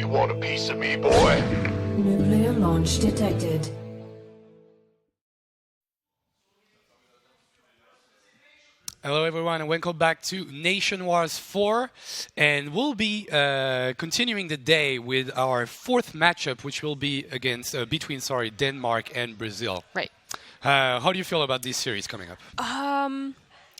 You want a piece of me, boy? Nuclear launch detected. Hello everyone and welcome back to Nation Wars 4, and we'll be continuing the day with our fourth matchup, which will be against between Denmark and Brazil. Right. How do you feel about this series coming up?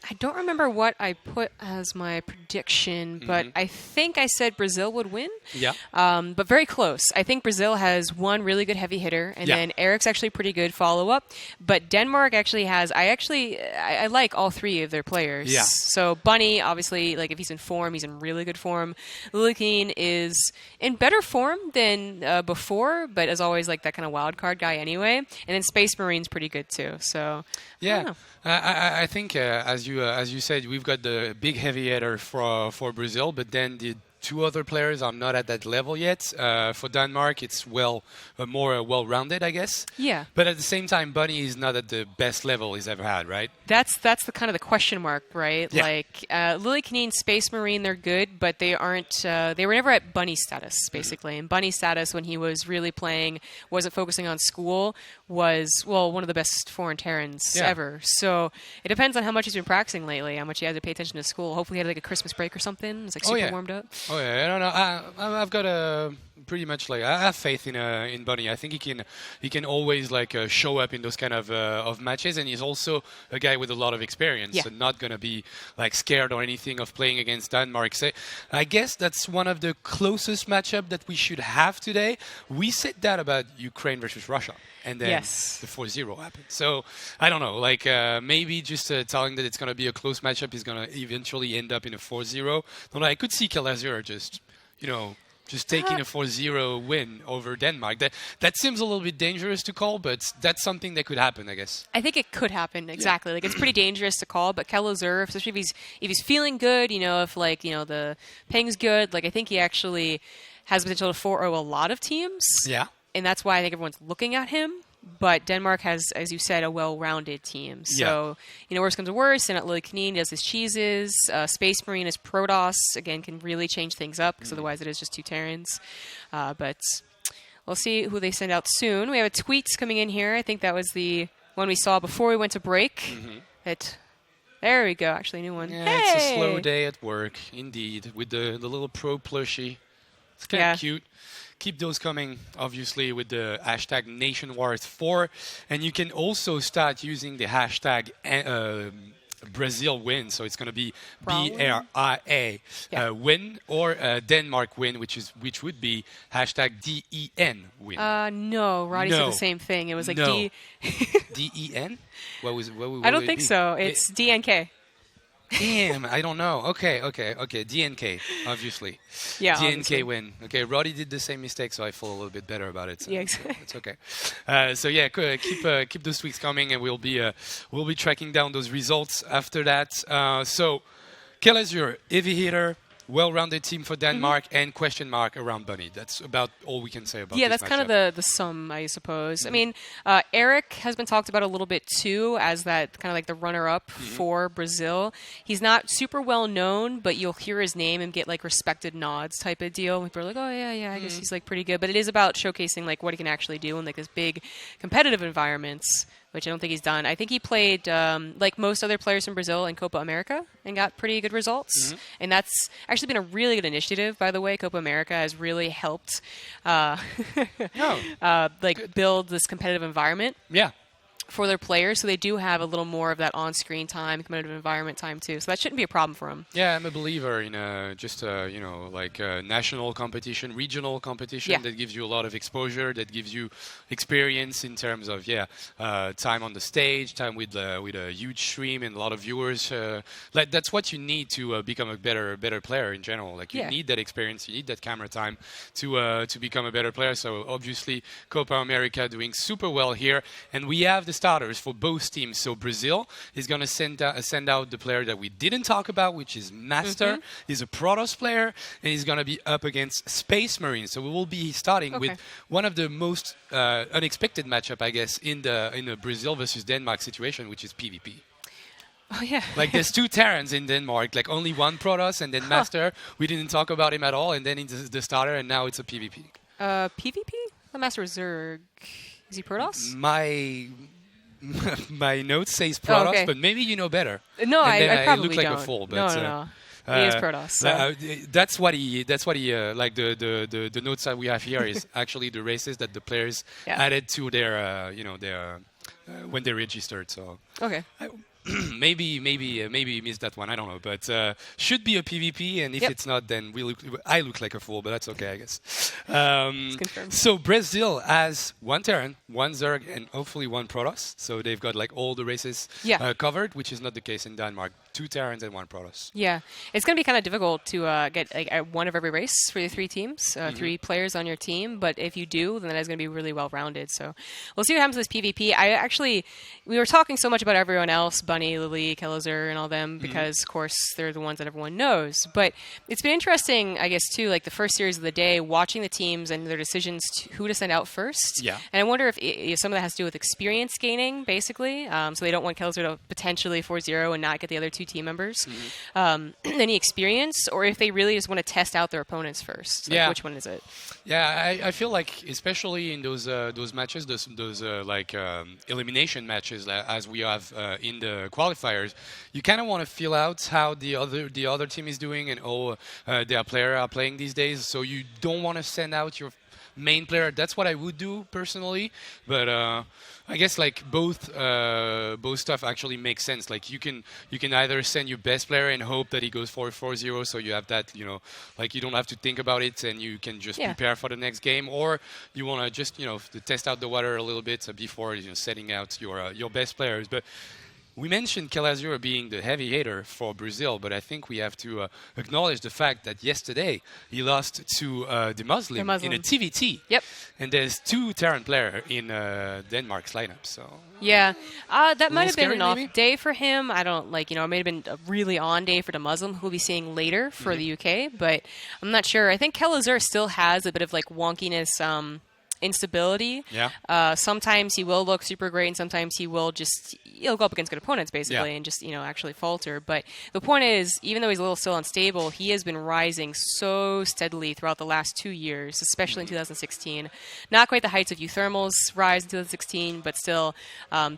I don't remember what I put as my prediction, but I think I said Brazil would win. Yeah. But very close. I think Brazil has one really good heavy hitter, and then Eric's actually pretty good follow-up. But Denmark actually has... I like all three of their players. Yeah. So Bunny, obviously, like if he's in form, he's in really good form. Lillikeen is in better form than before, but as always, like that kind of wild card guy anyway. And then Space Marine's pretty good too. So Yeah. I think, as you said, we've got the big heavy hitter for Brazil, but then the two other players are not at that level yet. For Denmark, it's more well-rounded, I guess. Yeah. But at the same time, Bunny is not at the best level he's ever had, right? That's the kind of the question mark, right? Yeah. Like Lillikeen, Space Marine, they're good, but they aren't. They were never at Bunny status, basically. And Bunny status, when he was really playing, wasn't focusing on school, was one of the best foreign Terrans ever. So it depends on how much he's been practicing lately, how much he had to pay attention to school. Hopefully, he had like a Christmas break or something. It's like super warmed up. Oh yeah, I don't know. I've got a pretty much like I have faith in Bunny. I think he can always like show up in those kind of matches, and he's also a guy with a lot of experience and not gonna be like scared or anything of playing against Denmark. So I guess that's one of the closest matchup that we should have today. We said that about Ukraine versus Russia, and then the 4-0 happened. So I don't know, like maybe just telling that it's gonna be a close matchup is gonna eventually end up in a 4-0. No, I could see Kalazur just taking a 4-0 win over Denmark. That seems a little bit dangerous to call, but that's something that could happen, I guess. I think it could happen, exactly. Like, it's pretty dangerous to call, but Kalazur, especially if he's feeling good, if like, the ping's good, like I think he actually has potential to 4-0 a lot of teams. Yeah. And that's why I think everyone's looking at him. But Denmark has, as you said, a well-rounded team. So, worst comes to worst, and at Lillikeen does his cheeses. Space Marine is Protoss. Again, can really change things up, because otherwise it is just two Terrans. But we'll see who they send out soon. We have a tweet coming in here. I think that was the one we saw before we went to break. There we go. Actually, a new one. Yeah, it's a slow day at work, indeed, with the little pro plushie. It's kind of cute. Keep those coming, obviously, with the hashtag NationWars4. And you can also start using the hashtag Brazil win. So it's going to be BRIA win, or Denmark win, which would be hashtag DEN win. No, Roddy said the same thing. It was like DEN? What I don't think so. It's DNK. Damn, I don't know. Okay. DNK, obviously. Yeah, DNK obviously. win. Okay, Roddy did the same mistake, so I feel a little bit better about it. So yeah, exactly. It's okay. Keep those tweets coming, and we'll be tracking down those results after that. So, Kalazur, heavy hitter, well-rounded team for Denmark, and question mark around Bunny. That's about all we can say about this that's kind of the sum, I suppose. I mean, Eric has been talked about a little bit too as that kind of like the runner-up for Brazil. He's not super well known, but you'll hear his name and get like respected nods type of deal. People are like, oh yeah, I guess he's like pretty good. But it is about showcasing like what he can actually do in like this big competitive environments, which I don't think he's done. I think he played, like most other players from Brazil, in Copa America and got pretty good results. And that's actually been a really good initiative, by the way. Copa America has really helped build this competitive environment. Yeah. For their players, so they do have a little more of that on-screen time, competitive environment time too. So that shouldn't be a problem for them. Yeah, I'm a believer in national competition, regional competition that gives you a lot of exposure, that gives you experience in terms of time on the stage, time with a huge stream and a lot of viewers. That's what you need to become a better player in general. Like you need that experience, you need that camera time to become a better player. So obviously, Copa America doing super well here, and we have the starters for both teams. So Brazil is going to send out the player that we didn't talk about, which is Master. He's a Protoss player, and he's going to be up against Space Marine. So we will be starting with one of the most unexpected matchup, I guess, in the Brazil versus Denmark situation, which is PvP. Oh yeah. Like there's 2 Terrans in Denmark, like only 1 Protoss, and then Master. We didn't talk about him at all, and then it's the starter, and now it's a PvP. PvP? The Master was Zerg. Is he Protoss? My notes says Protoss, okay. but maybe you know better. No, I probably look like don't. a fool, but No. He is Protoss. So. That's what he like the notes that we have here is actually the races that the players added to their when they registered. So okay. maybe you missed that one. I don't know, but should be a PvP, and if it's not, then I look like a fool, but that's okay, I guess. So Brazil has 1 Terran, 1 Zerg, and hopefully 1 Protoss. So they've got like all the races covered, which is not the case in Denmark. 2 Terrans and 1 Protoss. Yeah, it's going to be kind of difficult to get like one of every race for your 3 teams, 3 players on your team. But if you do, then that is going to be really well rounded. So we'll see what happens with this PvP. We were talking so much about everyone else, Bunny, Lily, Kellizer, and all them, because of course they're the ones that everyone knows. But it's been interesting, I guess, too, like the first series of the day, watching the teams and their decisions who to send out first. Yeah. And I wonder if some of that has to do with experience gaining, basically. So they don't want Kellizer to potentially 4-0 and not get the other 2 team members any experience, or if they really just want to test out their opponents first. Like, which one is it? Yeah, I feel like especially in those matches, those elimination matches as we have in the qualifiers, you kind of want to feel out how the other team is doing and how their players are playing these days. So you don't want to send out your main player. That's what I would do personally, but I guess like both stuff actually makes sense. Like you can either send your best player and hope that he goes 4-0, so you have that, like you don't have to think about it and you can just prepare for the next game, or you want to just to test out the water a little bit before setting out your best players. But we mentioned Kellizer being the heavy hitter for Brazil, but I think we have to acknowledge the fact that yesterday he lost to the Muslim in a TVT. Yep. And there's 2 Terran players in Denmark's lineup. So yeah, that might have been an off maybe? day for him. I don't it may have been a really on day for the Muslim, who we'll be seeing later for the UK, but I'm not sure. I think Kellizer still has a bit of like wonkiness. Instability. Yeah. Sometimes he will look super great, and sometimes he'll go up against good opponents basically, and just actually falter. But the point is, even though he's a little still unstable, he has been rising so steadily throughout the last 2 years, especially in 2016. Not quite the heights of Euthermal's rise in 2016, but still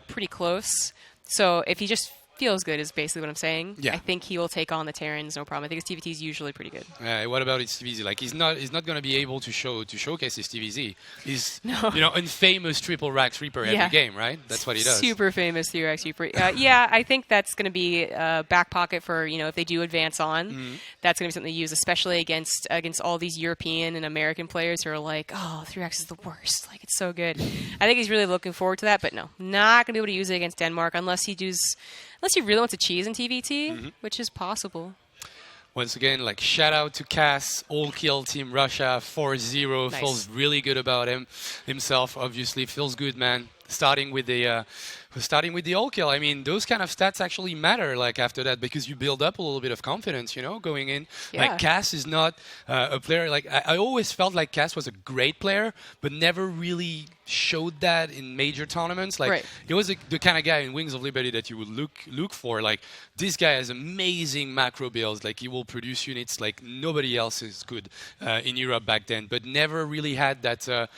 pretty close. So if he just feels good is basically what I'm saying. Yeah. I think he will take on the Terrans, no problem. I think his TVT is usually pretty good. What about his TVZ? Like he's not going to be able to showcase his TVZ. He's infamous triple Rax Reaper every game, right? That's what he does. Super famous 3 Rax Reaper. I think that's going to be back pocket for if they do advance on. That's going to be something to use, especially against all these European and American players who are like, oh, 3 Rax is the worst. Like it's so good. I think he's really looking forward to that. But no, not going to be able to use it against Denmark unless he really wants to cheese in TVT, which is possible. Once again, like shout out to Cass, all kill Team Russia 4-0. Nice. Feels really good about himself. Obviously, feels good, man. Starting with the all kill. I mean, those kind of stats actually matter. Like after that, because you build up a little bit of confidence, going in. Yeah. Like Cass is not a player. Like I always felt like Cass was a great player, but never really showed that in major tournaments. Like he was the kind of guy in Wings of Liberty that you would look for. Like this guy has amazing macro builds. Like he will produce units like nobody else is good in Europe back then, but never really had that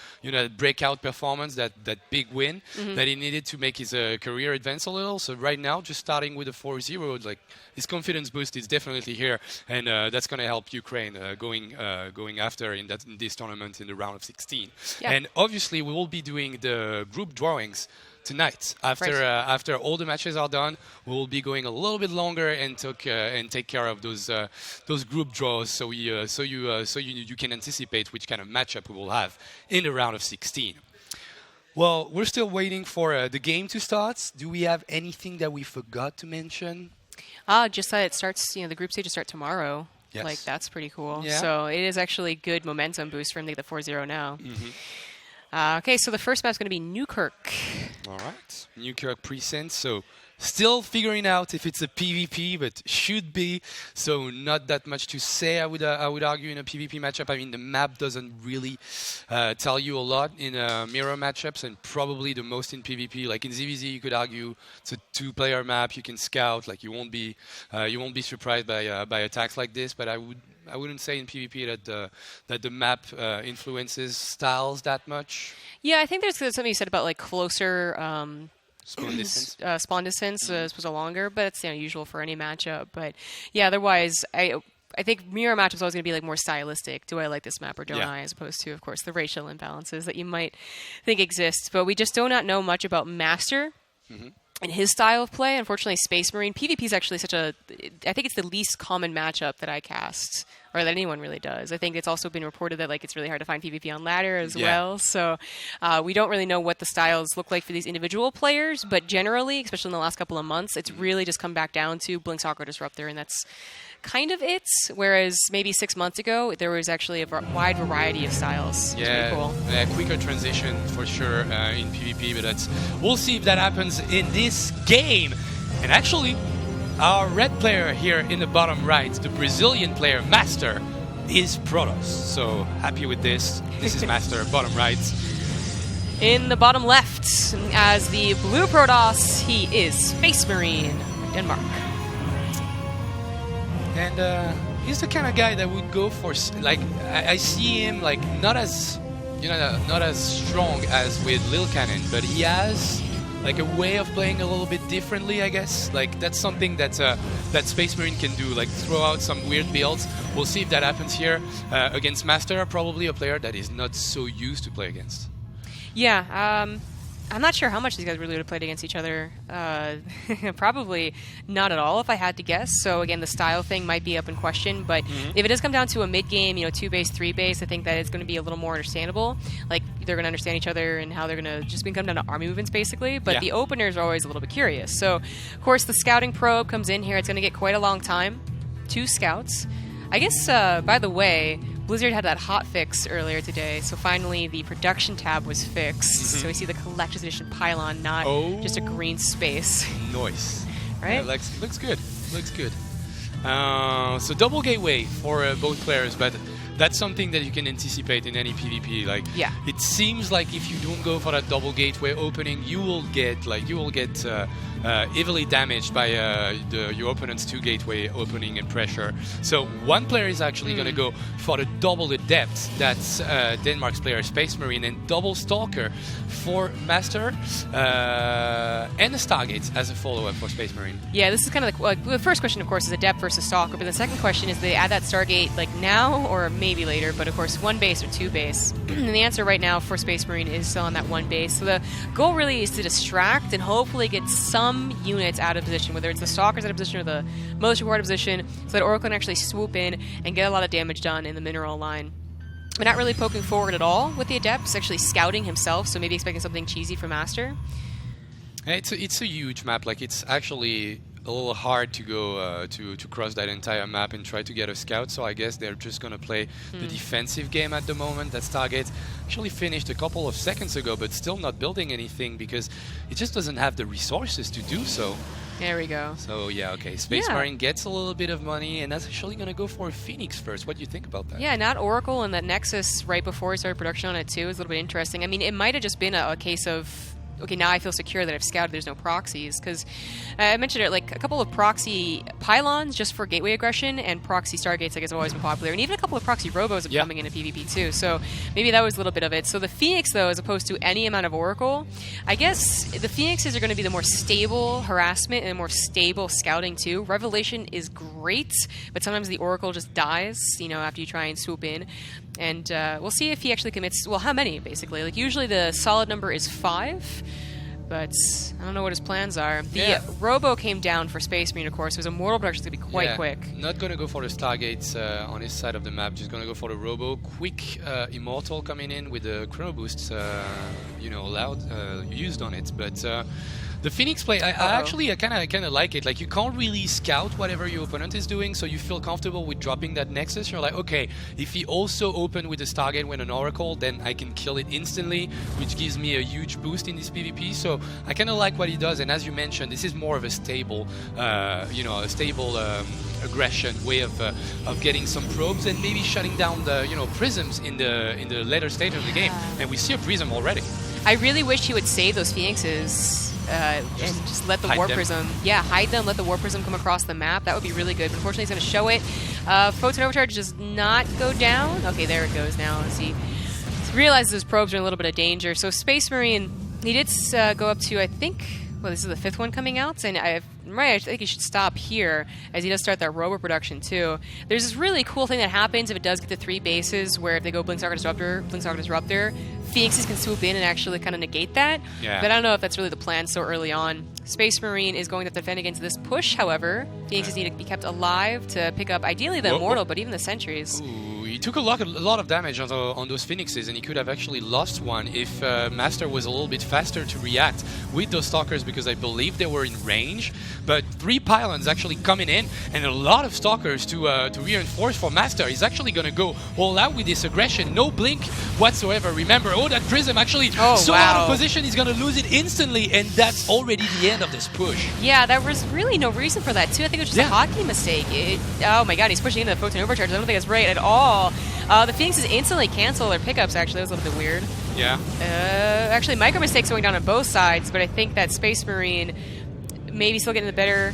breakout performance, that big win that he needed to make his career advance a little. So right now, just starting with a 4-0, like his confidence boost is definitely here, and that's going to help Ukraine going after in this tournament in the round of 16. Yeah. And obviously, we will be doing the group drawings tonight. After all the matches are done, we will be going a little bit longer and take care of those group draws, so you can anticipate which kind of matchup we will have in the round of 16. Well, we're still waiting for the game to start. Do we have anything that we forgot to mention? Just that it starts, the group stages start tomorrow. Yes. Like, that's pretty cool. Yeah. So it is actually good momentum boost for him to get the 4-0 now. Okay, so the first map is going to be Newkirk. All right. Newkirk Precinct. So Still figuring out if it's a PvP, but should be. So not that much to say. I would argue in a PvP matchup. I mean, the map doesn't really tell you a lot in mirror matchups, and probably the most in PvP. Like in ZVZ, you could argue it's a 2-player map. You can scout. Like you won't be surprised by attacks like this. But I wouldn't say in PvP that the map influences styles that much. Yeah, I think there's something you said about like closer spawn distance. Spawn distance was longer, but it's usual for any matchup. But yeah, otherwise, I think mirror matchups are always going to be like more stylistic. Do I like this map or don't I? As opposed to, of course, the racial imbalances that you might think exist. But we just do not know much about Master. And his style of play. Unfortunately, Space Marine PvP is actually I think it's the least common matchup that I cast, or that anyone really does. I think it's also been reported that like it's really hard to find PvP on ladder as well. So we don't really know what the styles look like for these individual players, but generally, especially in the last couple of months, it's really just come back down to Blink Soccer Disruptor, and that's kind of it. Whereas maybe 6 months ago, there was actually a wide variety of styles. Yeah, cool. Quicker transition for sure in PvP, but we'll see if that happens in this game. And actually, our red player here in the bottom right, the Brazilian player Master, is Protoss. So happy with this. This is Master, bottom right. In the bottom left, as the blue Protoss, he is Space Marine, Denmark. And he's the kind of guy that would go for, like, I see him like not as strong as with Lil Cannon, but he has like a way of playing a little bit differently, I guess. Like that's something that Space Marine can do, like throw out some weird builds. We'll see if that happens here against Master, probably a player that is not so used to play against. Yeah, I'm not sure how much these guys really would have played against each other. Probably not at all, if I had to guess. So again, the style thing might be up in question. But if it does come down to a mid-game, 2-base, 3-base, I think that it's going to be a little more understandable. Like they're going to understand each other and how they're going to just come down to army movements, basically. But the openers are always a little bit curious. So, of course, the scouting probe comes in here. It's going to get quite a long time. 2 scouts. I guess, by the way, Blizzard had that hot fix earlier today, so finally the production tab was fixed. So we see the collector's edition pylon, not just a green space. Nice. Right? Yeah, looks good. Looks good. So double gateway for both players, but that's something that you can anticipate in any PvP. Like, it seems like if you don't go for that double gateway opening, you will get heavily damaged by your opponent's 2 gateway opening and pressure. So one player is actually going to go for the double adept. That's Denmark's player Space Marine, and double Stalker for Master, and the Stargates as a follow-up for Space Marine. Yeah, this is kind of the first question, of course, is adept versus Stalker, but the second question is, they add that Stargate like now or maybe later, but of course 1 base or 2 base. And the answer right now for Space Marine is still on that 1 base. So the goal really is to distract and hopefully get some units out of position, whether it's the Stalkers out of position or the Militia Corps out of position, so that Oracle can actually swoop in and get a lot of damage done in the mineral line. But not really poking forward at all with the Adepts, actually scouting himself, so maybe expecting something cheesy from Master. It's a huge map. Like, it's actually a little hard to go to cross that entire map and try to get a scout, so I guess they're just going to play the defensive game at the moment. That Stargate actually finished a couple of seconds ago, but still not building anything because it just doesn't have the resources to do so. There we go. So yeah, okay, Space Marine gets a little bit of money, and that's actually going to go for Phoenix first. What do you think about that? Yeah, not Oracle, and that Nexus right before he started production on it too is a little bit interesting. I mean, it might have just been a case of, okay, now I feel secure that I've scouted there's no proxies, because I mentioned it, like a couple of proxy pylons just for gateway aggression, and proxy Stargates, I guess, have always been popular, and even a couple of proxy robos have been coming into PvP too, so maybe that was a little bit of it. So the Phoenix, though, as opposed to any amount of Oracle, I guess the Phoenixes are going to be the more stable harassment and more stable scouting too. Revelation is great, but sometimes the Oracle just dies, after you try and swoop in. And we'll see if he actually commits. Well, how many, basically? Like, usually the solid number is 5, but I don't know what his plans are. The Robo came down for Space Marine, of course. So his Immortal production is going to be quite quick. Not going to go for the Stargates on his side of the map. Just going to go for the Robo. Quick Immortal coming in with the Chrono Boosts, allowed, used on it. But The Phoenix play, I kind of like it. Like, you can't really scout whatever your opponent is doing, so you feel comfortable with dropping that Nexus. You're like, okay, if he also open with the Stargate with an Oracle, then I can kill it instantly, which gives me a huge boost in this PvP. So I kind of like what he does. And as you mentioned, this is more of a stable, aggression way of getting some probes and maybe shutting down the prisms in the later stage of the game. And we see a prism already. I really wish he would save those Phoenixes and just let the War Prism, hide them, let the War Prism come across the map. That would be really good. But unfortunately, he's going to show it. Photon Overcharge does not go down. Okay, there it goes now. As he realizes his probes are in a little bit of danger. So Space Marine, he did go up to, I think, well, this is the 5th one coming out, and I think he should stop here, as he does start that robo production too. There's this really cool thing that happens if it does get to 3 bases, where if they go Blink Stalker Disruptor, Phoenixes can swoop in and actually kind of negate that. Yeah. But I don't know if that's really the plan so early on. Space Marine is going to defend against this push, however. Phoenixes need to be kept alive to pick up, ideally, the Immortal, but even the Sentries. Ooh, he took a lot of damage on those Phoenixes, and he could have actually lost one if Master was a little bit faster to react with those Stalkers, because I believe they were in range. But 3 pylons actually coming in, and a lot of Stalkers to reinforce for Master. He's actually going to go all out with this aggression. No blink whatsoever. Remember, that Prism actually out of position. He's going to lose it instantly, and that's already the end of this push. Yeah, there was really no reason for that, too. I think it was just a hotkey mistake. Oh my god, he's pushing into the Photon Overcharge. I don't think that's right at all. The Phoenixes instantly cancel their pickups, actually. That was a little bit weird. Yeah. Actually, micro mistakes going down on both sides, but I think that Space Marine maybe still getting the better.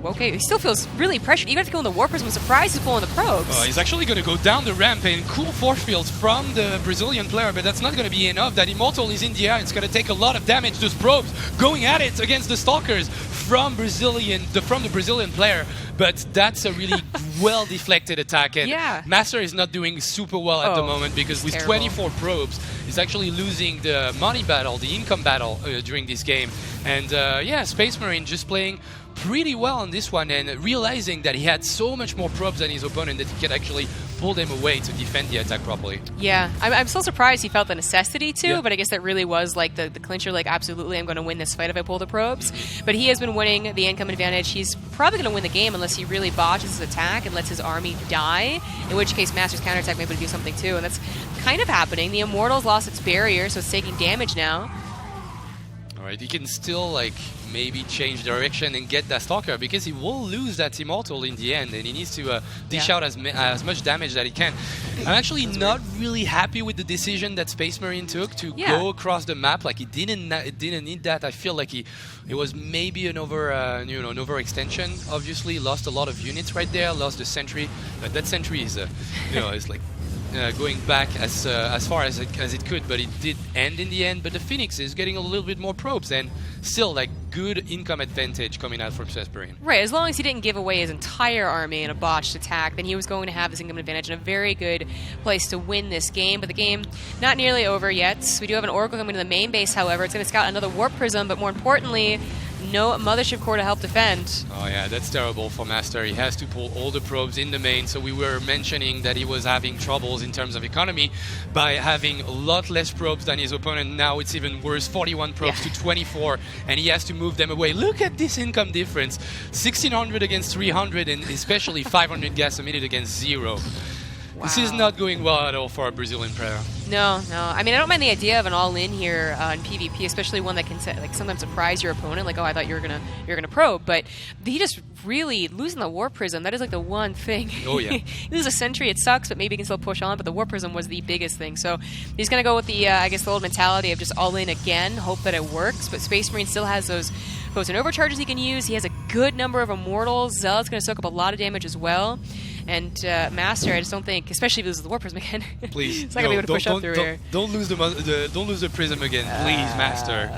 Okay, he still feels really pressured. Even if he go in the War Prism, I'm surprised he's pulling the probes. He's actually going to go down the ramp and cool force fields from the Brazilian player, but that's not going to be enough. That Immortal is in the air. It's going to take a lot of damage. Those probes going at it against the Stalkers from the Brazilian player. But that's a really well deflected attack, and Master is not doing super well at the moment, because with 24 probes, he's actually losing the money battle, the income battle during this game. And Space Marine just playing pretty well on this one, and realizing that he had so much more probes than his opponent that he could actually pull them away to defend the attack properly. Yeah, I'm still surprised he felt the necessity to, but I guess that really was like the clincher, like, absolutely, I'm going to win this fight if I pull the probes. But he has been winning the income advantage. He's probably going to win the game unless he really botches his attack and lets his army die, in which case Master's counterattack may be able to do something too, and that's kind of happening. The Immortal's lost its barrier, so it's taking damage now. Alright, he can still, like, maybe change direction and get that Stalker, because he will lose that Immortal in the end, and he needs to dish out as much damage that he can. I'm actually not really happy with the decision that Space Marine took to go across the map. Like, it didn't need that. I feel like it was maybe an overextension. Obviously, lost a lot of units right there. Lost the sentry, but that sentry is is like going back as far as it could, but it did end in the end. But the Phoenix is getting a little bit more probes, and still, like, good income advantage coming out from Space Marine. Right, as long as he didn't give away his entire army in a botched attack, then he was going to have this income advantage and a very good place to win this game. But the game not nearly over yet. We do have an Oracle coming to the main base, however. It's going to scout another Warp Prism, but more importantly, no Mothership Core to help defend. Oh yeah, that's terrible for Master. He has to pull all the probes in the main, so we were mentioning that he was having troubles in terms of economy by having a lot less probes than his opponent. Now it's even worse, 41 probes to 24, and he has to move them away. Look at this income difference, 1600 against 300, and especially 500 gas a minute against 0. Wow. This is not going well at all for a Brazilian player. No. I mean, I don't mind the idea of an all-in here in PvP, especially one that can sometimes surprise your opponent. Like, oh, I thought you were gonna probe, but he just really losing the War Prism. That is like the one thing. Oh yeah. He loses a Sentry, it sucks, but maybe he can still push on. But the War Prism was the biggest thing. So he's gonna go with the the old mentality of just all-in again, hope that it works. But Space Marine still has those Photon Overcharges he can use. He has a good number of Immortals. Zealot's gonna soak up a lot of damage as well. And Master, I just don't think, especially if this is the War Prism again. Please, it's not gonna be able to push up through here. Don't lose the Prism again, please, Master.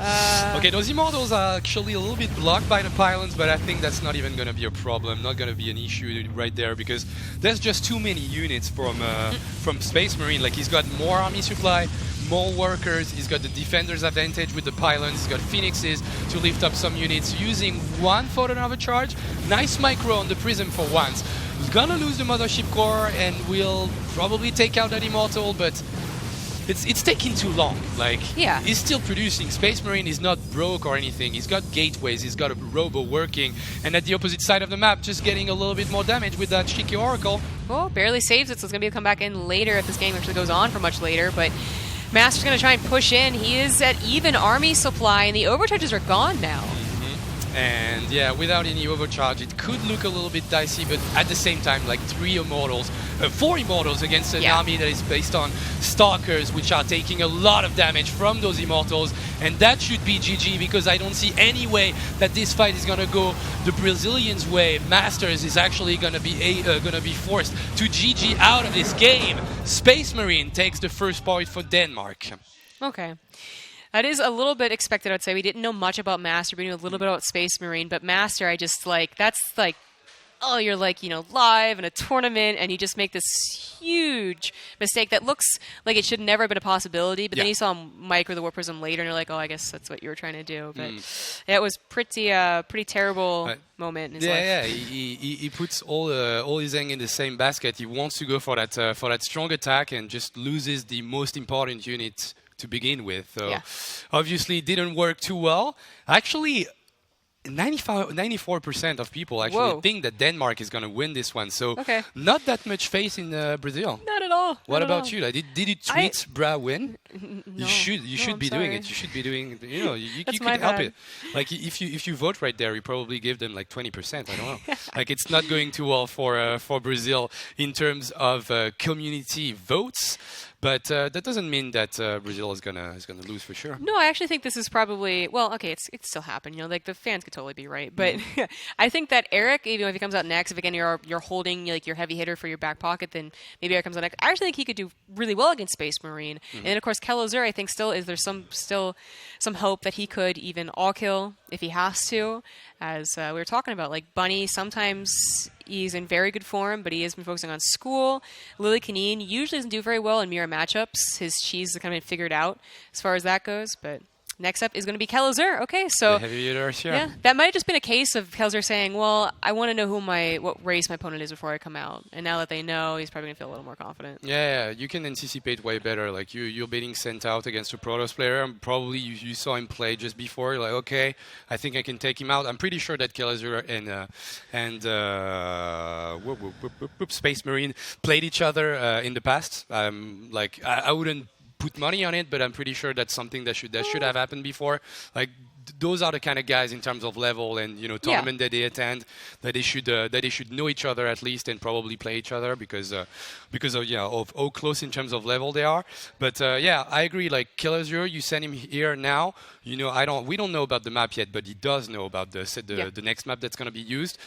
Okay, those Immortals are actually a little bit blocked by the pylons, but I think that's not even gonna be a problem, not gonna be an issue right there, because there's just too many units from Space Marine. Like, he's got more army supply, more workers, he's got the defender's advantage with the pylons, he's got Phoenixes to lift up some units, using one Photon Overcharge. Nice micro on the Prism for once. He's gonna lose the Mothership Core, and will probably take out that Immortal, but it's taking too long. Like, Yeah. he's still producing. Space Marine is not broke or anything. He's got gateways. He's got a robo working, and at the opposite side of the map, just getting a little bit more damage with that cheeky Oracle. Well, barely saves it, so it's going to be come back in later if this game actually goes on for much later. But Master's going to try and push in. He is at even army supply, and the overcharges are gone now. And yeah, without any overcharge, it could look a little bit dicey, but at the same time, like 4 Immortals against an army that is based on Stalkers, which are taking a lot of damage from those Immortals, and that should be GG, because I don't see any way that this fight is gonna go the Brazilians' way. Masters is actually gonna be forced to GG out of this game. Space Marine takes the first point for Denmark. Okay. That is a little bit expected, I'd say. We didn't know much about Master. We knew a little bit about Space Marine, but Master, I just that's like, oh, you're like, live in a tournament, and you just make this huge mistake that looks like it should never have been a possibility, but then you saw Mike or the Warp Prism later, and you're like, oh, I guess that's what you were trying to do. But it was pretty terrible moment in his life. Yeah, he puts all his egg in the same basket. He wants to go for that strong attack and just loses the most important unit to begin with. So obviously it didn't work too well. Actually, 94% of people actually think that Denmark is going to win this one. So not that much faith in Brazil. Not at all. What about you? Like, did you tweet Bra win? No. You should be doing it. You should be doing. You could help it. Like, if you vote right there, you probably give them like 20%. I don't know. Like, it's not going too well for Brazil in terms of community votes. But that doesn't mean that Brazil is gonna lose for sure. No, I actually think this is probably it's still happened. Like the fans could totally be right, but I think that Eric, even if he comes out next, if again you're holding like your heavy hitter for your back pocket, then maybe Eric comes out next. I actually think he could do really well against Space Marine, and then of course Kelazur, I think there's some hope that he could even all kill if he has to. As we were talking about, like Bunny, sometimes he's in very good form, but he has been focusing on school. Lily Canine usually doesn't do very well in mirror matchups. His cheese has kind of been figured out as far as that goes, but next up is going to be Kelazur. Okay, so that might have just been a case of Kelazur saying, well, I want to know what race my opponent is before I come out. And now that they know, he's probably going to feel a little more confident. Yeah, you can anticipate way better. Like you're being sent out against a Protoss player, and probably you saw him play just before. You're like, okay, I think I can take him out. I'm pretty sure that Kelazur and Space Marine played each other in the past. I wouldn't put money on it, but I'm pretty sure that's something that should have happened before. Like those are the kind of guys in terms of level and tournament that they attend, that they should know each other at least and probably play each other because of how close in terms of level they are. But I agree. Like Kelazur, you send him here now. We don't know about the map yet, but he does know about the next map that's going to be used.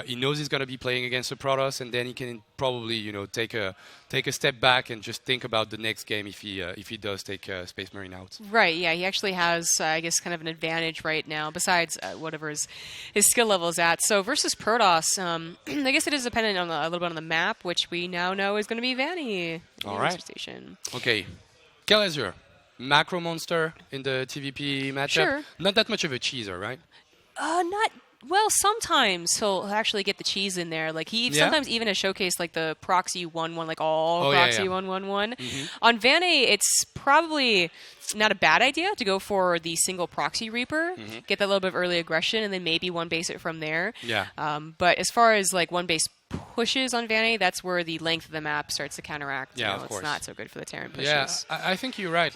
He knows he's going to be playing against the Protoss, and then he can probably take a step back and just think about the next game if he does take Space Marine out. Right. Yeah. He actually has, I guess, kind of an advantage right now. Besides whatever his skill level is at. So versus Protoss, I guess it is dependent on a little bit on the map, which we now know is going to be Vanny. All right. Station. Okay. Kelazur. Macro monster in the TVP matchup. Sure. Not that much of a cheeser, right? Well, sometimes he'll actually get the cheese in there. Like he sometimes even has showcased like the proxy 1-1, like all proxy 1-1-1. On Vanny, it's probably not a bad idea to go for the single proxy Reaper, get that little bit of early aggression, and then maybe one base it from there. Yeah. But as far as like one base pushes on Vanny, that's where the length of the map starts to counteract. Yeah, of course. It's not so good for the Terran pushes. Yeah, I think you're right.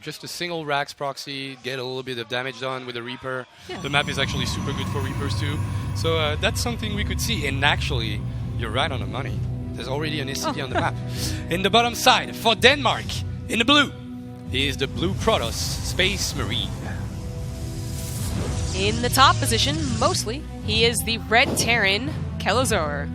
Just a single Rax proxy, get a little bit of damage done with a Reaper. Yeah. The map is actually super good for Reapers too. So that's something we could see. And actually, you're right on the money. There's already an SCP on the map. In the bottom side, for Denmark, in the blue, is the blue Protoss Space Marine. In the top position, mostly, he is the red Terran, Kelazur.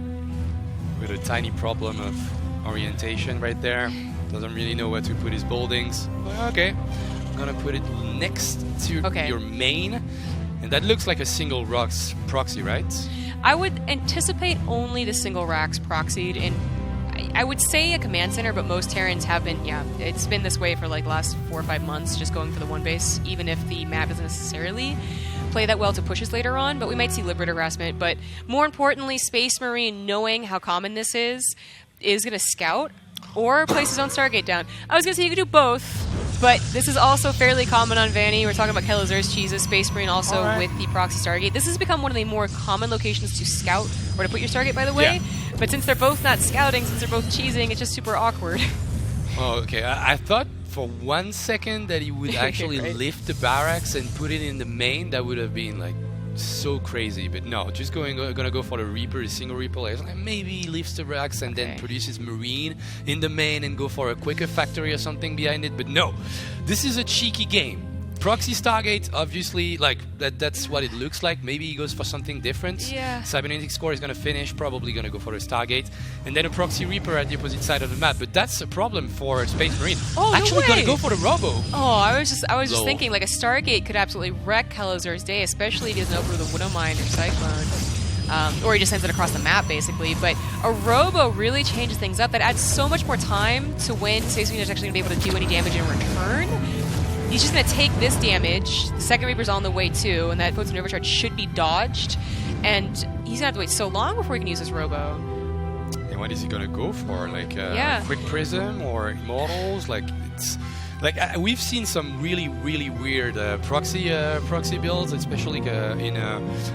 With a tiny problem of orientation right there. Doesn't really know where to put his buildings. Okay, I'm gonna put it next to your main. And that looks like a single Rax proxy, right? I would anticipate only the single Rax proxied, and I would say a command center, but most Terrans have been, it's been this way for like the last 4 or 5 months, just going for the one base, even if the map doesn't necessarily play that well to pushes later on, but we might see Liberator harassment. But more importantly, Space Marine, knowing how common this is going to scout. or place his own Stargate down. I was going to say you could do both, but this is also fairly common on Vanny. We're talking about Kelazur's cheeses, Space Marine also with the proxy Stargate. This has become one of the more common locations to scout or to put your Stargate, by the way. Yeah. But since they're both not scouting, since they're both cheesing, it's just super awkward. Oh, okay. I thought for 1 second that he would actually Right. lift the barracks and put it in the main. That would have been like so crazy, but no, just gonna go for the Reaper, the single Reaper. Like maybe he lifts the barracks and then produces Marine in the main and go for a quicker factory or something behind it. But no, this is a cheeky game. Proxy Stargate, obviously, like that's what it looks like. Maybe he goes for something different. Yeah. Cybernetic Score is gonna finish, probably gonna go for the Stargate, and then a Proxy Reaper at the opposite side of the map. But that's a problem for Space Marine. Oh, no actually, way. gonna go for the Robo. Oh, I was just Lol. thinking like a Stargate could absolutely wreck Kelazur's day, especially if he doesn't open with a Widow Mine or Cyclone. Or he just sends it across the map, basically. But a Robo really changes things up. That adds so much more time to when Space Marine is actually going to be able to do any damage in return. He's just going to take this damage. The second Reaper's on the way, too, and that Photon Overcharge should be dodged. And he's going to have to wait so long before he can use his Robo. And what is he gonna go for? Like Yeah. Quick Prism or Immortals? Like it's like we've seen some really weird proxy builds, especially in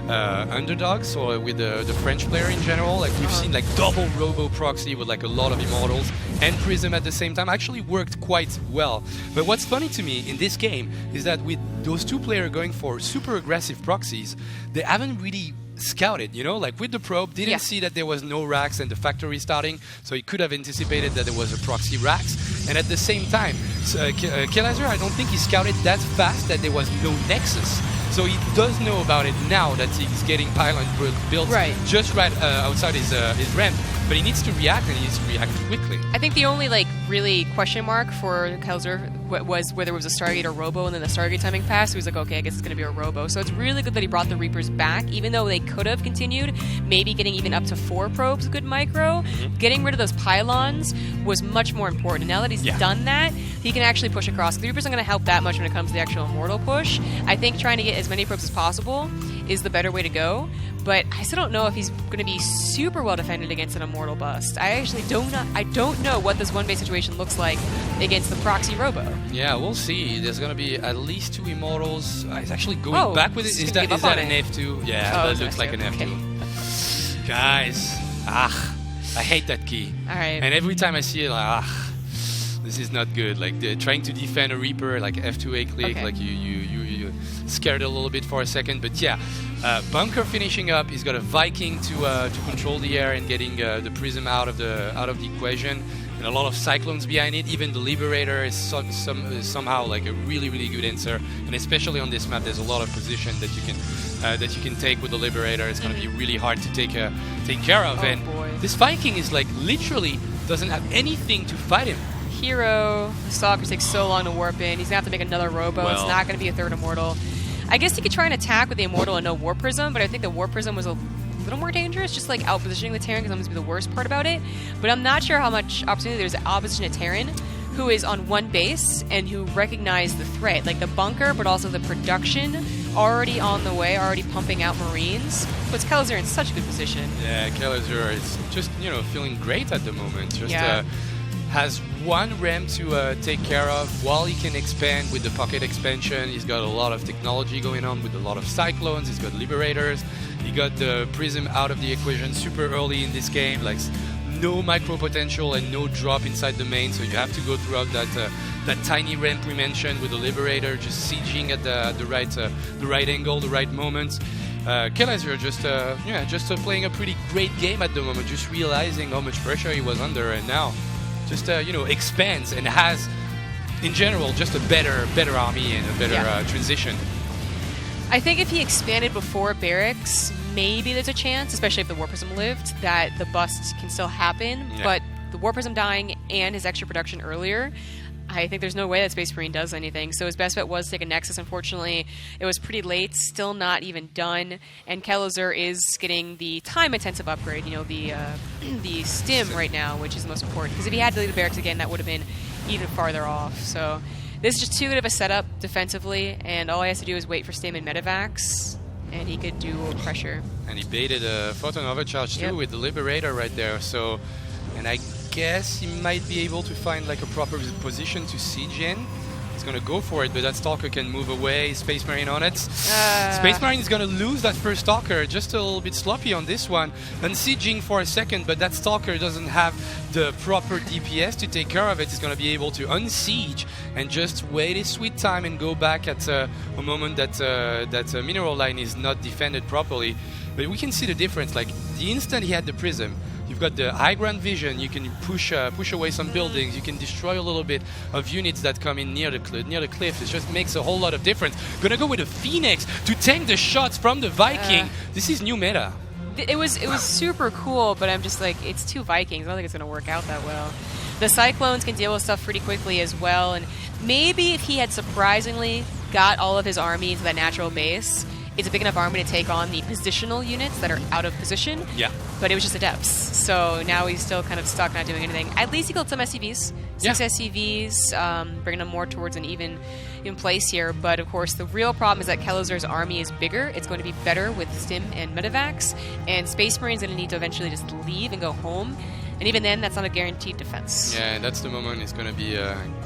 Underdogs or with the French player in general. Like we've seen like double Robo proxy with like a lot of Immortals and Prism at the same time. Actually worked quite well. But what's funny to me in this game is that with those two players going for super aggressive proxies, they haven't really scouted, you know, like with the probe, didn't see that there was no racks and the factory starting, so he could have anticipated that there was a proxy racks. And at the same time, Kelazur, I don't think he scouted that fast that there was no nexus. So he does know about it now that he's getting pylon built just right outside his ramp. But he needs to react, and he needs to react quickly. I think the only like really question mark for Kelazur was whether it was a Stargate or Robo, and then the Stargate timing passed. He was like, okay, I guess it's going to be a Robo. So it's really good that he brought the Reapers back, even though they could have continued, maybe getting even up to 4 probes, good micro. Getting rid of those pylons was much more important. And now that he's done that, he can actually push across. The Reapers aren't going to help that much when it comes to the actual Immortal push. I think trying to get as many probes as possible is the better way to go. But I still don't know if he's going to be super well defended against an Immortal bust. I actually don't know what this one-base situation looks like against the proxy Robo. Yeah, we'll see. There's going to be at least 2 Immortals. He's actually going back with it. Is that an F2? Yeah, that looks like an F2. Guys, I hate that key. All right. And every time I see it, like, this is not good. Like trying to defend a Reaper, like F2A click, like you scared a little bit for a second. But yeah, Bunker finishing up. He's got a Viking to control the air and getting the Prism out of the equation, and a lot of Cyclones behind it. Even the Liberator is somehow like a really good answer. And especially on this map, there's a lot of position that you can take with the Liberator. It's going to be really hard to take care of. And this Viking is like literally doesn't have anything to fight him. Hero, the Stalker takes so long to warp in. He's going to have to make another Robo. It's not going to be a third Immortal. I guess he could try and attack with the Immortal and no Warp Prism, but I think the Warp Prism was a little more dangerous, just like out-positioning the Terran, because that must be the worst part about it. But I'm not sure how much opportunity there's to opposition a Terran who is on one base and who recognized the threat, like the bunker, but also the production already on the way, already pumping out Marines. Puts Kelazur in such a good position. Yeah, Kelazur is just, feeling great at the moment. Just has one ramp to take care of while he can expand with the pocket expansion. He's got a lot of technology going on with a lot of Cyclones. He's got Liberators. He got the Prism out of the equation super early in this game. Like no micro potential and no drop inside the main. So you have to go throughout that tiny ramp we mentioned with the Liberator, just sieging at the right angle, the right moments. Kelazur just playing a pretty great game at the moment. Just realizing how much pressure he was under, and now just expands and has, in general, just a better army and a better transition. I think if he expanded before Barracks, maybe there's a chance, especially if the War Prism lived, that the bust can still happen. Yeah. But the War Prism dying and his extra production earlier, I think there's no way that Space Marine does anything. So his best bet was to take a Nexus. Unfortunately, it was pretty late, still not even done. And Kelazur is getting the time-intensive upgrade, the stim right now, which is the most important. Because if he had to leave the Barracks again, that would have been even farther off. So this is just too good of a setup defensively, and all he has to do is wait for stim and Medivacs, and he could do pressure. And he baited a Photon Overcharge too with the Liberator right there. So, and I guess he might be able to find like a proper position to siege in. He's gonna go for it, but that Stalker can move away. Space Marine on it. Space Marine is gonna lose that first Stalker. Just a little bit sloppy on this one. Unsieging for a second, but that Stalker doesn't have the proper DPS to take care of it. He's gonna be able to unsiege and just wait his sweet time and go back at a moment that that mineral line is not defended properly. But we can see the difference. Like the instant he had the prism, you've got the high ground vision. You can push away some buildings. You can destroy a little bit of units that come in near the cliff. It just makes a whole lot of difference. Gonna go with a Phoenix to tank the shots from the Viking. This is new meta. It was super cool, but I'm just like, it's two Vikings. I don't think it's gonna work out that well. The Cyclones can deal with stuff pretty quickly as well, and maybe if he had surprisingly got all of his army into that natural base, it's a big enough army to take on the positional units that are out of position. Yeah. But it was just a depths. So now he's still kind of stuck, not doing anything. At least he killed some SCVs. 6 SCVs, bringing them more towards an even place here. But of course, the real problem is that Kelazur's army is bigger. It's going to be better with Stim and Medivacs. And Space Marine's going to need to eventually just leave and go home. And even then, that's not a guaranteed defense. Yeah, and that's the moment it's going to be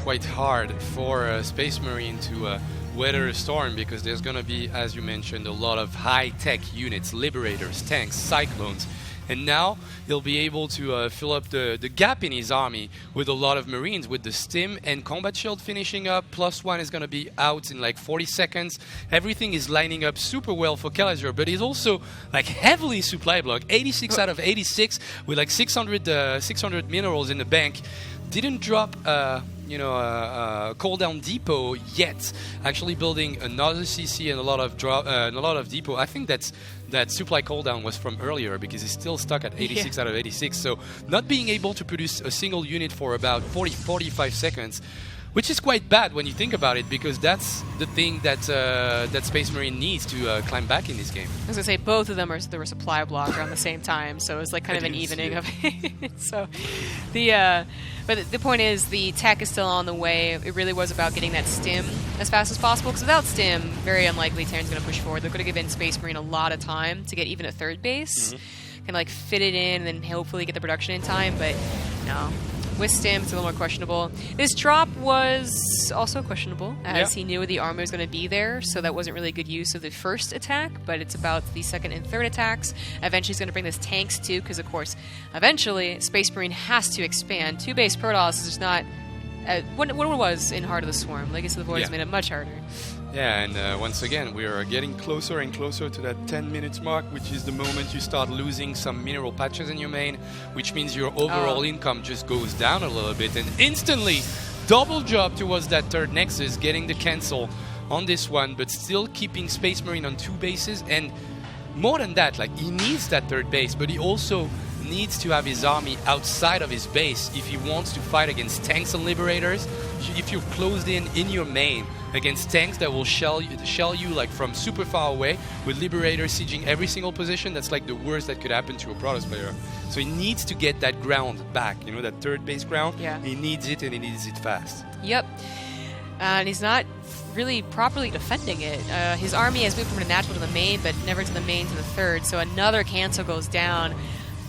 quite hard for Space Marine to weather a storm, because there's going to be, as you mentioned, a lot of high-tech units, Liberators, tanks, Cyclones. And now he'll be able to fill up the gap in his army with a lot of Marines, with the Stim and Combat Shield finishing up. +1 is going to be out in like 40 seconds. Everything is lining up super well for Kelazur, but he's also like heavily supply block. 86 out of 86 with like 600 minerals in the bank. Didn't drop a cooldown depot yet. Actually building another CC and a lot of depot. I think that supply cooldown was from earlier, because he's still stuck at 86 out of 86. So not being able to produce a single unit for about 45 seconds, which is quite bad when you think about it, because that's the thing that that Space Marine needs to climb back in this game. I was gonna say both of them there were supply block around the same time, so it was like kind of an evening of it. So but the point is, the tech is still on the way. It really was about getting that Stim as fast as possible, because without Stim, very unlikely Terran's going to push forward. They're going to give in Space Marine a lot of time to get even a third base. Can like fit it in and then hopefully get the production in time, but no. With Stim, it's a little more questionable. This drop was also questionable, as he knew the army was going to be there, so that wasn't really a good use of the first attack, but it's about the second and third attacks. Eventually he's going to bring this tanks too, because of course, eventually, Space Marine has to expand. 2 base Protoss is just not what it was in Heart of the Swarm. Legacy of the Void has made it much harder. Yeah, and once again, we are getting closer and closer to that 10 minutes mark, which is the moment you start losing some mineral patches in your main, which means your overall income just goes down a little bit, and instantly double job towards that third Nexus, getting the cancel on this one, but still keeping Space Marine on 2 bases, and more than that, like, he needs that third base, but he also needs to have his army outside of his base if he wants to fight against tanks and Liberators. If you're closed in your main against tanks that will shell you like from super far away, with Liberators sieging every single position, that's like the worst that could happen to a Protoss player. So he needs to get that ground back, that third base ground. Yeah. He needs it, and he needs it fast. Yep. And he's not really properly defending it. His army has moved from the natural to the main, but never to the main to the third, so another cancel goes down.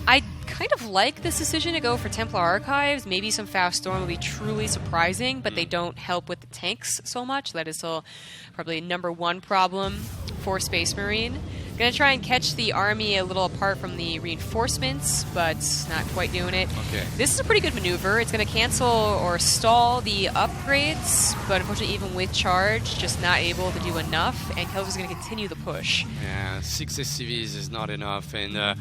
I kind of like this decision to go for Templar Archives. Maybe some Fast Storm will be truly surprising, but they don't help with the tanks so much. That is still probably #1 problem for Space Marine. Gonna try and catch the army a little apart from the reinforcements, but not quite doing it. Okay. This is a pretty good maneuver. It's gonna cancel or stall the upgrades, but unfortunately even with charge, just not able to do enough, and Kelazur's gonna continue the push. Yeah, 6 SCVs is not enough, and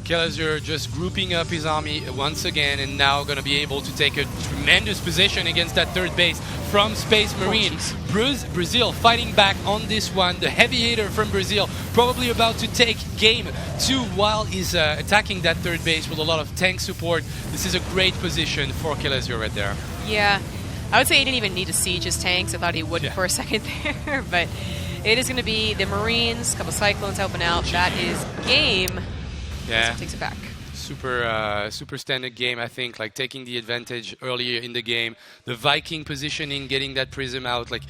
Kelazur just grouping up his army once again, and now going to be able to take a tremendous position against that third base from Space Marine. Brazil fighting back on this one. The heavy hitter from Brazil probably about to take game 2 while he's attacking that third base with a lot of tank support. This is a great position for Kelazur right there. Yeah, I would say he didn't even need to siege his tanks. I thought he would for a second there, but it is going to be the Marines, a couple Cyclones helping out. That is game. Yeah, takes it back. Super standard game, I think, like taking the advantage earlier in the game. The Viking positioning, getting that prism out, like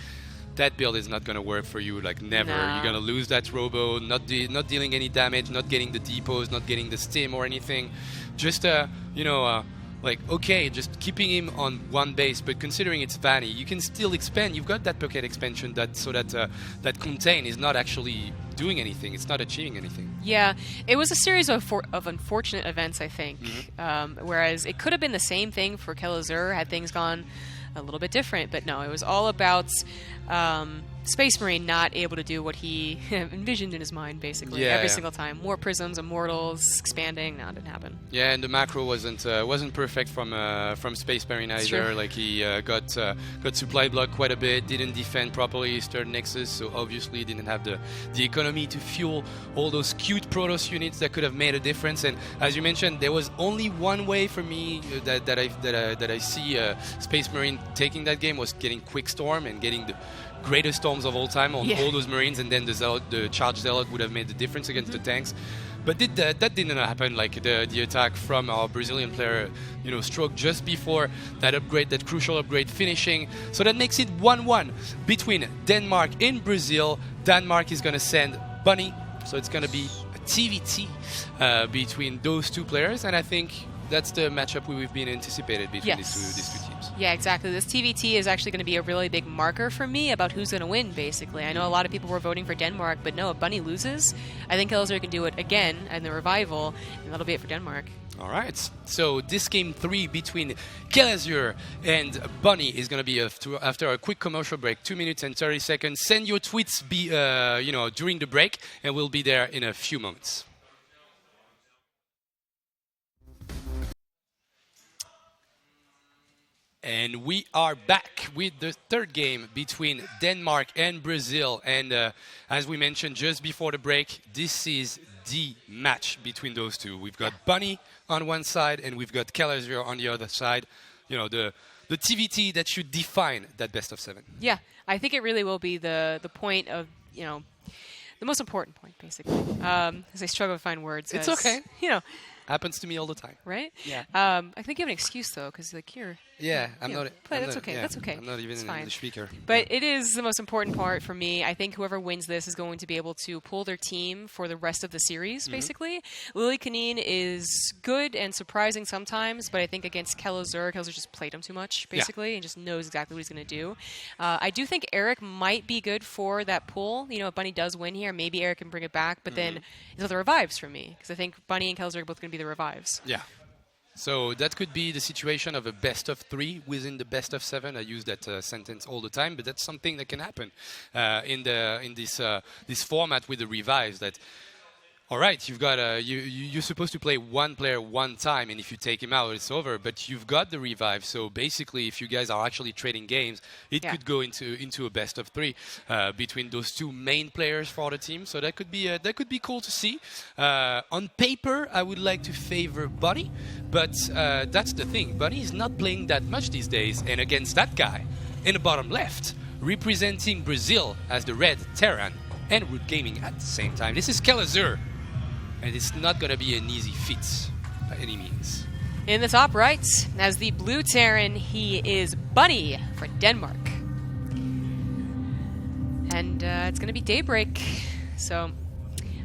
that build is not going to work for you, like never. Nah. You're going to lose that robo, not dealing any damage, not getting the depots, not getting the stim or anything. Just like, okay, just keeping him on one base, but considering it's Vanny, you can still expand. You've got that pocket expansion that that contain is not actually doing anything. It's not achieving anything. Yeah, it was a series of unfortunate events, I think. Whereas it could have been the same thing for Kelazur had things gone a little bit different. But no, it was all about Space Marine not able to do what he envisioned in his mind, basically, every single time. More prisms, immortals, expanding. No, it didn't happen. Yeah, and the macro wasn't perfect from Space Marine either. Like he got supply block quite a bit, didn't defend properly his third Nexus, so obviously didn't have the economy to fuel all those cute Protoss units that could have made a difference. And as you mentioned, there was only one way for me that I see Space Marine taking that game was getting Quick Storm and getting the greatest storms of all time on all those Marines, and then the Charge Zealot would have made the difference against the tanks. But that didn't happen. Like the attack from our Brazilian player, struck just before that upgrade, that crucial upgrade finishing. So that makes it 1-1 between Denmark and Brazil. Denmark is going to send Bunny, so it's going to be a TVT between those two players, and I think that's the matchup we've been anticipated between these two teams. Yeah, exactly. This TVT is actually going to be a really big marker for me about who's going to win, basically. I know a lot of people were voting for Denmark, but no, if Bunny loses, I think Kelazur can do it again in the revival, and that'll be it for Denmark. All right. So this game 3 between Kelazur and Bunny is going to be after a quick commercial break, 2 minutes and 30 seconds. Send your tweets during the break, and we'll be there in a few moments. And we are back with the third game between Denmark and Brazil. And as we mentioned just before the break, this is the match between those two. We've got Bunny on one side and we've got Kelazur on the other side. The TVT that should define that best of 7. Yeah, I think it really will be the point of, the most important point, basically. As I struggle to find words. It's okay. Happens to me all the time. Right? Yeah. I think you have an excuse, though, because you're... Yeah, I'm not... That's okay. That's okay. I'm not even in the speaker. But it is the most important part for me. I think whoever wins this is going to be able to pull their team for the rest of the series, basically. Lily Canine is good and surprising sometimes, but I think against Kelazur just played him too much, basically, and just knows exactly what he's going to do. I do think Eric might be good for that pull. If Bunny does win here, maybe Eric can bring it back, but then it's other revives for me, because I think Bunny and Kelazur are both going to be the revives. Yeah. So that could be the situation of a best of 3 within the best of 7. I use that sentence all the time, but that's something that can happen in this format with the revives. That all right, you've got you're supposed to play one player one time, and if you take him out, it's over. But you've got the revive, so basically, if you guys are actually trading games, it could go into a best of 3 between those two main players for the team. So that could be cool to see. On paper, I would like to favor Bunny, but that's the thing. Bunny is not playing that much these days, and against that guy in the bottom left, representing Brazil as the red Terran and Root Gaming at the same time. This is Kelazur. And it's not going to be an easy feat by any means. In the top right, as the blue Terran, he is Bunny for Denmark. And it's going to be Daybreak. So,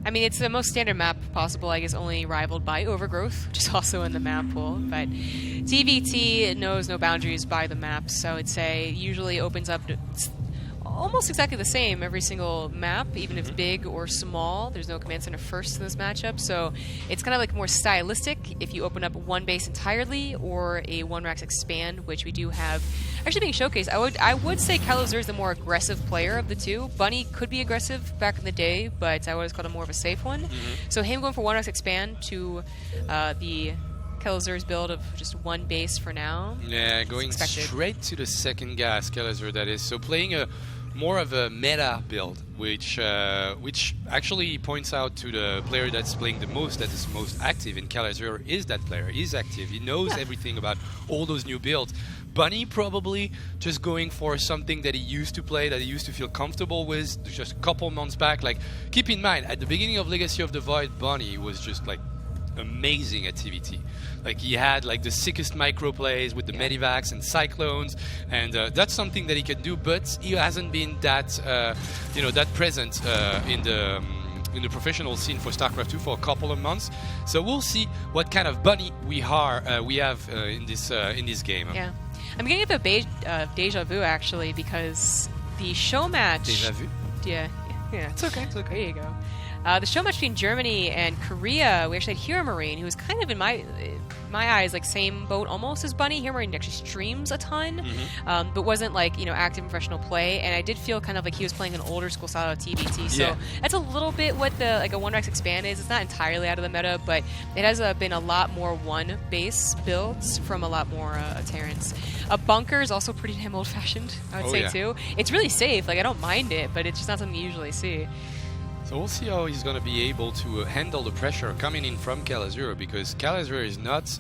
it's the most standard map possible, I guess, only rivaled by Overgrowth, which is also in the map pool. But TVT knows no boundaries by the map, so I would say usually opens up almost exactly the same every single map, even if big or small. There's no command center first in this matchup, so it's kind of like more stylistic if you open up one base entirely or a one racks expand, which we do have actually being showcased. I would say Kelazur is the more aggressive player of the two. Bunny could be aggressive back in the day, but I always called him more of a safe one. So him going for one racks expand to the Kelazur's build of just one base for now. Yeah, going straight to the second gas, Kelazur, that is. So playing more of a meta build, which actually points out to the player that's playing the most, that is most active in Kelazur, is that player. He's active. He knows everything about all those new builds. Bunny probably just going for something that he used to play, that he used to feel comfortable with just a couple months back. Like, keep in mind, at the beginning of Legacy of the Void, Bunny was just like amazing at TVT. Like, he had like the sickest micro plays with the Medivacs and Cyclones, and that's something that he can do, but he hasn't been that that present in in the professional scene for Starcraft 2 for a couple of months. So we'll see what kind of bunny we have in this game. Yeah, I'm getting a bit of deja vu actually, because the show match. Deja vu. Yeah. It's okay. There you go. The show match between Germany and Korea, we actually had Hero Marine, who was kind of in my eyes like same boat almost as Bunny. Hero Marine actually streams a ton, but wasn't like active professional play. And I did feel kind of like he was playing an older school style of TBT. So that's a little bit what the a 1-Rex expand is. It's not entirely out of the meta, but it has been a lot more one base builds from a lot more Terrans. A bunker is also pretty damn old fashioned, I would say too. It's really safe. Like I don't mind it, but it's just not something you usually see. So we'll see how he's going to be able to handle the pressure coming in from Calazur, because Calazur is not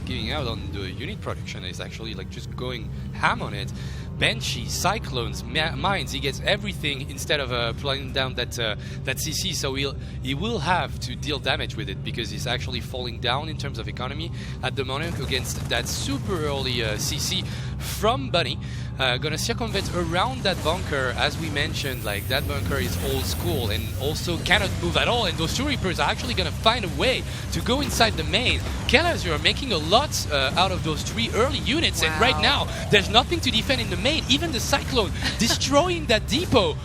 giving out on the unit production. He's actually like just going ham on it. Banshee, Cyclones, Mines, he gets everything instead of playing down that CC, so he will have to deal damage with it, because he's actually falling down in terms of economy at the moment against that super early CC from Bunny. Gonna circumvent around that bunker, as we mentioned. Like that bunker is old school and also cannot move at all, and those two Reapers are actually gonna find a way to go inside the main. Calazur are making a lot out of those 3 early units, and right now there's nothing to defend in the main. Even the Cyclone destroying that depot.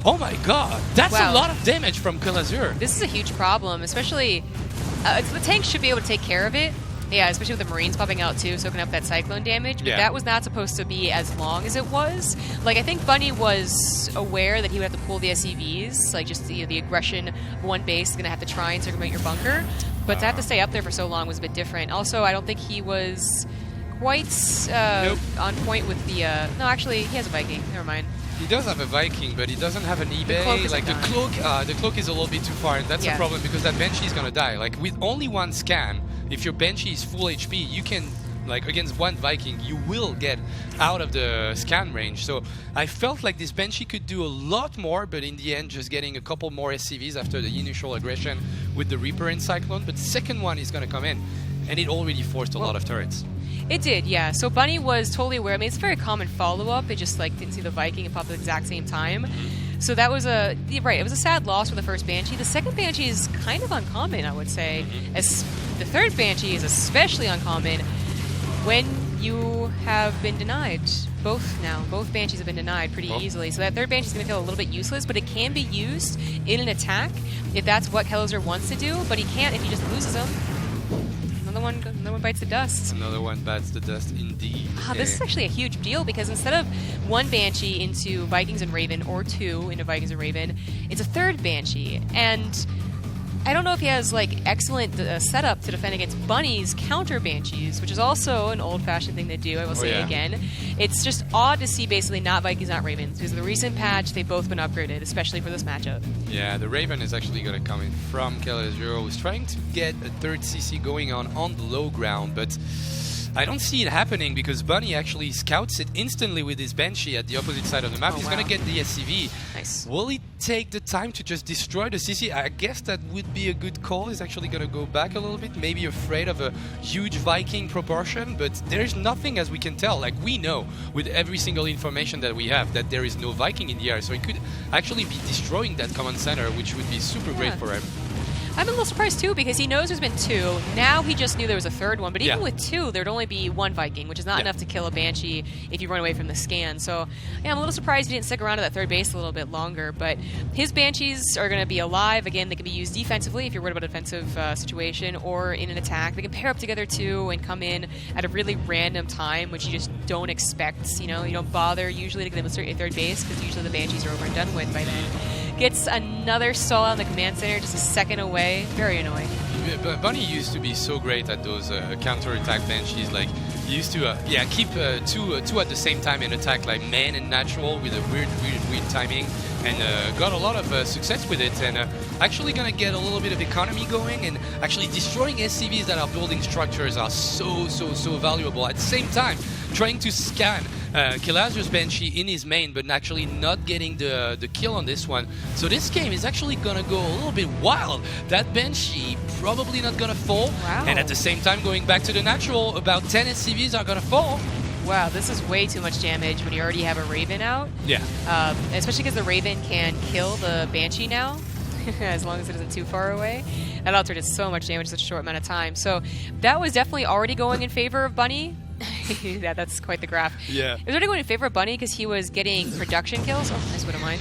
Oh my god, that's a lot of damage from Calazur. This is a huge problem, especially the tank should be able to take care of it. Yeah, especially with the Marines popping out too, soaking up that Cyclone damage. But that was not supposed to be as long as it was. Like, I think Bunny was aware that he would have to pull the SCVs, like just the aggression of one base is going to have to try and circumvent your bunker. But to have to stay up there for so long was a bit different. Also, I don't think he was quite on point with the... no, actually, he has a Viking. Never mind. He does have a Viking, but he doesn't have an eBay. The cloak is a little bit too far, and that's a problem, because that Banshee is gonna die. Like with only one scan, if your Banshee is full HP, you can, like against one Viking, you will get out of the scan range. So I felt like this Banshee could do a lot more, but in the end, just getting a couple more SCVs after the initial aggression with the Reaper and Cyclone. But the second one is gonna come in, and it already forced a lot of turrets. It did, yeah. So Bunny was totally aware. I mean, it's a very common follow-up. It just like didn't see the Viking and popped at the exact same time. So that was it was a sad loss for the first Banshee. The second Banshee is kind of uncommon, I would say. As the third Banshee is especially uncommon when you have been denied. Both Banshees have been denied pretty easily. So that third Banshee is going to feel a little bit useless, but it can be used in an attack if that's what Calazur wants to do. But he can't if he just loses them. Another one bites the dust. Another one bites the dust, indeed. This is actually a huge deal, because instead of one Banshee into Vikings and Raven, or 2 into Vikings and Raven, it's a third Banshee. And I don't know if he has like excellent setup to defend against Bunny's counter Banshees, which is also an old-fashioned thing to do, I will say again. It's just odd to see basically not Vikings, not Ravens, because the recent patch, they've both been upgraded, especially for this matchup. Yeah, the Raven is actually going to come in from Calazur, who's trying to get a third CC going on the low ground, but I don't see it happening, because Bunny actually scouts it instantly with his Banshee at the opposite side of the map. He's going to get the SCV. Nice. Will he take the time to just destroy the CC? I guess that would be a good call. He's actually going to go back a little bit, maybe afraid of a huge Viking proportion, but there's nothing, as we can tell. Like, we know with every single information that we have that there is no Viking in the air, so he could actually be destroying that command center, which would be super great for him. I'm a little surprised too, because he knows there's been 2. Now he just knew there was a third one, but even with 2, there'd only be 1 Viking, which is not enough to kill a Banshee if you run away from the scan. So yeah, I'm a little surprised he didn't stick around at that third base a little bit longer, but his Banshees are going to be alive. Again, they can be used defensively if you're worried about a defensive situation, or in an attack. They can pair up together too and come in at a really random time, which you just don't expect. You don't bother usually to get them a third base, because usually the Banshees are over and done with by then. Gets another stall on the command center, just a second away. Very annoying. Bunny used to be so great at those counter-attack Banshees. Like, he used to keep two at the same time in attack, like man and natural, with a weird timing, and got a lot of success with it, and actually gonna get a little bit of economy going, and actually destroying SCVs that are building structures are so valuable. At the same time, trying to scan Calazur's Banshee in his main, but actually not getting the kill on this one. So this game is actually gonna go a little bit wild. That Banshee probably not gonna fall, and at the same time, going back to the natural, about 10 SCVs are gonna fall. Wow, this is way too much damage when you already have a Raven out. Yeah. Especially because the Raven can kill the Banshee now. as long as it isn't too far away. That altar did so much damage in such a short amount of time. So that was definitely already going in favor of Bunny. Yeah, that's quite the graph. Yeah. It was already going in favor of Bunny because he was getting production kills. Oh, nice Widow Mine.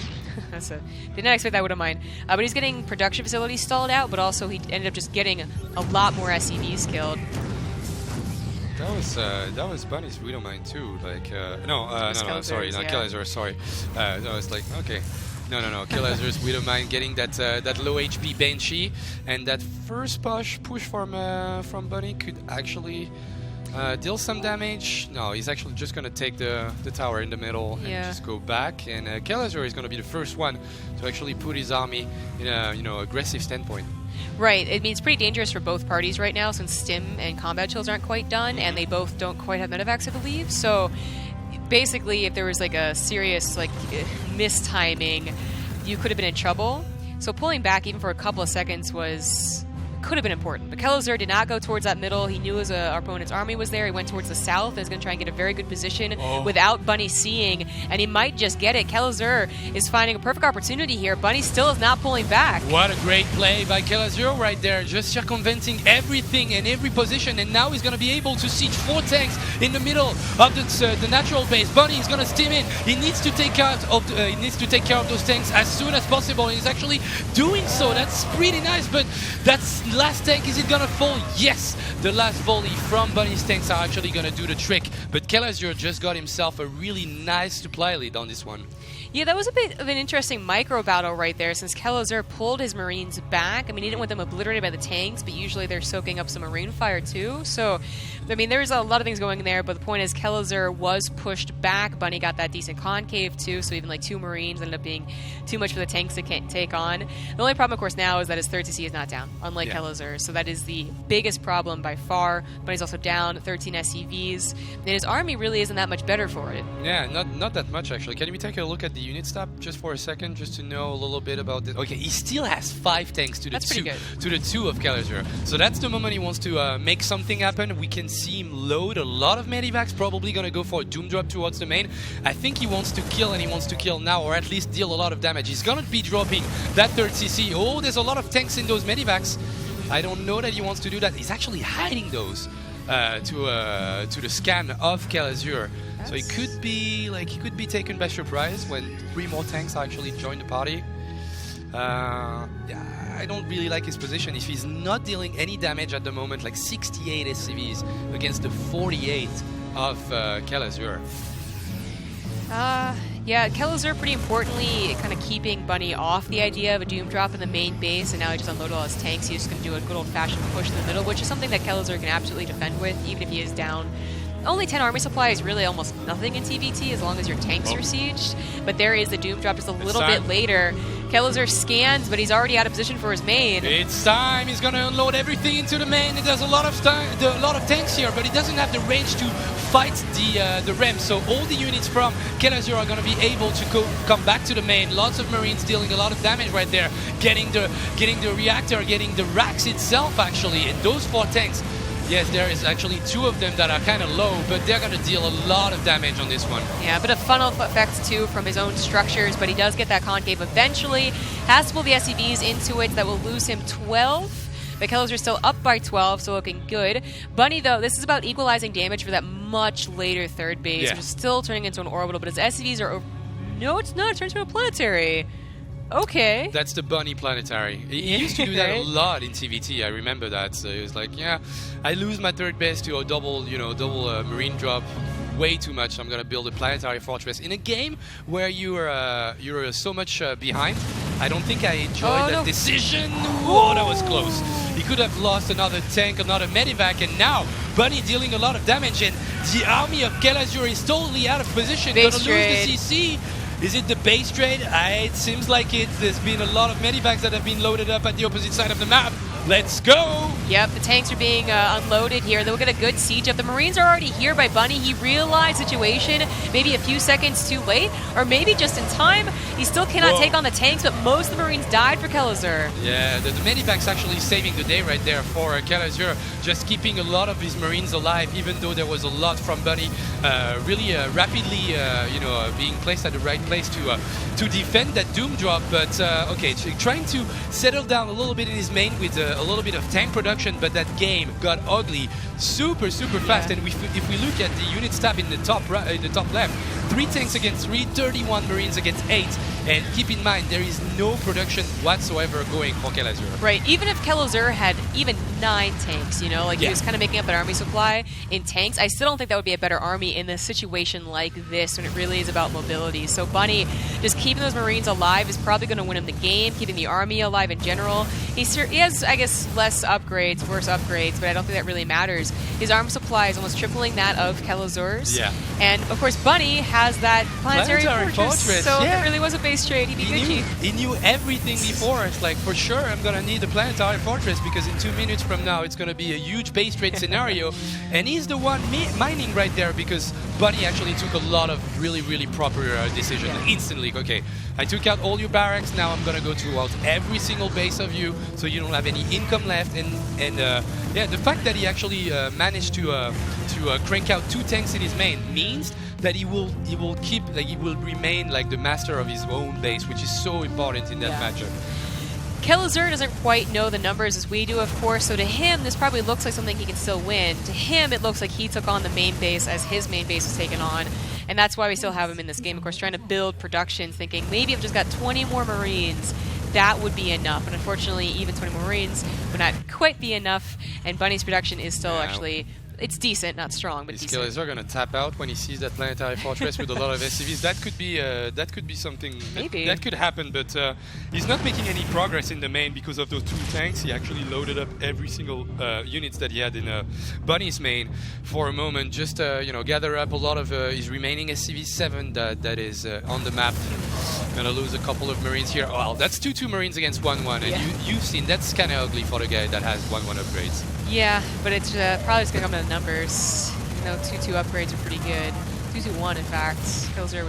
Did not expect that Widow Mine. But he's getting production facilities stalled out, but also he ended up just getting a lot more SCVs killed. That was Bunny's Widow Mine too. Like no, sorry, not Killazur, sorry. I was like, okay. No. Killazur's Widow Mine getting that low HP Banshee, and that first push from Bunny could actually deal some damage. No, he's actually just gonna take the tower in the middle and just go back. And Killazur is gonna be the first one to actually put his army in a aggressive standpoint. Right. I mean, it's pretty dangerous for both parties right now since Stim and Combat Chills aren't quite done, and they both don't quite have medevacs, I believe. So basically, if there was like a serious mistiming, you could have been in trouble. So pulling back even for a couple of seconds could have been important. But Killazur did not go towards that middle. He knew our opponent's army was there. He went towards the south and is going to try and get a very good position without Bunny seeing, and he might just get it. Killazur is finding a perfect opportunity here. Bunny still is not pulling back. What a great play by Killazur right there, just circumventing everything and every position, and now he's going to be able to siege 4 tanks in the middle of the natural base. Bunny is going to steam in. He needs to take care of those tanks as soon as possible, and he's actually doing so. That's pretty nice, but that's last tank, is it gonna fall? Yes! The last volley from Bunny's tanks are actually gonna do the trick, but Killazur just got himself a really nice supply lead on this one. Yeah, that was a bit of an interesting micro battle right there, since Killazur pulled his Marines back. I mean, he didn't want them obliterated by the tanks, but usually they're soaking up some Marine fire too. So, I mean, there's a lot of things going there, but the point is Killazur was pushed back. Bunny got that decent concave too, so even like 2 Marines ended up being too much for the tanks to take on. The only problem, of course, now is that his 3rd CC is not down, unlike Killazur. So that is the biggest problem by far. Bunny's also down 13 SCVs, and his army really isn't that much better for it. Yeah, not that much actually. Can we take a look at the unit stop just for a second, just to know a little bit about this? Okay, he still has 5 tanks to the 2 of Killazur. So that's the moment he wants to make something happen. We can see him load a lot of medivacs, probably gonna go for a doom drop towards the main. I think he wants to kill, and he wants to kill now, or at least deal a lot of damage. He's gonna be dropping that 3rd CC. Oh, there's a lot of tanks in those medivacs. I don't know that he wants to do that. He's actually hiding those to the scan of Killazur. So he could be taken by surprise when 3 more tanks actually join the party. I don't really like his position. If he's not dealing any damage at the moment, like 68 SCVs against the 48 of Killazur. Yeah, Killazur pretty importantly kind of keeping Bunny off the idea of a doom drop in the main base, and now he just unloaded all his tanks. He's just going to do a good old-fashioned push in the middle, which is something that Killazur can absolutely defend with, even if he is down. Only 10 army supply is really almost nothing in TVT as long as your tanks are sieged, but there is the doom drop just a little bit later. Killazur scans, but he's already out of position for his main. It's time. He's going to unload everything into the main. There's a lot of tanks here, but he doesn't have the range to fight the Rem. So all the units from Killazur are going to be able to come back to the main. Lots of Marines dealing a lot of damage right there, getting the reactor, getting the racks itself actually. And those 4 tanks, yes, there is actually 2 of them that are kind of low, but they're going to deal a lot of damage on this one. Yeah, a bit of funnel effect too from his own structures, but he does get that concave eventually. Has to pull the SCVs into it. That will lose him 12. But Killazur's still up by 12, so looking good. Bunny, though, this is about equalizing damage for that much later 3rd base, which is still turning into an orbital, but his SCVs are... No, it's not. It turns into a planetary. Okay. That's the Bunny planetary. He used to do that a lot in TVT. I remember that. So he was like, yeah, I lose my 3rd base to a double Marine drop. Way too much. I'm gonna build a planetary fortress in a game where you're so much behind. I don't think I enjoyed that decision. Whoa, that was close. He could have lost another tank, another medivac, and now Bunny dealing a lot of damage, and the army of Killazur is totally out of position. Gonna lose the CC. Is it the base trade? It seems like it. There's been a lot of medivacs that have been loaded up at the opposite side of the map. Let's go! Yep, the tanks are being unloaded here. They'll get a good siege up. The Marines are already here by Bunny. He realized the situation maybe a few seconds too late, or maybe just in time. He still cannot take on the tanks, but most of the Marines died for Killazur. Yeah, the medivac's actually saving the day right there for Killazur, just keeping a lot of his Marines alive, even though there was a lot from Bunny really rapidly being placed at the right place to defend that Doom drop. But okay, trying to settle down a little bit in his main with a little bit of tank production, but that game got ugly super fast. And if we look at the units tab in the top left, 3 tanks against 3, 31 Marines against 8. And keep in mind, there is no production whatsoever going for Kelazur. Right. Even if Kelazur had even 9 tanks, you know, like he was kind of making up an army supply in tanks, I still don't think that would be a better army in a situation like this when it really is about mobility. So Bunny, just keeping those Marines alive is probably going to win him the game, keeping the army alive in general. He has, I guess, worse upgrades, but I don't think that really matters. His arm supply is almost tripling that of Kelazur's. Yeah. And, of course, Bunny has that planetary fortress. So if it really was a base trade, he'd be Gucci. He knew everything before. It's like, for sure, I'm going to need a planetary fortress because in 2 minutes from now, it's going to be a huge base trade scenario. And he's the one mining right there because Bunny actually took a lot of really proper decisions instantly. Okay, I took out all your barracks. Now I'm going to go throughout every single base of you so you don't have any income left. And the fact that he actually managed to crank out 2 tanks in his main means that he will remain like the master of his own base, which is so important in that matchup. Kelazur doesn't quite know the numbers as we do, of course, so to him, this probably looks like something he can still win. To him, it looks like he took on the main base as his main base was taken on, and that's why we still have him in this game, of course, trying to build production, thinking maybe if I've just got 20 more Marines, that would be enough. But unfortunately, even 20 more Marines would not quite be enough, and Bunny's production is still actually... It's decent, not strong, but his decent. Killers are going to tap out when he sees that planetary fortress with a lot of SCVs. That could be something. Maybe. That could happen, but he's not making any progress in the main because of those 2 tanks. He actually loaded up every single units that he had in Bunny's main for a moment, just gather up a lot of his remaining SCV-7 that is on the map. Gonna lose a couple of Marines here. Well, that's 2 Marines against 1-1, and you've seen that's kind of ugly for the guy that has 1-1 upgrades. Yeah, but it's probably just gonna come to the numbers. 2-2 upgrades are pretty good. 2-2-1, in fact. Kelazur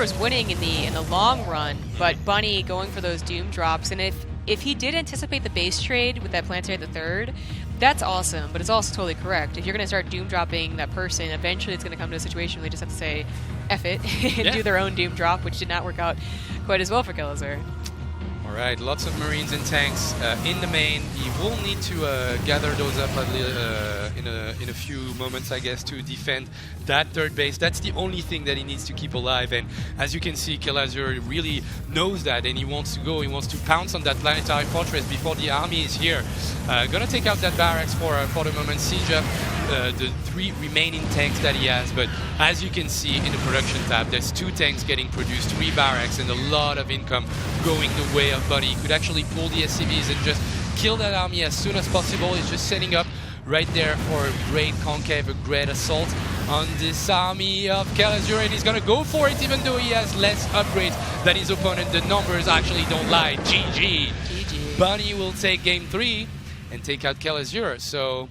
was winning in the long run, but Bunny going for those Doom drops, and if he did anticipate the base trade with that planetary at the 3rd, that's awesome, but it's also totally correct. If you're going to start Doom dropping that person, eventually it's going to come to a situation where they just have to say, F it, and do their own Doom drop, which did not work out quite as well for Kelazur. Alright, lots of Marines and tanks in the main. He will need to gather those up in a few moments, I guess, to defend that 3rd base. That's the only thing that he needs to keep alive, and as you can see, Kelazur really knows that, and he wants to pounce on that planetary fortress before the army is here. Gonna take out that barracks for the moment, siege up the 3 remaining tanks that he has, but as you can see in the production tab, there's 2 tanks getting produced, 3 barracks, and a lot of income going the way of Bunny. He could actually pull the SCVs and just kill that army as soon as possible. He's just setting up right there for a great concave, a great assault on this army of Kelazur, and he's gonna go for it even though he has less upgrades than his opponent. The numbers actually don't lie. GG. Bunny will take game 3 and take out Kelazur. So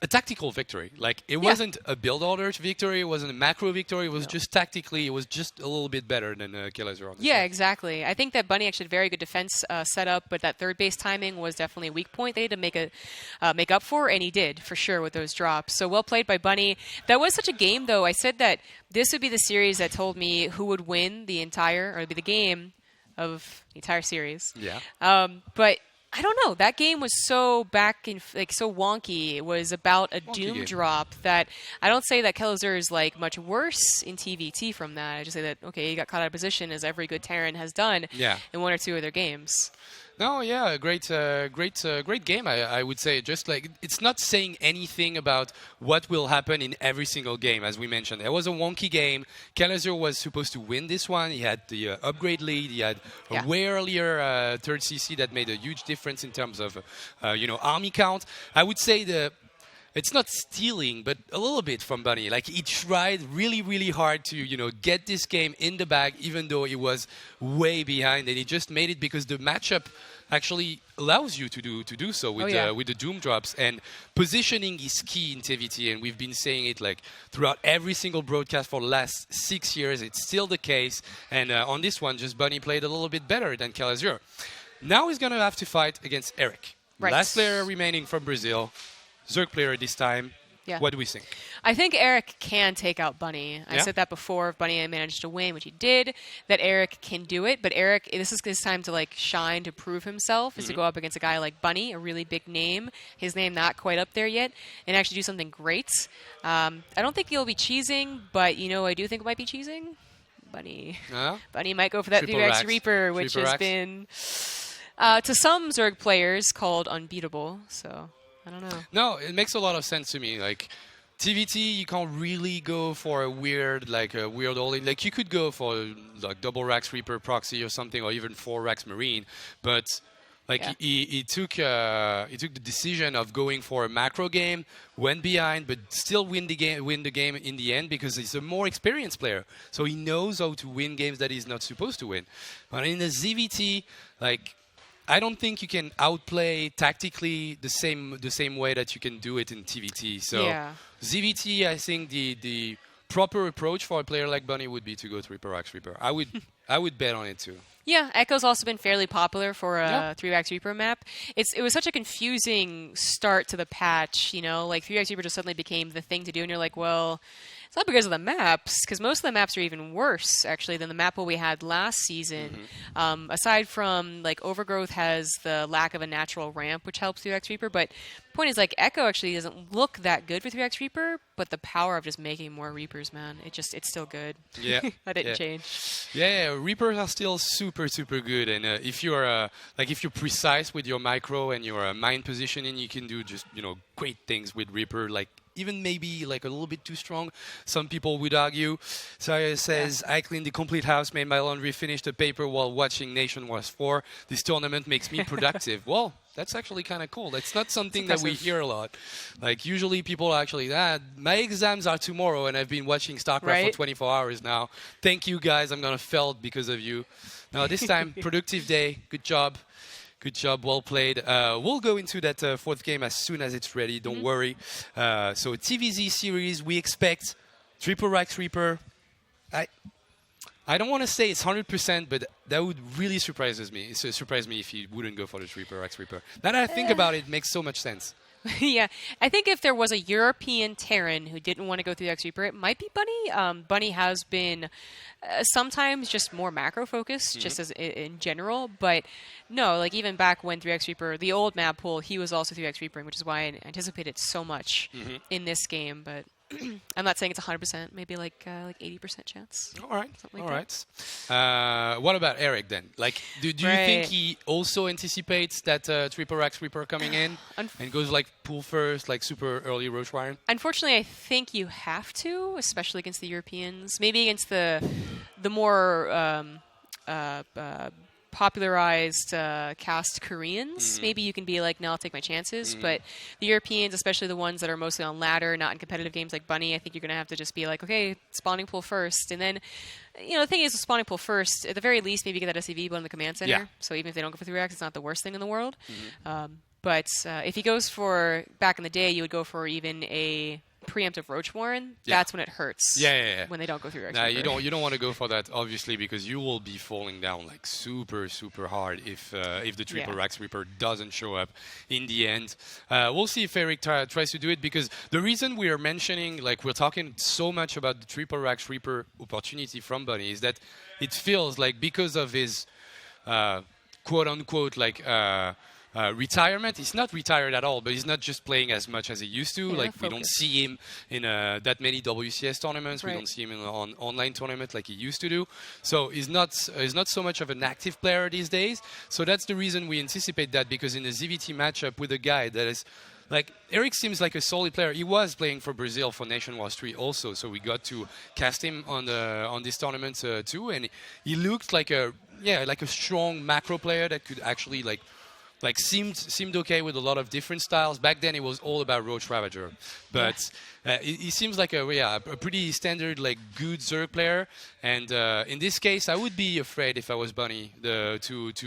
a tactical victory. Like, it wasn't a build order victory, it wasn't a macro victory, it was just tactically, it was just a little bit better than Kelazur on this side. Exactly. I think that Bunny actually had a very good defense setup, but that 3rd base timing was definitely a weak point they had to make up for, and he did, for sure, with those drops. So well played by Bunny. That was such a game, though. I said that this would be the series that told me who would win the game of the entire series. Yeah. But I don't know. That game was so so wonky. It was about a Doom drop that I don't say that Kelazur is like much worse in TVT from that. I just say that, okay, he got caught out of position as every good Terran has done in 1 or 2 of their games. No, yeah, great game. I would say. Just like, it's not saying anything about what will happen in every single game, as we mentioned. It was a wonky game. Kelazur was supposed to win this one. He had the upgrade lead. He had a way earlier 3rd CC that made a huge difference in terms of army count. I would say it's not stealing, but a little bit from Bunny. Like, he tried really hard to, get this game in the bag, even though he was way behind, and he just made it because the matchup actually allows you to do so with the Doom drops, and positioning is key in TVT, and we've been saying it like throughout every single broadcast for the last 6 years. It's still the case, and on this one, just Bunny played a little bit better than Kelazur. Now he's gonna have to fight against Eric, last player remaining from Brazil. Zerg player this time. Yeah. What do we think? I think Eric can take out Bunny. I said that before. If Bunny managed to win, which he did, that Eric can do it. But Eric, this is his time to like shine, to prove himself, is to go up against a guy like Bunny, a really big name. His name not quite up there yet, and actually do something great. I don't think he'll be cheesing, but I do think it might be cheesing. Bunny. Bunny might go for that 3x Reaper, which has been to some Zerg players called unbeatable. So. I don't know. No, it makes a lot of sense to me. Like TVT, you can't really go for a weird all-in. Like you could go for like double Rax Reaper proxy or something, or even 4 Rax Marine. But like he took the decision of going for a macro game, went behind, but still win the game in the end because he's a more experienced player. So he knows how to win games that he's not supposed to win. But in the ZVT, like. I don't think you can outplay tactically the same way that you can do it in TVT. So ZVT, I think the proper approach for a player like Bunny would be to go 3x Reaper. I would bet on it too. Yeah, Echo's also been fairly popular for a 3x Reaper map. It was such a confusing start to the patch, like 3x Reaper just suddenly became the thing to do, and you're like, well, it's not because of the maps, because most of the maps are even worse, actually, than the map we had last season. Aside from, like, Overgrowth has the lack of a natural ramp, which helps 3x Reaper, but the point is, like, Echo actually doesn't look that good for 3x Reaper, but the power of just making more Reapers, man, it's still good. Yeah. That didn't change. Yeah, Reapers are still super, super good, and if you're precise with your micro and your mine positioning, you can do just, great things with Reaper, like, even maybe like a little bit too strong. Some people would argue. Saya says, I cleaned the complete house, made my laundry, finished a paper while watching Nation Wars 4. This tournament makes me productive. Well, that's actually kind of cool. That's not something that we hear a lot. Like usually people are actually, my exams are tomorrow and I've been watching Starcraft for 24 hours now. Thank you guys. I'm going to fail because of you. Now this time, productive day. Good job. Good job, well played. We'll go into that 4th game as soon as it's ready, don't worry. So TVZ series, we expect Triple Rax Reaper. I don't want to say it's 100%, but that would really surprise me if he wouldn't go for the Triple Rax Reaper. Now that I think about it, it makes so much sense. Yeah, I think if there was a European Terran who didn't want to go through the X Reaper, it might be Bunny. Bunny has been sometimes just more macro focused, just as in general. But no, like even back when 3x Reaper, the old map pool, he was also 3x Reapering, which is why I anticipated so much in this game. But I'm not saying it's 100%, maybe like 80% chance. All right. Something like that. What about Eric then? Like, do you think he also anticipates that Triple Rax Reaper coming in and goes like pool first, like super early Roach Warren? Unfortunately, I think you have to, especially against the Europeans. Maybe against the more popularized cast Koreans. Maybe you can be like, no, I'll take my chances. But the Europeans, especially the ones that are mostly on ladder, not in competitive games like Bunny, I think you're going to have to just be like, okay, spawning pool first. And then, the thing is, with spawning pool first, at the very least, maybe get that SCV on the command center. Yeah. So even if they don't go for 3x, it's not the worst thing in the world. But if he goes for, back in the day, you would go for even a preemptive Roach Warren. That's when it hurts. Yeah. When they don't go through your Nah, you don't want to go for that, obviously, because you will be falling down like super, super hard if the Triple Rax Reaper doesn't show up in the end. We'll see if Eric tries to do it, because the reason we are mentioning, like we're talking so much about the Triple Rax Reaper opportunity from Bunny is that it feels like because of his quote-unquote like retirement. He's not retired at all, but he's not just playing as much as he used to. Like we don't see him in that many WCS tournaments. We don't see him in on online tournament like he used to do. So he's not so much of an active player these days. So that's the reason we anticipate that, because in the ZVT matchup with a guy that is like, Eric seems like a solid player. He was playing for Brazil for Nation Wars 3 also, so we got to cast him on this tournament too, and he looked like a strong macro player that could actually seemed okay with a lot of different styles. Back then, it was all about Roach Ravager, but he seems like a pretty standard, like good Zerg player. And in this case, I would be afraid if I was Bunny to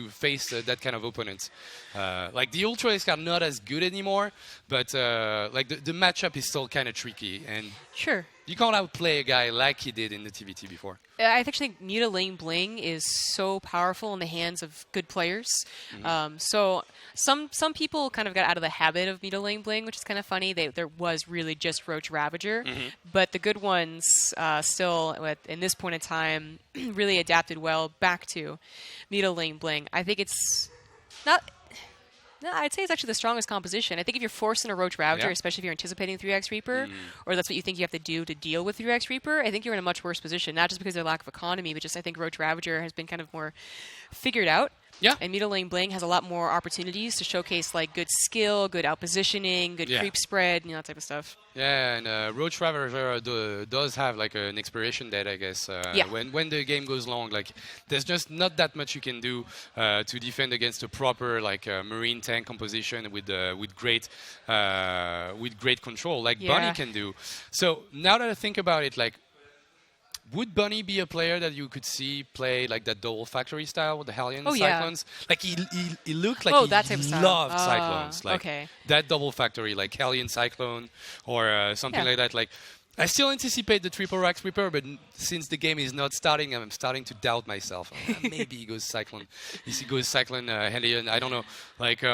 face that kind of opponent. Like the Ultras are not as good anymore, but like the matchup is still kind of tricky. And sure. You can't outplay a guy like he did in the TVT before. I actually think Mutilating Bling is so powerful in the hands of good players. So some people kind of got out of the habit of Mutilating Bling, which is kind of funny. There was really just Roach Ravager, but the good ones still, in this point in time, really adapted well back to Mutilating Bling. I think it's not... No, I'd say it's actually the strongest composition. I think if you're forced in a Roach Ravager, especially if you're anticipating 3x Reaper, or that's what you think you have to do to deal with 3x Reaper, I think you're in a much worse position. Not just because of their lack of economy, but just I think Roach Ravager has been kind of more figured out. Yeah. And Mutilating Bling has a lot more opportunities to showcase like good skill, good outpositioning, good creep spread, that type of stuff. Yeah, and Roach Ravager does have like an expiration date, I guess. When the game goes long, like there's just not that much you can do to defend against a proper like marine tank composition with great control, like Bunny can do. So now that I think about it, like. Would Bunny be a player that you could see play like that double factory style with the Hellion Cyclones? Like he looked like he loved Cyclones. Like that double factory, like Hellion Cyclone or something like that. Like I still anticipate the triple Rax Reaper, but since the game is not starting, I'm starting to doubt myself. Maybe he goes Cyclone. He goes Cyclone Hellion. I don't know. Like.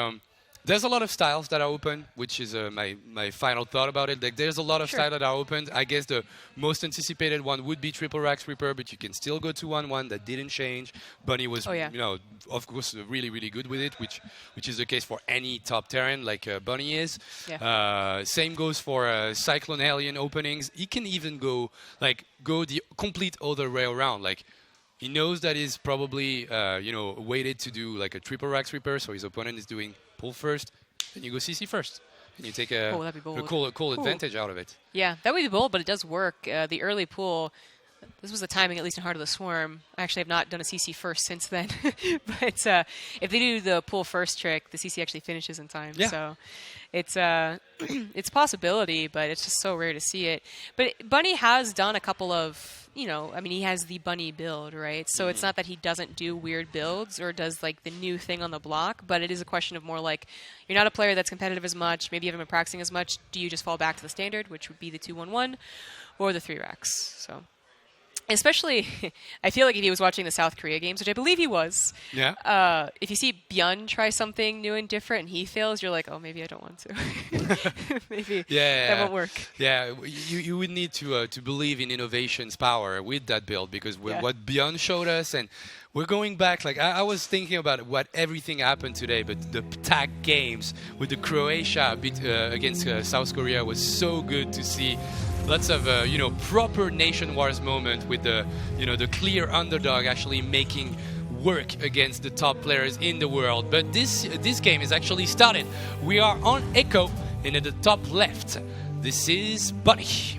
There's a lot of styles that are open, which is my final thought about it. Like, there's a lot of styles that are open. I guess the most anticipated one would be Triple Rax Reaper, but you can still go to 1-1. That didn't change. Bunny was, of course, really, really good with it, which is the case for any top terrain like Bunny is. Yeah. Same goes for Cyclone Alien openings. He can even go the complete other way around. Like, he knows that he's probably, weighted to do like a Triple Rax Reaper, so his opponent is doing pull first, then you go CC first. And you take a cool advantage out of it. Yeah, that would be bold, but it does work. The early pull, this was the timing, at least in Heart of the Swarm. I actually have not done a CC first since then. But if they do the pull first trick, the CC actually finishes in time. Yeah. So it's it's a possibility, but it's just so rare to see it. But Bunny has done a couple of... he has the Bunny build, right? So it's not that he doesn't do weird builds or does like the new thing on the block, but it is a question of more like, you're not a player that's competitive as much, maybe you haven't been practicing as much, do you just fall back to the standard, which would be the 2-1-1 or the 3 Rax? So... Especially, I feel like if he was watching the South Korea games, which I believe he was, if you see Byun try something new and different and he fails, you're like, oh, maybe I don't want to. Maybe that won't work. Yeah, you would need to believe in innovation's power with that build, because what Byun showed us, and we're going back, like I was thinking about what everything happened today, but the tag games with the Croatia against South Korea was so good to see. Lots of proper nation wars moment with the clear underdog actually making work against the top players in the world. But this game is actually started. We are on Echo, and at the top left, this is Bunny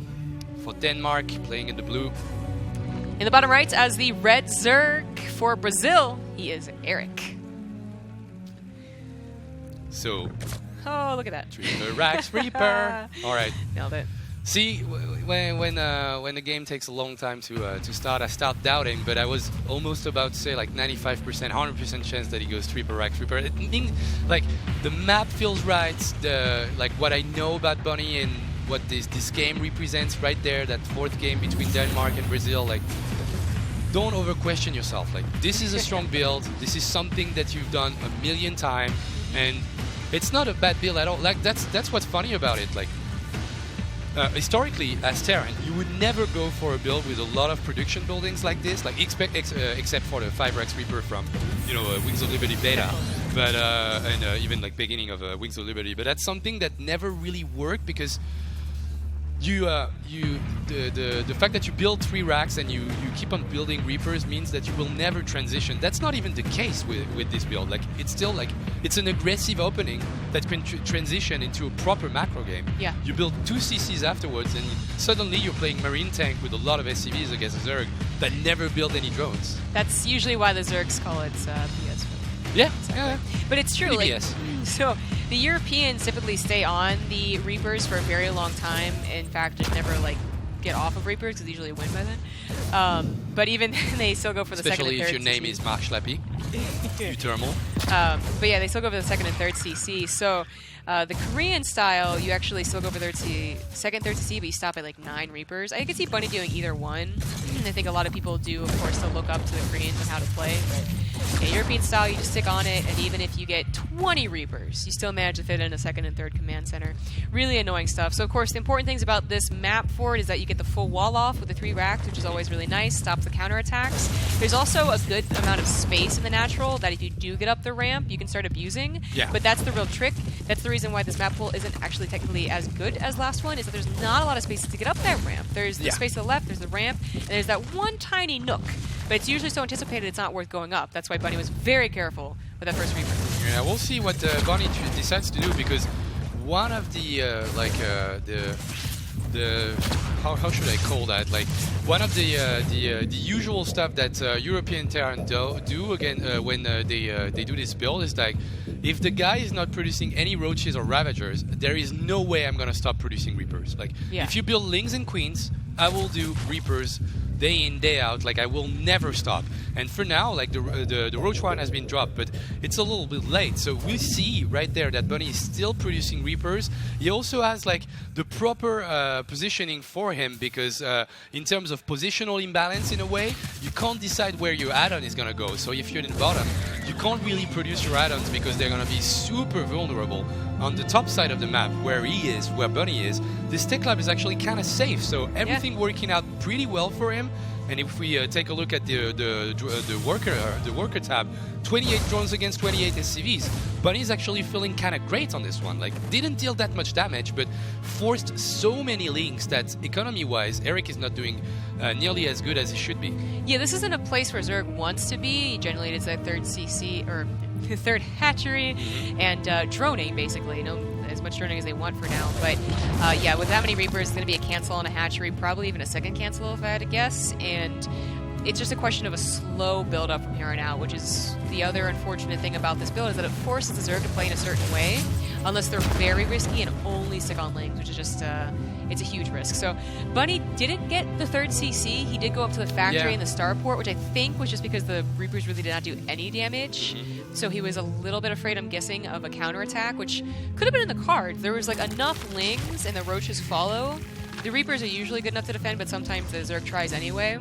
for Denmark playing in the blue. In the bottom right, as the red Zerg for Brazil, he is Eric. So, oh, look at that! Triple Rax Reaper. All right, nailed it. See, when the game takes a long time to start, I start doubting, but I was almost about to say like 95%, 100% chance that he goes Triple Rax Reaper. It means, like, the map feels right, what I know about Bunny and what this game represents right there, that fourth game between Denmark and Brazil, like, don't over-question yourself. Like, this is a strong build, this is something that you've done a million times, and it's not a bad build at all. Like, that's what's funny about it. Like, historically, as Terran, you would never go for a build with a lot of production buildings like this, like except for the 5Rex Reaper from, Wings of Liberty beta, but and even like beginning of Wings of Liberty. But that's something that never really worked, because the fact that you build 3 racks and you keep on building Reapers means that you will never transition. That's not even the case with this build. Like, it's still like, it's an aggressive opening that can transition into a proper macro game. Yeah. You build 2 CCs afterwards, and suddenly you're playing Marine Tank with a lot of SCVs against a Zerg that never build any drones. That's usually why the Zergs call it BS. Yeah, exactly. Yeah. But it's true. Like, so the Europeans typically stay on the Reapers for a very long time. In fact, just never like get off of Reapers, because they usually win by then. But even then, they still go for the second and third. Especially if your name is Mark Schleppy, Uthermal. But yeah, they still go for the second and third CC. So The Korean style, you actually still go for second, third CC, but you stop at like 9 Reapers. I could see Bunny doing either one. I think a lot of people do, of course, still look up to the Koreans on how to play. But yeah, European style, you just stick on it, and even if you get 20 Reapers, you still manage to fit in a second and third command center. Really annoying stuff. So, of course, the important things about this map for it is that you get the full wall off with the 3 racks, which is always really nice. Stops the counterattacks. There's also a good amount of space in the natural that if you do get up the ramp, you can start abusing. Yeah. But that's the real trick. That's the reason why this map pool isn't actually technically as good as last one, is that there's not a lot of space to get up that ramp. There's the space to the left, there's the ramp, and there's that one tiny nook. But it's usually so anticipated it's not worth going up. That's why Bunny was very careful with that first Reaper. Yeah, we'll see what Bunny decides to do, because one of the how should I call that? Like one of the usual stuff that European Terran do again when they do this build is like, if the guy is not producing any roaches or ravagers, there is no way I'm gonna stop producing Reapers. Like if you build Lings and Queens, I will do Reapers day in, day out. Like I will never stop. And for now, like the Roach one has been dropped, but it's a little bit late. So we see right there that Bunny is still producing Reapers. He also has like the proper positioning for him, because in terms of positional imbalance, in a way, you can't decide where your add-on is gonna go. So if you're in the bottom, you can't really produce your add-ons because they're gonna be super vulnerable. On the top side of the map, where he is, where Bunny is, this tech lab is actually kind of safe. So everything working out pretty well for him. And if we take a look at the worker tab, 28 drones against 28 SCVs. Bunny's actually feeling kind of great on this one. Like, didn't deal that much damage, but forced so many links that economy-wise, Eric is not doing nearly as good as he should be. Yeah, this isn't a place where Zerg wants to be. Generally, it's a third CC or third hatchery and droning, basically. You know, as much droning as they want for now. But yeah, with that many Reapers, it's going to be a cancel on a hatchery, probably even a second cancel if I had to guess. And it's just a question of a slow build up from here on out, which is the other unfortunate thing about this build, is that it forces the Zerg to play in a certain way, unless they're very risky and only stick on Lings, which is just it's a huge risk. So Bunny didn't get the third CC. He did go up to the factory and the starport, which I think was just because the Reapers really did not do any damage. So he was a little bit afraid, I'm guessing, of a counterattack, which could have been in the cards. There was like enough Lings and the Roaches follow. The Reapers are usually good enough to defend, but sometimes the Zerg tries anyway.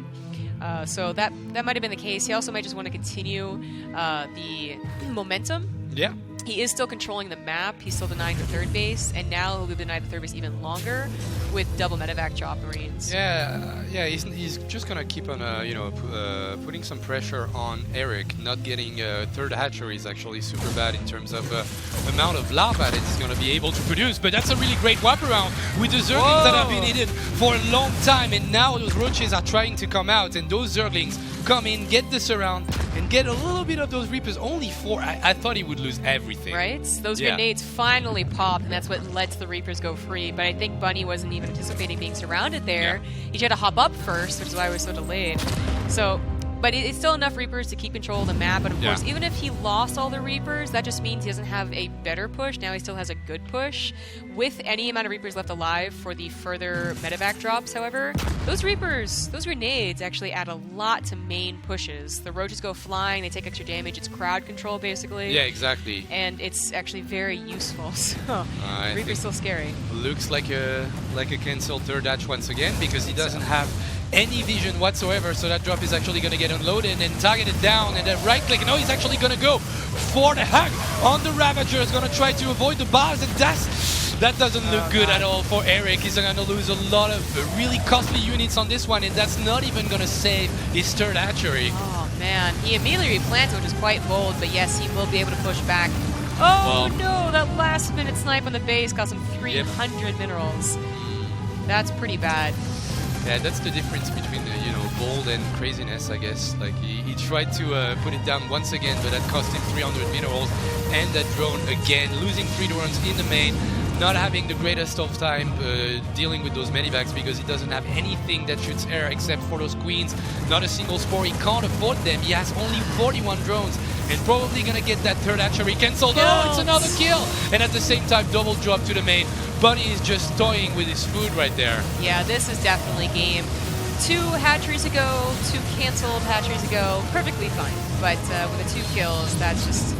So that might have been the case. He also might just want to continue the momentum. Yeah. He is still controlling the map. He's still denying the third base, and now he'll be denying the third base even longer with double medevac drop Marines. Yeah, he's just gonna keep on, putting some pressure on Eric. Not getting third hatchery is actually super bad in terms of amount of lava that he's gonna be able to produce. But that's a really great wrap around with the Zerglings that have been hidden for a long time, and now those roaches are trying to come out, and those Zerglings come in, get the surround, and get a little bit of those Reapers. Only 4. I thought he would lose everything. Right? Those grenades finally popped, and that's what lets the Reapers go free. But I think Bunny wasn't even anticipating being surrounded there. He tried to hop up first, which is why he was so delayed. So, but it's still enough Reapers to keep control of the map. But of course, even if he lost all the Reapers, that just means he doesn't have a better push. Now he still has a good push. With any amount of Reapers left alive for the further medevac drops, however, those Reapers, those grenades actually add a lot to main pushes. The Roaches go flying, they take extra damage. It's crowd control, basically. Yeah, exactly. And it's actually very useful. So, Reaper's still scary. Looks like a cancelled third hatch once again, because he doesn't have any vision whatsoever, so that drop is actually going to get unloaded and targeted down, and then right click. No, he's actually going to go for the hack on the Ravager. He's going to try to avoid the bars, and that doesn't look good at all for Eric. He's going to lose a lot of really costly units on this one, and that's not even going to save his third hatchery. Oh man, he immediately replants, which is quite bold, but yes, he will be able to push back. Oh no, that last minute snipe on the base cost him 300 minerals. That's pretty bad. Yeah, that's the difference between bold and craziness, I guess. Like he tried to put it down once again, but that cost him 300 minerals, and that drone again, losing 3 drones in the main, not having the greatest of time dealing with those medivacs, because he doesn't have anything that shoots air except for those queens. Not a single spore. He can't afford them. He has only 41 drones, and probably gonna get that third hatchery cancelled. Oh, it's another kill, and at the same time double drop to the main. Bunny is just toying with his food right there. Yeah, this is definitely game. 2 hatcheries ago, 2 cancelled hatcheries ago, perfectly fine. But with the 2 kills, that's just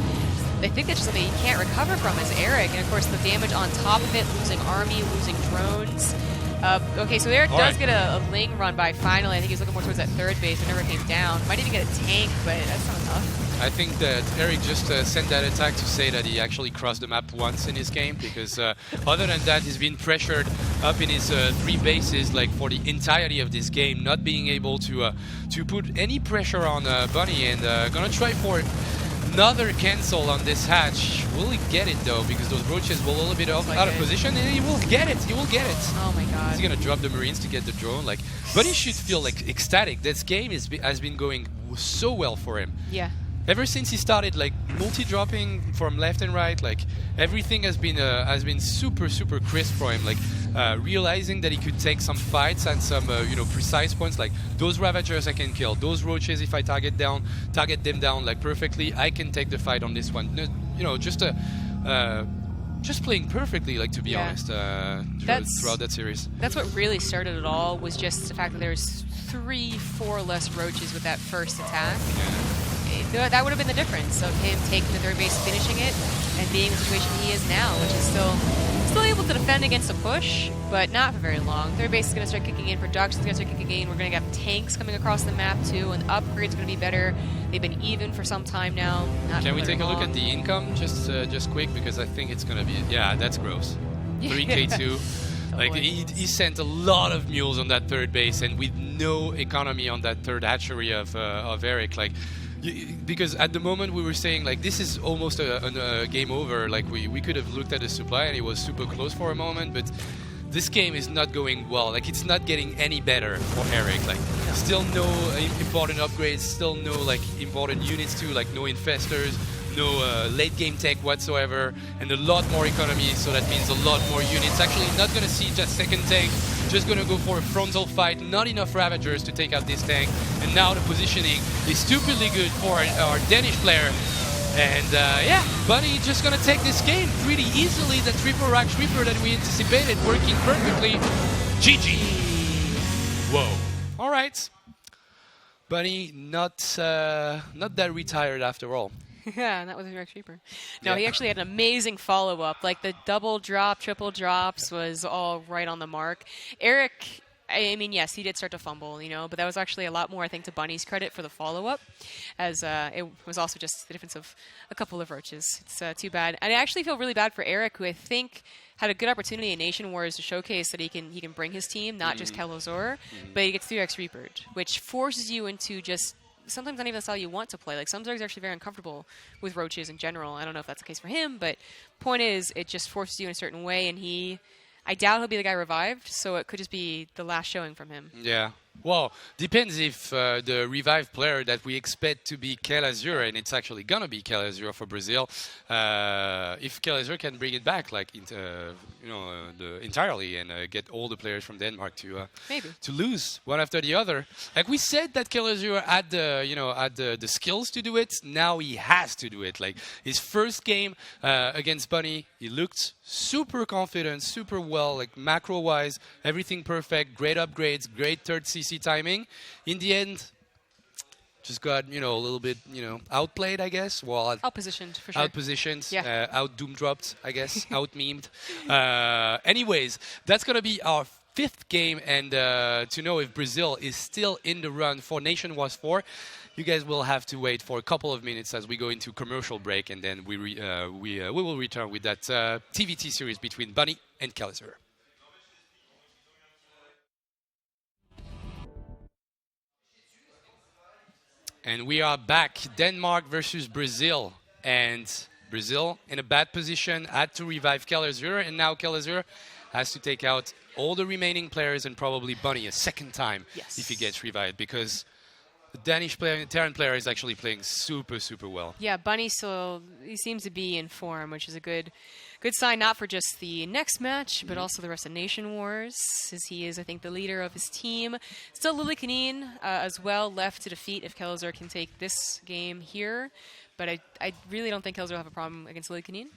I think that's just something he can't recover from is Eric, and of course the damage on top of it, losing army, losing drones. Okay, so Eric does get a Ling run by finally. I think he's looking more towards that third base, but never came down. Might even get a tank, but that's not enough. I think that Eric just sent that attack to say that he actually crossed the map once in his game, because other than that, he's been pressured up in his 3 bases like for the entirety of this game, not being able to put any pressure on Bunny, and gonna try for another cancel on this hatch. Will he get it though? Because those roaches will a little bit out of position, and he will get it. He will get it. Oh my god. He's gonna drop the Marines to get the drone. Like, Bunny should feel like ecstatic. This game has been going so well for him. Yeah. Ever since he started like multi-dropping from left and right, like everything has been super crisp for him. Like realizing that he could take some fights and some precise points. Like those Ravagers I can kill, those roaches if I target them down like perfectly, I can take the fight on this one. Just playing perfectly, like, to be honest, throughout that series. That's what really started it all, was just the fact that there's 3-4 less roaches with that first attack. That would have been the difference of him taking the third base, finishing it, and being in the situation he is now, which is still able to defend against a push, but not for very long. Third base is going to start kicking in, production's going to start kicking in, we're going to have tanks coming across the map too, and the upgrade's going to be better. They've been even for some time now. Can we take a look at the income just quick, because I think it's going to be, yeah, that's gross. 3k2. Like, he sent a lot of mules on that third base, and with no economy on that third hatchery of Eric. Like, because at the moment we were saying like this is almost a game over. Like we could have looked at the supply and it was super close for a moment, but this game is not going well. Like, it's not getting any better for Eric. Like, still no important upgrades, still no like important units too, like no infestors, no late game tech whatsoever, and a lot more economy, so that means a lot more units. Actually, not gonna see just second tank, just gonna go for a frontal fight, not enough Ravagers to take out this tank, and now the positioning is stupidly good for our Danish player. And yeah, Bunny just gonna take this game pretty easily. The triple rack Reaper that we anticipated working perfectly. GG. Whoa. All right. Bunny not that retired after all. Yeah, and that was a direct sweeper. No, he actually had an amazing follow-up. Like, the double drop, triple drops was all right on the mark. Eric, I mean, yes, he did start to fumble, you know, but that was actually a lot more, I think, to Bunny's credit for the follow-up, as it was also just the difference of a couple of roaches. It's too bad. And I actually feel really bad for Eric, who I think had a good opportunity in Nation Wars to showcase that he can bring his team, not just Kalazor, but he gets 3x Reapered, which forces you into just sometimes not even the style you want to play. Like, some Zergs are actually very uncomfortable with roaches in general. I don't know if that's the case for him, but point is, it just forces you in a certain way, and I doubt he'll be the guy revived, so it could just be the last showing from him. Yeah. Well, depends if the revived player that we expect to be Kalazur, and it's actually gonna be Kalazur for Brazil, if Kalazur can bring it back, like entirely, and get all the players from Denmark to lose one after the other. Like we said, that Kalazur had the skills to do it. Now he has to do it. Like, his first game against Bunny, he looked super confident, super well, like macro-wise, everything perfect, great upgrades, great third CC timing. In the end, just got, a little bit, outplayed, I guess. Well, outpositioned, for sure. Outpositioned, yeah. Out-doom dropped, I guess, out-memed. Anyways, that's going to be our fifth game, and to know if Brazil is still in the run for Nation Wars 4, you guys will have to wait for a couple of minutes as we go into commercial break, and then we will return with that TVT series between Bunny and Kalazur. And we are back. Denmark versus Brazil. And Brazil in a bad position, had to revive Kalazur, and now Kalazur has to take out all the remaining players and probably Bunny a second time if he gets revived, because the Danish player, the Terran player, is actually playing super, super well. Yeah, Bunny still, he seems to be in form, which is a good sign, not for just the next match, but also the rest of Nation Wars, as he is, I think, the leader of his team. Still Lily Canine as well left to defeat if Kalazur can take this game here, but I really don't think Kalazur will have a problem against Lily Canine.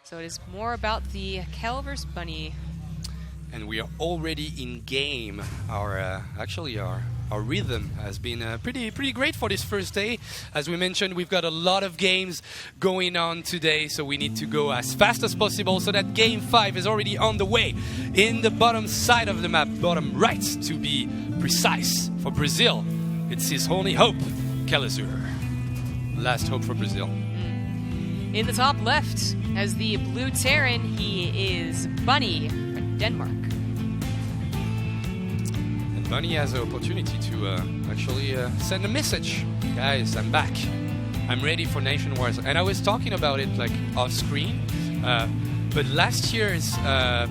So it is more about the Cal versus Bunny. And we are already in game. Our our rhythm has been pretty great for this first day. As we mentioned, we've got a lot of games going on today, so we need to go as fast as possible. So that game 5 is already on the way in the bottom side of the map, bottom right to be precise. For Brazil, it's his only hope, Kelazur. Last hope for Brazil. In the top left, as the blue Terran, he is Bunny from Denmark. And Bunny has an opportunity to actually send a message. Guys, I'm back. I'm ready for Nation Wars. And I was talking about it like off screen. But last year's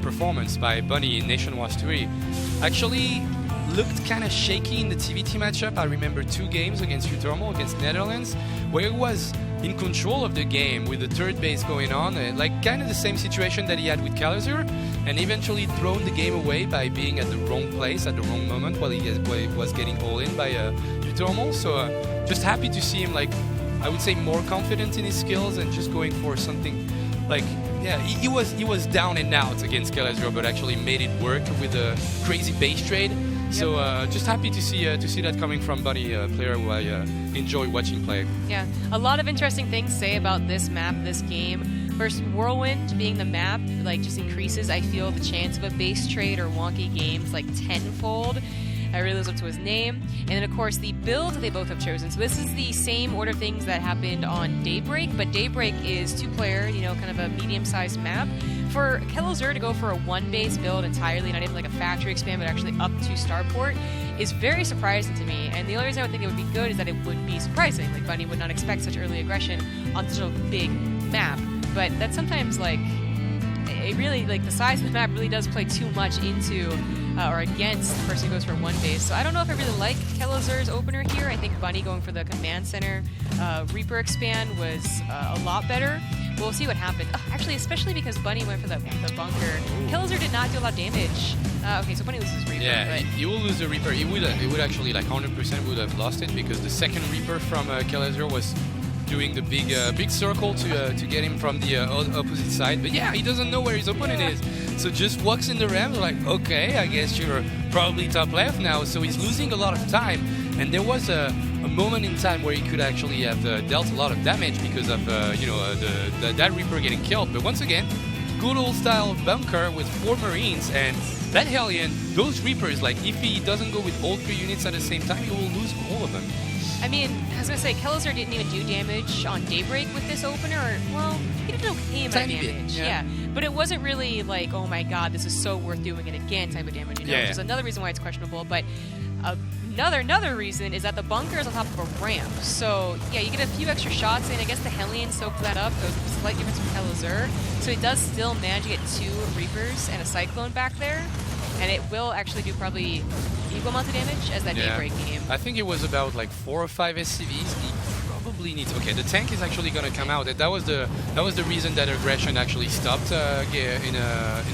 performance by Bunny in Nation Wars 3 actually looked kind of shaky in the TVT matchup. I remember 2 games against Uthermal, against Netherlands, where he was in control of the game with the third base going on, like kind of the same situation that he had with Kelazur, and eventually thrown the game away by being at the wrong place at the wrong moment while he was getting all in by Uthermal. So just happy to see him, like, I would say, more confident in his skills and just going for something like, yeah, he was down and out against Kelazur, but actually made it work with a crazy base trade. So just happy to see that coming from Bunny, a player who I enjoy watching play. Yeah, a lot of interesting things to say about this map, this game. First, Whirlwind being the map, like, just increases, I feel, the chance of a base trade or wonky games like tenfold. I really lives up to his name. And then, of course, the build they both have chosen. So this is the same order of things that happened on Daybreak, but Daybreak is 2-player, kind of a medium-sized map. For Kelazur to go for a 1-base build entirely, not even like a factory expand, but actually up to Starport, is very surprising to me. And the only reason I would think it would be good is that it would be surprising. Like, Bunny would not expect such early aggression on such a big map. But that's sometimes, like, it really, like, the size of the map really does play too much into or against the person who goes for 1 base. So I don't know if I really like Kelazur's opener here. I think Bunny going for the Command Center Reaper expand was a lot better. We'll see what happens. Actually, especially because Bunny went for the bunker. Kelazur did not do a lot of damage. Okay, so Bunny loses Reaper. Yeah, but he will lose the Reaper. He would actually, like, 100% would have lost it, because the second Reaper from Kelazur was doing the big circle to get him from the opposite side. But yeah, he doesn't know where his opponent is. So just walks in the ramp like, okay, I guess you're probably top left now. So he's losing a lot of time. And there was a moment in time where he could actually have dealt a lot of damage because of that Reaper getting killed. But once again, good old style bunker with 4 Marines, and that Hellion, those Reapers, like, if he doesn't go with all 3 units at the same time, he will lose all of them. I mean, I was going to say, Kelazur didn't even do damage on Daybreak with this opener. Well, he did okay amount of damage. Yeah. But it wasn't really like, oh my god, this is so worth doing it again type of damage. Which is another reason why it's questionable. But another reason is that the bunker is on top of a ramp. So, yeah, you get a few extra shots in. I guess the Hellion soaked that up. There was a slight difference from Kelazur. So he does still manage to get 2 Reapers and a Cyclone back there. And it will actually do probably equal amount of damage as that Daybreak game. I think it was about like 4 or 5 SCVs. He probably needs. Okay, the tank is actually going to come out. That was the reason that aggression actually stopped in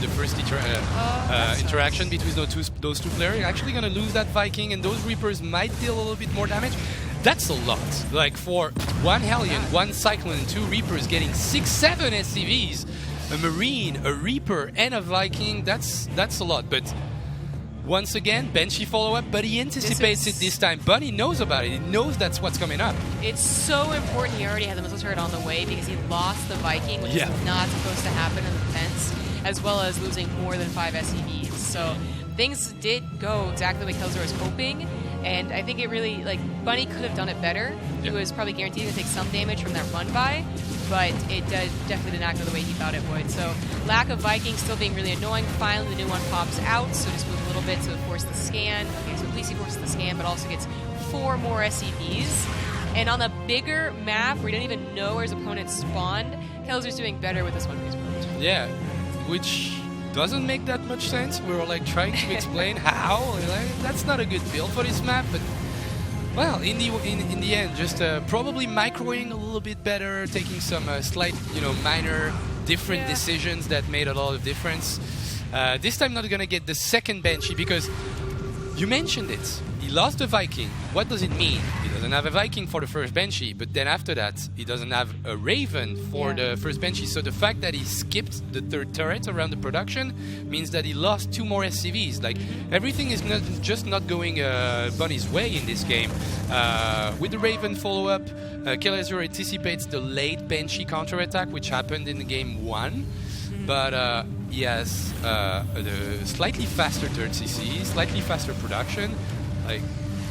the first interaction between those two players. You're actually going to lose that Viking, and those Reapers might deal a little bit more damage. That's a lot. Like, for 1 Hellion, 1 Cyclone, and 2 Reapers getting 6-7 SCVs. A Marine, a Reaper, and a Viking, that's a lot. But once again, Banshee follow-up, but he anticipates it this time. Bunny knows about it. He knows that's what's coming up. It's so important he already had the missile turret on the way, because he lost the Viking, which is not supposed to happen in the fence, as well as losing more than 5 SCVs. So things did go exactly the way Kelazur was hoping. And I think it really, like, Bunny could have done it better. He was probably guaranteed to take some damage from that run-by, but it definitely did not go the way he thought it would. So lack of Viking still being really annoying. Finally, the new one pops out, so just move a little bit to force the scan. Okay, so at least he forces the scan, but also gets 4 more SCVs. And on the bigger map, where you don't even know where his opponent spawned, Kelazur's doing better with this one base build. Yeah, which doesn't make that much sense. We were like trying to explain how. That's not a good build for this map, but well, in the end, just probably microing a little bit better, taking some slight, minor different decisions that made a lot of difference. This time not gonna get the second Banshee, because You mentioned it. He lost the Viking. What does it mean? He doesn't have a Viking for the first Banshee, but then after that, he doesn't have a Raven for the first Banshee. So the fact that he skipped the third turret around the production means that he lost 2 more SCVs. Like, everything is not going Bunny's way in this game. With the Raven follow-up, Kelazur anticipates the late Banshee counterattack, which happened in the game 1. But he has a slightly faster third CC, slightly faster production. Like,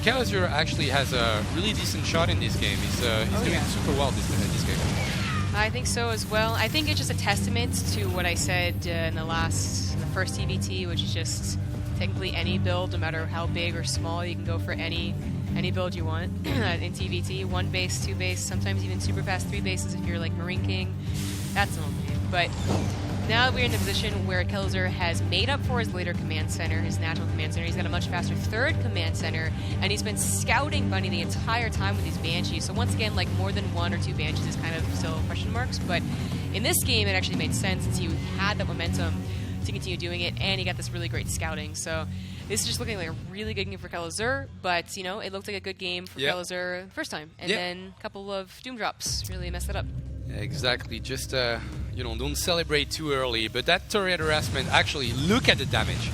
Kelazur actually has a really decent shot in this game. He's doing super well this game. I think so as well. I think it's just a testament to what I said in the first TVT, which is just technically any build, no matter how big or small, you can go for any build you want in TVT. 1 base, 2 base, sometimes even super fast 3 bases if you're like Marine King. That's only. But now we're in the position where Kelazur has made up for his later command center, his natural command center. He's got a much faster third command center, and he's been scouting Bunny the entire time with these Banshees. So once again, like, more than 1 or 2 Banshees is kind of still question marks, but in this game it actually made sense since he had the momentum to continue doing it, and he got this really great scouting. So this is just looking like a really good game for Kelazur, but, you know, it looked like a good game for Kelazur first time, and then a couple of Doom drops really messed it up. Exactly. Just, don't celebrate too early. But that turret harassment, actually, look at the damage.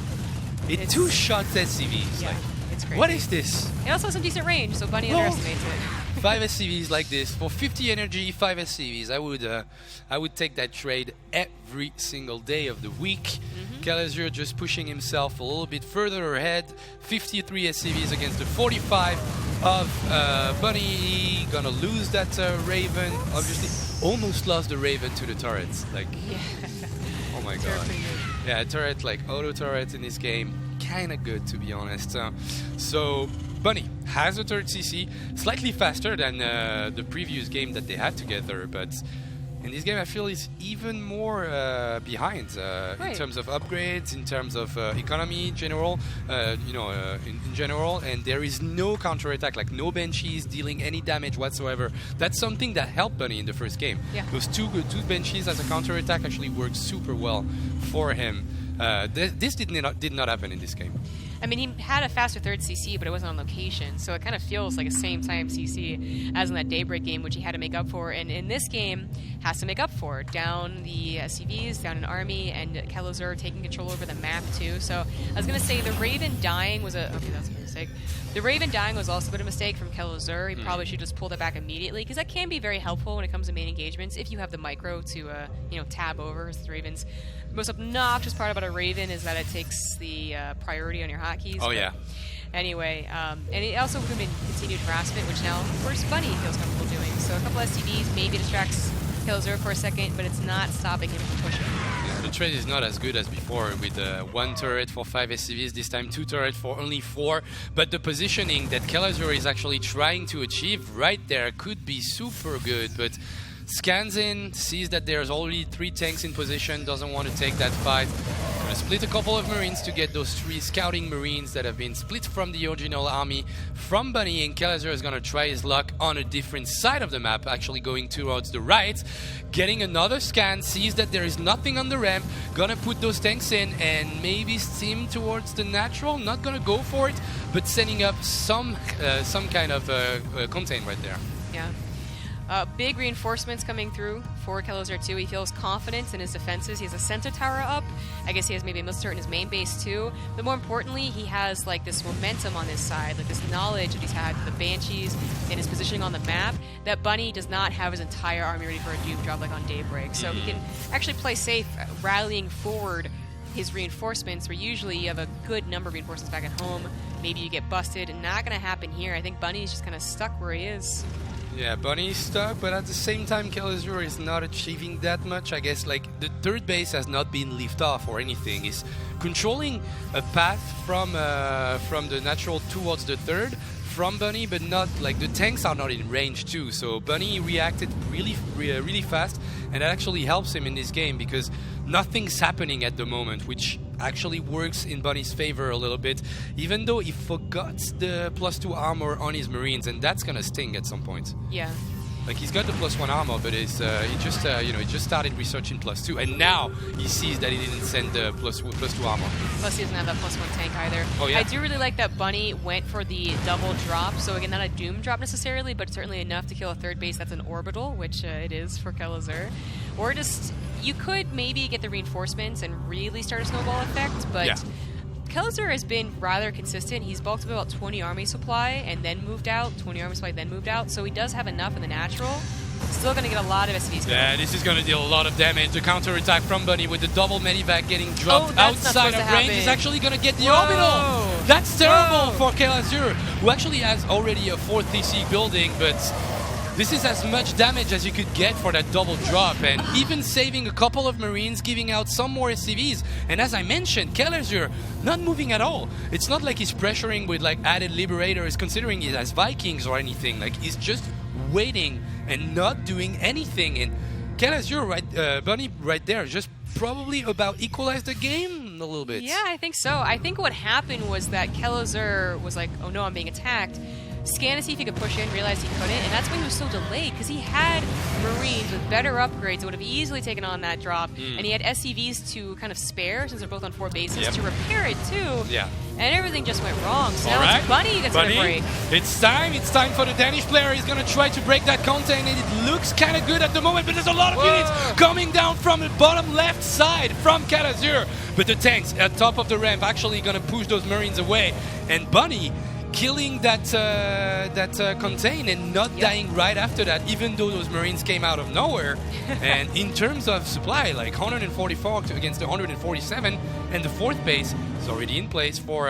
It's 2 shots SCVs. Yeah, like, it's crazy. what is this? It also has some decent range, so Bunny underestimates it. 5 SCVs like this. For 50 energy, 5 SCVs. I would take that trade every single day of the week. Kelazur just pushing himself a little bit further ahead. 53 SCVs against the 45 of Bunny. Gonna lose that Raven. Obviously, almost lost the Raven to the turrets. Like, oh my god. Yeah, turret, like auto turret in this game. Kinda good, to be honest. So Bunny has a third CC, slightly faster than the previous game that they had together, but in this game I feel he's even more behind in terms of upgrades, in terms of economy in general, in general, and there is no counterattack, like no Banshees dealing any damage whatsoever. That's something that helped Bunny in the first game. Yeah. Those two Banshees as a counterattack actually worked super well for him. This did not happen in this game. I mean, he had a faster third CC, but it wasn't on location, so it kind of feels like a same time CC as in that Daybreak game, which he had to make up for, and in this game, has to make up for. Down the SCVs, down an army, and Kelazur taking control over the map, too. So, I was going to say, the Raven dying was okay, that's a mistake. The Raven dying was also a bit of a mistake from Kelazur. He probably should just pull that back immediately, because that can be very helpful when it comes to main engagements, if you have the micro to, tab over the Ravens. The most obnoxious part about a Raven is that it takes the priority on your hotkeys. Oh, yeah. Anyway, and it also could have been continued harassment, which now, of course, Bunny feels comfortable doing. So a couple SCVs maybe distracts Kelazur for a second, but it's not stopping him from pushing. Yeah, the trade is not as good as before with 1 turret for 5 SCVs, this time 2 turret for only 4. But the positioning that Kelazur is actually trying to achieve right there could be super good, but scans in, sees that there's already 3 tanks in position, doesn't want to take that fight. Gonna split a couple of Marines to get those 3 scouting Marines that have been split from the original army from Bunny, and Kelazur is gonna try his luck on a different side of the map, actually going towards the right, getting another scan, sees that there is nothing on the ramp, gonna put those tanks in and maybe steam towards the natural, not gonna go for it, but setting up some kind of contain right there. Yeah. Big reinforcements coming through for Kelazur too. He feels confident in his defenses. He has a center tower up. I guess he has maybe a Missile turret in his main base too. But more importantly, he has like this momentum on his side, like this knowledge that he's had with the Banshees and his positioning on the map, that Bunny does not have his entire army ready for a Doom drop like on Daybreak. So he can actually play safe, rallying forward his reinforcements, where usually you have a good number of reinforcements back at home. Maybe you get busted, and not going to happen here. I think Bunny's just kind of stuck where he is. Yeah, Bunny is stuck, but at the same time, Kelazur is not achieving that much. I guess, like, the third base has not been lifted off or anything. He's controlling a path from the natural towards the third from Bunny, but not, like, the tanks are not in range too. So Bunny reacted really fast, and that actually helps him in this game because nothing's happening at the moment, which actually works in Bunny's favor a little bit, even though he forgot the +2 armor on his Marines, and that's gonna sting at some point. Yeah. Like he's got the +1 armor, but he just started researching +2, and now he sees that he didn't send the +2 armor. Plus he doesn't have that +1 tank either. Oh, yeah. I do really like that Bunny went for the double drop. So again, not a doom drop necessarily, but certainly enough to kill a third base. That's an orbital, which it is for Kelazur. Or just, you could maybe get the reinforcements and really start a snowball effect, but Yeah. Kelazur has been rather consistent. He's bulked up about 20 army supply and then moved out, 20 army supply, then moved out. So he does have enough in the natural. Still going to get a lot of SCVs. Yeah, this is going to deal a lot of damage. The counter attack from Bunny with the double medivac getting dropped outside of range is actually going to get the orbital. That's terrible for Kelazur, who actually has already a 4th TC building, but this is as much damage as you could get for that double drop, and even saving a couple of Marines, giving out some more SCVs. And as I mentioned, Kelazur not moving at all. It's not like he's pressuring with like added Liberators, considering he has Vikings or anything. Like he's just waiting and not doing anything. And Kelazur, Bunny right there, just probably about equalized the game a little bit. Yeah, I think so. I think what happened was that Kelazur was like, oh no, I'm being attacked. Scan to see if he could push in, realized he couldn't, and that's why he was so delayed, because he had Marines with better upgrades that would have easily taken on that drop, and he had SCVs to kind of spare, since they're both on 4 bases, to repair it too. Yeah. And everything just went wrong. So now it's Bunny that's going to break. It's time for the Danish player. He's going to try to break that contain, and it looks kind of good at the moment, but there's a lot of units coming down from the bottom left side from Kelazur. But the tanks at top of the ramp actually going to push those Marines away, and Bunny killing that contain and not dying right after that, even though those Marines came out of nowhere. And in terms of supply, like 144 against the 147, and the 4th base is already in place for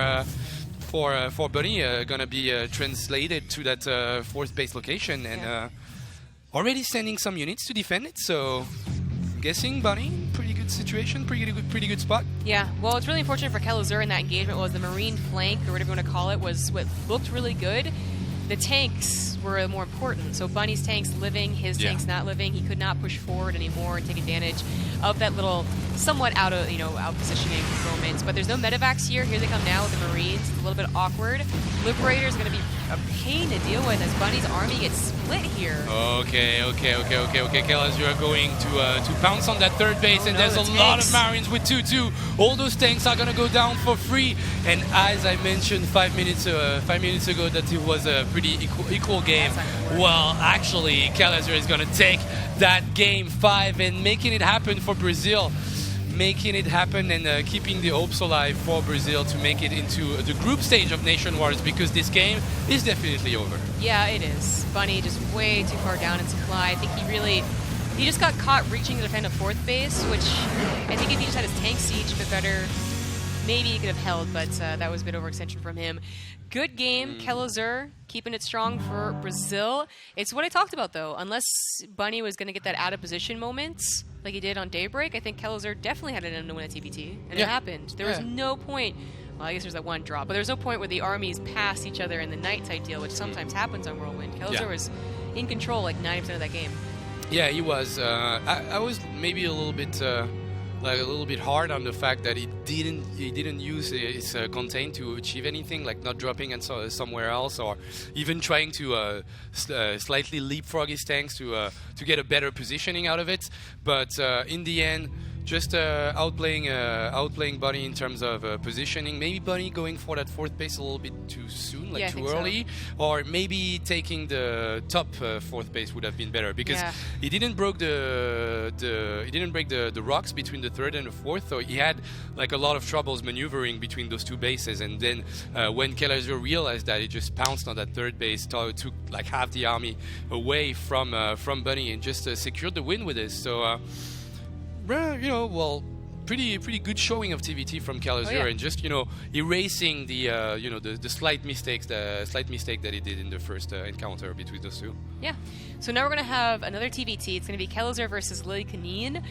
Bunny, gonna be translated to that 4th base location, and already sending some units to defend it. So I'm guessing Bunny, pretty good situation, pretty good spot. Yeah, well, it's really unfortunate for Kelazur in that engagement was the Marine flank, or whatever you want to call it, was what looked really good. The tanks were more important. So Bunny's tanks living, his tanks not living. He could not push forward anymore and take advantage of that little somewhat out positioning moments. But there's no medevacs here. Here they come now with the Marines. It's a little bit awkward. Liberator is going to be a pain to deal with as Bunny's army gets split here. Okay. Kelazur are going to pounce on that 3rd base, and there's a lot of Marines with 2-2. All those tanks are going to go down for free. And as I mentioned 5 minutes ago, that it was a pretty equal game. Well, actually, Kelazur is going to take that game 5 and making it happen for Brazil. Making it happen and keeping the hopes alive for Brazil to make it into the group stage of Nation Wars, because this game is definitely over. Yeah, it is. Bunny just way too far down in supply. I think he just got caught reaching to defend a 4th base, which I think if he just had his tank siege a bit better, maybe he could have held, but that was a bit overextension from him. Good game, Kelazur, keeping it strong for Brazil. It's what I talked about, though. Unless Bunny was going to get that out-of-position moments like he did on Daybreak, I think Kelazur definitely had it in to win a TBT, and it happened. There was no point. Well, I guess there's that one drop, but there's no point where the armies passed each other in the night type deal, which sometimes happens on Whirlwind. Kelazur was in control like 90% of that game. Yeah, he was. I was maybe a little bit hard on the fact that he didn't use his contain to achieve anything, like not dropping and somewhere else, or even trying to slightly leapfrog his tanks to get a better positioning out of it. But in the end, just outplaying Bunny in terms of positioning. Maybe Bunny going for that 4th base a little bit too soon, like too early, or maybe taking the top 4th base would have been better, because he didn't break the rocks between the 3rd and the 4th, so he had like a lot of troubles maneuvering between those 2 bases. And then when Kelazur realized that, he just pounced on that 3rd base, took like half the army away from Bunny, and just secured the win with this. So. Pretty good showing of TVT from Kelazur, and just erasing the slight mistake that he did in the first encounter between those two. Yeah. So now we're gonna have another TVT. It's gonna be Kelazur versus Lily Kanin.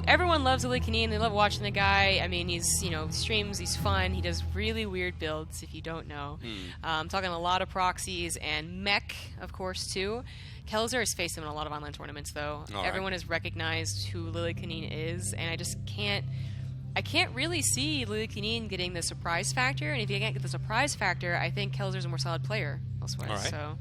Everyone loves Lily Kanin. They love watching the guy. I mean, he's streams. He's fun. He does really weird builds. If you don't know, I'm talking a lot of proxies and mech, of course, too. Kelazur has faced him in a lot of online tournaments, though. Everyone has recognized who Lily Kanin is, and I can't really see Lily Kanin getting the surprise factor. And if you can't get the surprise factor, I think Kelazur's a more solid player elsewhere. So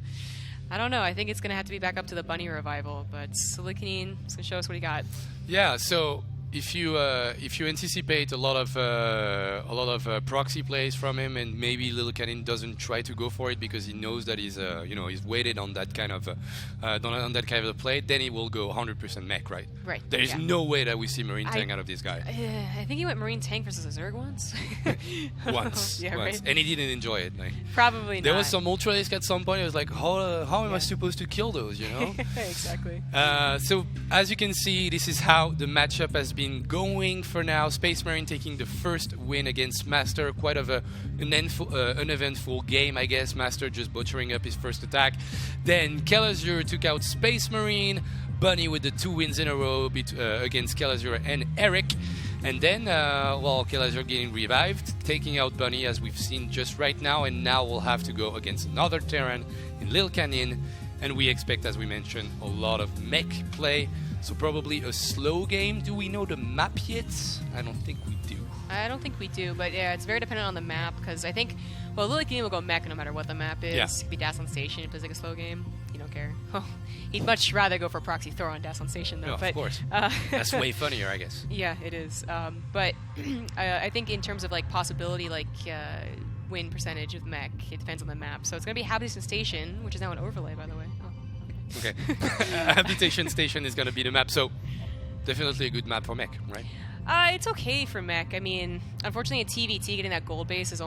I don't know. I think it's going to have to be back up to the Bunny revival, but Siliconine is going to show us what he got. Yeah, so if you anticipate a lot of proxy plays from him, and maybe Little Cannon doesn't try to go for it because he knows that he's waited on that kind of play, then he will go 100% mech, right? Right. There is no way that we see Marine Tank out of this guy. I think he went Marine Tank versus a Zerg once. once, right? And he didn't enjoy it. Like, probably not. There was some Ultralisk at some point. I was like, how am I supposed to kill those? You know? Exactly. So as you can see, this is how the matchup has been going for now. Space Marine taking the first win against Master. Quite of an uneventful game, I guess. Master just butchering up his first attack. Then Kelazur took out Space Marine. Bunny with the 2 wins in a row against Kelazur and Eric. And then, Kelazur getting revived, taking out Bunny as we've seen just right now. And now we'll have to go against another Terran in Lil Canyon. And we expect, as we mentioned, a lot of mech play. So probably a slow game. Do we know the map yet? I don't think we do. I don't think we do, but yeah, it's very dependent on the map, because I think, Lily Canyon will go mech no matter what the map is. Yeah. It could be Dazzle Station if it's like a slow game. You don't care. He'd much rather go for Proxy Thor on Dazzle Station, though. No, but, of course. That's way funnier, I guess. Yeah, it is. But I think in terms of like possibility, win percentage of mech, it depends on the map. So it's going to be Habitation Station, which is now an overlay, by the way. Okay. Habitation Station is going to be the map, so definitely a good map for mech, right? It's okay for mech. I mean, unfortunately, at TVT, getting that gold base is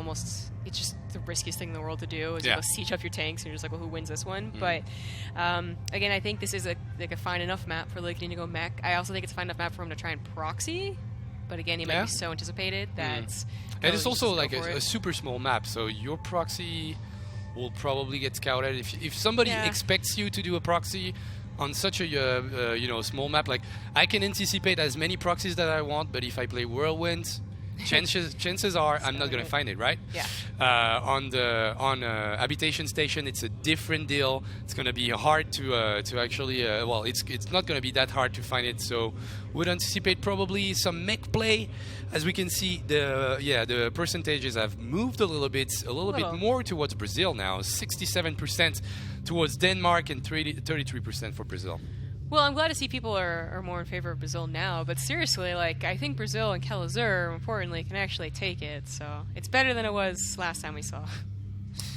it's just the riskiest thing in the world to do. Is you go siege up your tanks, and you're just like, well, who wins this one? But again, I think this is a fine enough map for Lily to go mech. I also think it's a fine enough map for him to try and proxy. But again, he might be so anticipated that... And it's also like a super small map, so your proxy will probably get scouted. If somebody expects you to do a proxy on such a small map, like I can anticipate as many proxies that I want, but if I play Whirlwind, chances are I'm not going to find it, right? Yeah. On Habitation Station, it's a different deal. It's going to be hard to actually. It's not going to be that hard to find it. So would anticipate probably some mech play. As we can see, the percentages have moved a little bit more towards Brazil now. 67% towards Denmark and 33% for Brazil. Well, I'm glad to see people are more in favor of Brazil now, but seriously, I think Brazil and Kelazur, importantly, can actually take it, so it's better than it was last time we saw.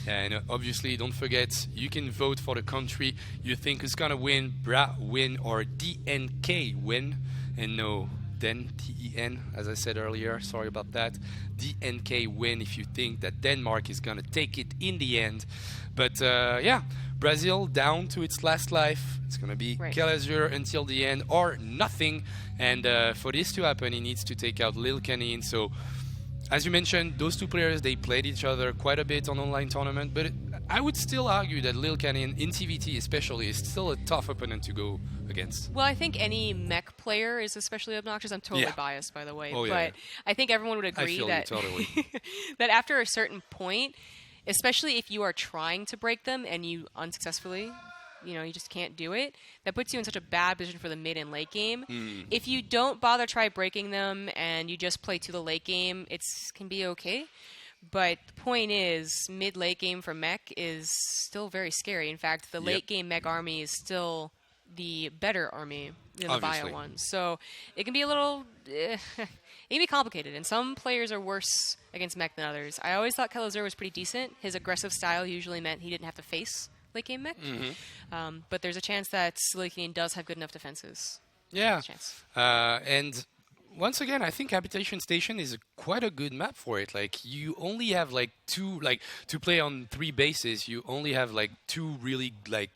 And obviously, don't forget, you can vote for the country you think is gonna win, BRA win or DNK win, and no, Den, T-E-N, as I said earlier, sorry about that. DNK win if you think that Denmark is gonna take it in the end. But Brazil down to its last life. It's going to be Kelazur until the end or nothing. And for this to happen, he needs to take out Lil Canyon. So, as you mentioned, those two players, they played each other quite a bit on online tournament. But I would still argue that Lil Canyon, in TVT especially, is still a tough opponent to go against. Well, I think any mech player is especially obnoxious. I'm totally biased, by the way. But I think everyone would agree that, totally. that after a certain point, especially if you are trying to break them and you unsuccessfully, you just can't do it, that puts you in such a bad position for the mid and late game. If you don't bother try breaking them and you just play to the late game, it can be okay. But the point is, mid-late game for mech is still very scary. In fact, the late game mech army is still the better army than the bio one. So it can be a little... it can be complicated, and some players are worse against mech than others. I always thought Kelazur was pretty decent. His aggressive style usually meant he didn't have to face late game mech. But there's a chance that Siliconine does have good enough defenses. Yeah. And once again, I think Habitation Station is quite a good map for it. You only have to play on 3 bases. You only have two really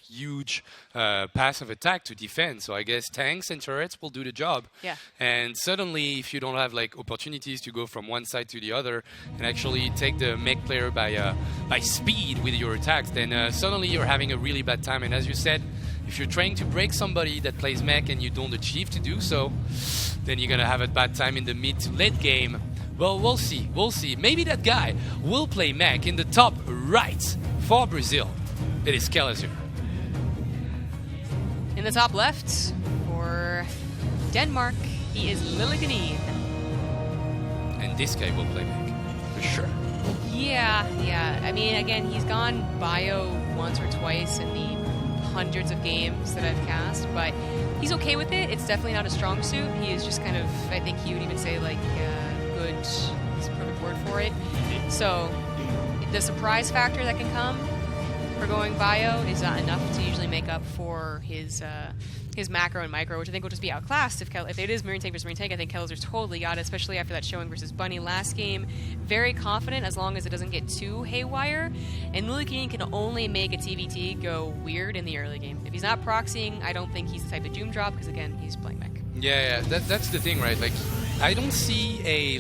huge paths of attack to defend. So I guess tanks and turrets will do the job. Yeah. And suddenly, if you don't have opportunities to go from one side to the other and actually take the mech player by speed with your attacks, then suddenly you're having a really bad time. And as you said, if you're trying to break somebody that plays mech and you don't achieve to do so, then you're going to have a bad time in the mid to late game. Well, we'll see. We'll see. Maybe that guy will play mech in the top right for Brazil. It is Kelazur. In the top left for Denmark, he is Liliganine. And this guy will play mech, for sure. Yeah. I mean, again, he's gone bio once or twice in the hundreds of games that I've cast, but he's okay with it. It's definitely not a strong suit. He is just kind of, I think he would even say like good is the perfect word for it. So the surprise factor that can come for going bio is not enough to usually make up for his macro and micro, which I think will just be outclassed if it is Marine Tank versus Marine Tank. I think Keller's totally got it, especially after that showing versus Bunny last game. Very confident as long as it doesn't get too haywire. And Lily King can only make a TVT go weird in the early game. If he's not proxying, I don't think he's the type of Doom drop because again, he's playing mech. Yeah, that's the thing, right? Like, I don't see a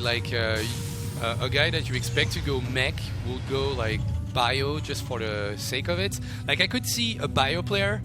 guy that you expect to go mech will go like bio just for the sake of it. Like, I could see a bio player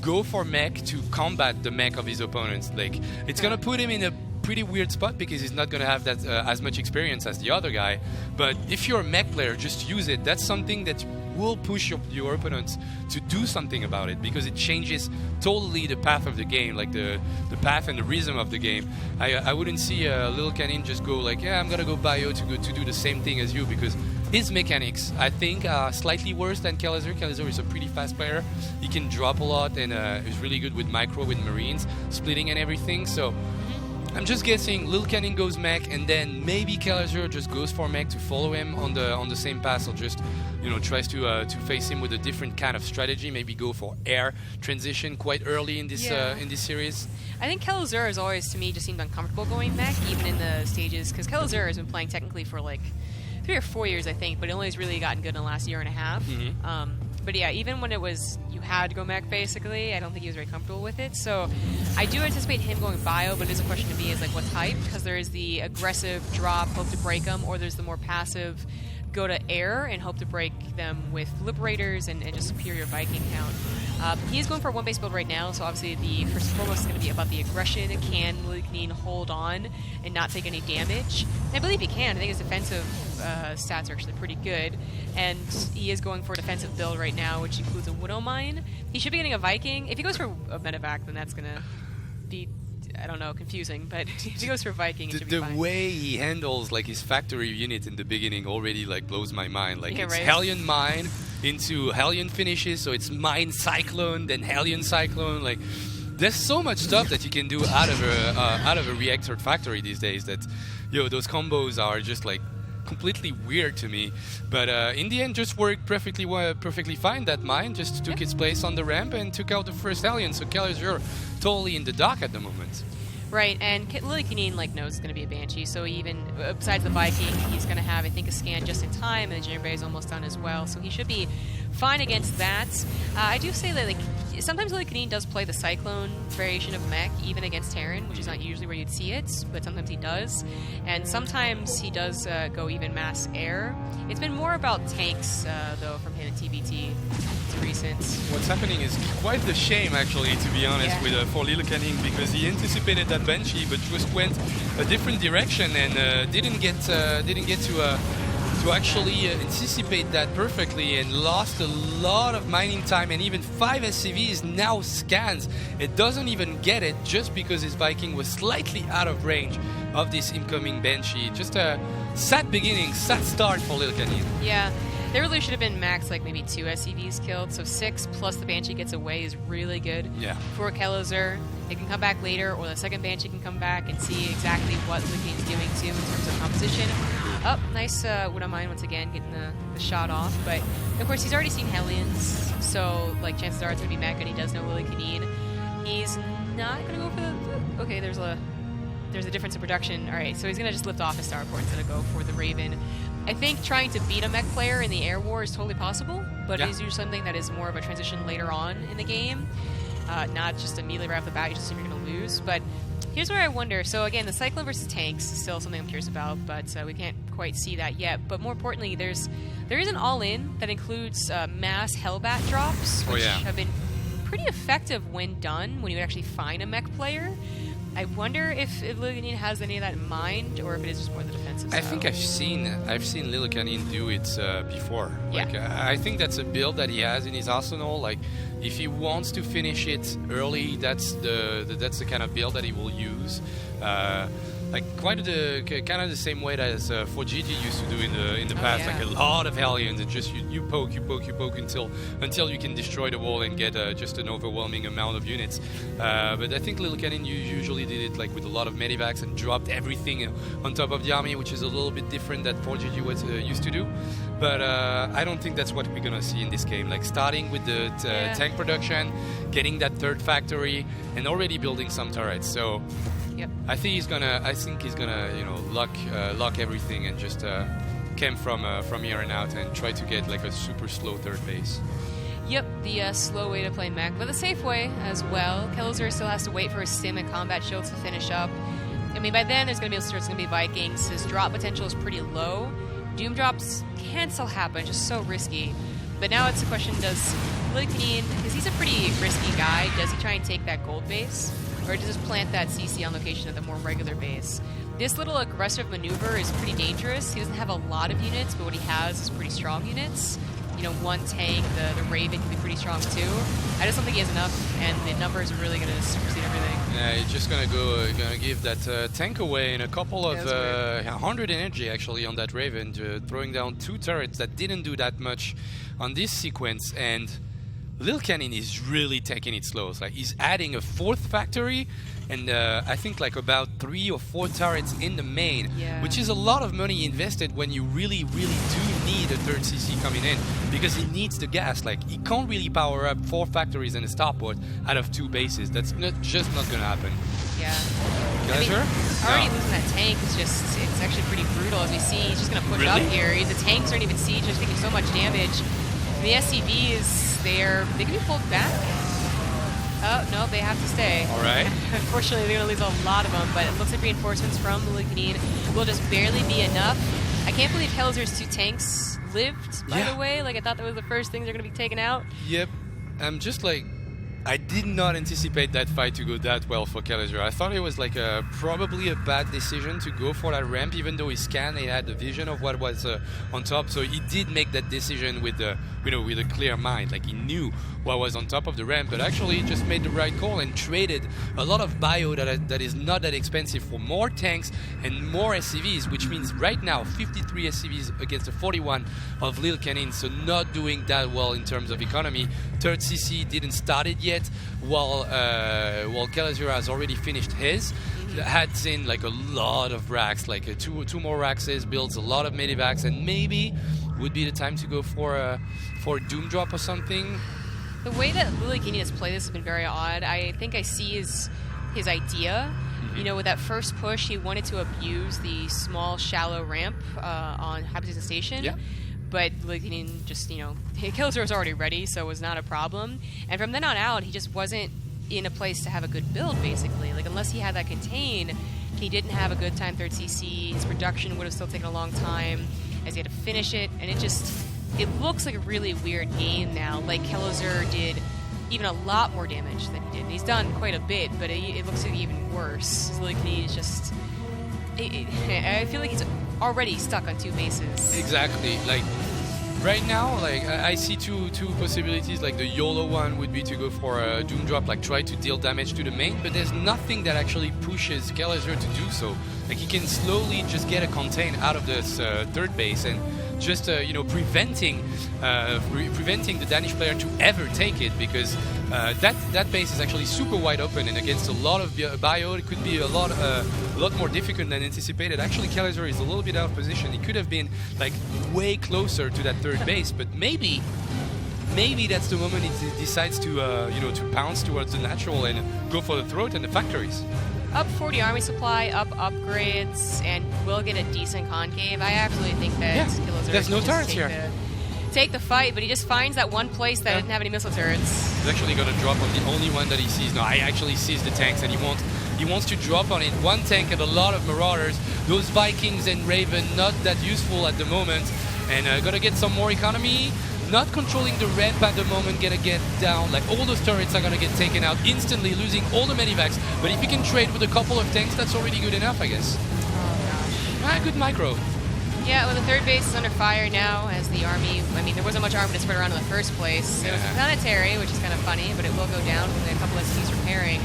go for mech to combat the mech of his opponents. Like, it's gonna put him in a pretty weird spot because he's not gonna have that as much experience as the other guy. But if you're a mech player, just use it. That's something that will push your opponents to do something about it because it changes totally the path of the game, like the path and the rhythm of the game. I wouldn't see Lil Canine just go like, yeah, I'm gonna go bio to do the same thing as you, because his mechanics, I think, are slightly worse than Kellezer. Kellezer is a pretty fast player. He can drop a lot and is really good with micro, with Marines, splitting and everything. So I'm just guessing Lil Canine goes mech, and then maybe Kellezer just goes for mech to follow him on the same path, or just tries to face him with a different kind of strategy. Maybe go for air transition quite early in this series. I think Kellezer has always, to me, just seemed uncomfortable going mech, even in the stages, because Kellezer has been playing technically for like 3 or 4 years, I think, but it only has really gotten good in the last year and a half. But yeah, even when it was you had to go mech, basically, I don't think he was very comfortable with it. So I do anticipate him going bio, but it is a question to me is like what type, because there is the aggressive drop, hope to break them, or there's the more passive go to air and hope to break them with Liberators and just superior Viking count. He is going for a one-base build right now, so obviously the first and foremost is going to be about the aggression. Can Lily Canine hold on and not take any damage? And I believe he can. I think his defensive stats are actually pretty good, and he is going for a defensive build right now, which includes a Widow Mine. He should be getting a Viking. If he goes for a medevac, then that's going to be, I don't know, confusing, but if he goes for Viking, it should be fine. The way he handles like his factory unit in the beginning already like blows my mind. Like, it's right? Hellion Mine into Hellion finishes, so it's Mine Cyclone, then Hellion Cyclone. Like, there's so much stuff that you can do out of a reactor factory these days that those combos are just like completely weird to me, but in the end just worked perfectly fine. That mine just took its place on the ramp and took out the first alien, so Kellezer totally in the dock at the moment. Right, and Lily Canine knows it's going to be a Banshee, so even besides the Viking, he's going to have, I think, a scan just in time, and the Ginger Bay is almost done as well, so he should be fine against that. I do say that sometimes Lily Canine does play the Cyclone variation of mech, even against Terran, which is not usually where you'd see it, but sometimes he does. And sometimes he does go even mass air. It's been more about tanks, though, from him in TBT to recent. What's happening is quite the shame, actually, to be honest, for Lil Canine, because he anticipated that Banshee, but just went a different direction and didn't get to actually anticipate that perfectly, and lost a lot of mining time, and even 5 SCVs now scans. It doesn't even get it just because his Viking was slightly out of range of this incoming Banshee. Just a sad beginning, sad start for Lil Canine. Yeah, there really should have been max maybe 2 SCVs killed, so 6 plus the Banshee gets away is really good for Kellezer. It can come back later, or the second Banshee can come back and see exactly what Lil Canine's doing to him in terms of composition. Oh, nice Widow Mine once again, getting the shot off. But, of course, he's already seen Hellions, so, chances are it's going to be mech, and he does know Lily Canine. He's not going to go for the... Okay, there's a difference in production. All right, so he's going to just lift off his Starport instead of go for the Raven. I think trying to beat a mech player in the air war is totally possible, but it is usually something that is more of a transition later on in the game. Not just immediately right off the bat, you just assume you're going to lose. But here's where I wonder. So again, the Cyclone versus tanks is still something I'm curious about, but we can't quite see that yet. But more importantly, there is an all-in that includes mass Hellbat drops, which have been pretty effective when done, when you would actually find a mech player. I wonder if Lil Canine has any of that in mind, or if it is just more the defensive style. I think I've seen Lil Canine do it before. I think that's a build that he has in his arsenal. Like, if he wants to finish it early, that's the kind of build that he will use. like quite kind of the same way as 4GG used to do in the past. yeah. Like a lot of Hellions, and just you poke until you can destroy the wall and get just an overwhelming amount of units. But I think Little Cannon usually did it like with a lot of medivacs and dropped everything on top of the army, which is a little bit different that 4GG was used to do. But I don't think that's what we're gonna see in this game. Like starting with the tank production, getting that third factory, and already building some turrets. So Yep. I think he's gonna lock everything and just camp from here on out and try to get like a super slow third base. Yep, the slow way to play mech, but the safe way as well. Kelzer still has to wait for his stim and combat shields to finish up. I mean, by then it's gonna be Vikings. His drop potential is pretty low. Doom drops can still happen, just so risky. But now it's a question: does Liquidine, because he's a pretty risky guy, does he try and take that gold base, or does he just plant that CC on location at the more regular base? This little aggressive maneuver is pretty dangerous. He doesn't have a lot of units, but what he has is pretty strong units. You know, one tank, the Raven can be pretty strong too. I just don't think he has enough, and the numbers are really going to supersede everything. Yeah, he's just gonna give that tank away in a couple of 100 energy actually on that Raven, throwing down 2 turrets that didn't do that much on this sequence. And Lil Cannon is really taking it slow. It's like he's adding a 4th factory, and I think like about 3 or 4 turrets in the main, which is a lot of money invested when you really do need a 3rd CC coming in, because he needs the gas. Like he can't really power up 4 factories and a starport out of 2 bases. That's just not gonna happen. Yeah. Pleasure? Already losing that tank is it's actually pretty brutal. As we see, he's just gonna push up here. The tanks aren't even siege, they're taking so much damage. The SCVs, they can be pulled back. Oh, no, they have to stay. All right. Unfortunately, they're going to lose a lot of them, but it looks like reinforcements from the Liquidine will just barely be enough. I can't believe Helzer's 2 tanks lived, by the way. Like, I thought that was the first thing they're going to be taken out. Yep. I'm just like, I did not anticipate that fight to go that well for Kelzer. I thought it was like probably a bad decision to go for that ramp, even though he scanned, he had the vision of what was on top. So he did make that decision with a clear mind. Like he knew what was on top of the ramp, but actually he just made the right call and traded a lot of bio that is not that expensive for more tanks and more SCVs, which means right now 53 SCVs against the 41 of Lil Cannon, so not doing that well in terms of economy. 3rd CC didn't start it yet, while Kelazura has already finished his. Had seen like a lot of racks, like two more racks, builds a lot of medivacs, and maybe would be the time to go for a Doom drop or something. The way that Lil Cannon has played this has been very odd. I think I see his idea. You know, with that first push, he wanted to abuse the small, shallow ramp on Habitation Station. Yeah. But Liquidine just, Killzone was already ready, so it was not a problem. And from then on out, he just wasn't in a place to have a good build, basically. Like, unless he had that contain, he didn't have a good time 3rd CC. His production would have still taken a long time, as he had to finish it. And it looks like a really weird game now. Like, Kelzer did even a lot more damage than he did. And he's done quite a bit, but it looks like even worse. Liquidine is just... I feel like he's already stuck on 2 bases. Exactly. Like right now, like I see two possibilities. Like the YOLO one would be to go for a Doom drop, like try to deal damage to the main, but there's nothing that actually pushes Kelzer to do so. Like he can slowly just get a contain out of this 3rd base and just preventing the Danish player to ever take it, because that base is actually super wide open, and against a lot of bio it could be a lot more difficult than anticipated. Actually, Kelzer is a little bit out of position. He could have been like way closer to that 3rd base, but maybe that's the moment he decides to pounce towards the natural and go for the throat and the factories. Up 40 army supply, up upgrades, and will get a decent concave. I absolutely think that Killzone there's no turrets here. Take the fight, but he just finds that one place that didn't have any missile turrets. He's actually going to drop on the only one that he sees. No, I actually sees the tanks, and he wants to drop on it. One tank and a lot of Marauders. Those Vikings and Raven not that useful at the moment, and gonna get some more economy. Not controlling the ramp at the moment, gonna get down. Like all those turrets are gonna get taken out instantly, losing all the medivacs. But if you can trade with a couple of tanks, that's already good enough, I guess. Oh gosh. Good micro. Yeah, well, the 3rd base is under fire now as the army... I mean, there wasn't much army to spread around in the first place. It was planetary, which is kind of funny, but it will go down with a couple of SCVs repairing.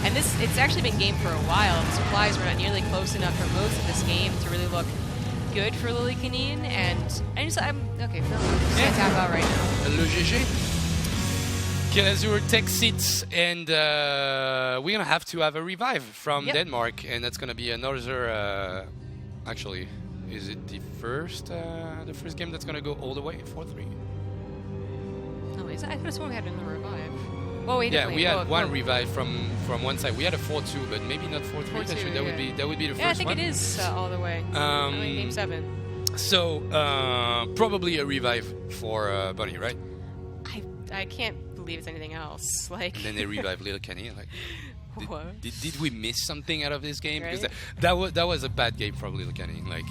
And it's actually been game for a while. The supplies were not nearly close enough for most of this game to really look good for Lily Canine, and I'm okay. I'm just gonna tap out right now. Le GG. Kelazur takes it, and we're gonna have to have a revive from Denmark, and that's gonna be another. Actually, is it the first game that's gonna go all the way 4-3? No, is it? I could have sworn we had another revive. Well, we had one revive from one side. We had a 4-2, but maybe not 4-3. That would be the first one. Yeah, I think it is all the way. Game 7. So probably a revive for Bunny, right? I can't believe it's anything else. Like. And then they revive Little Kenny. Like, did we miss something out of this game? Right? Because that was a bad game for Little Kenny. Like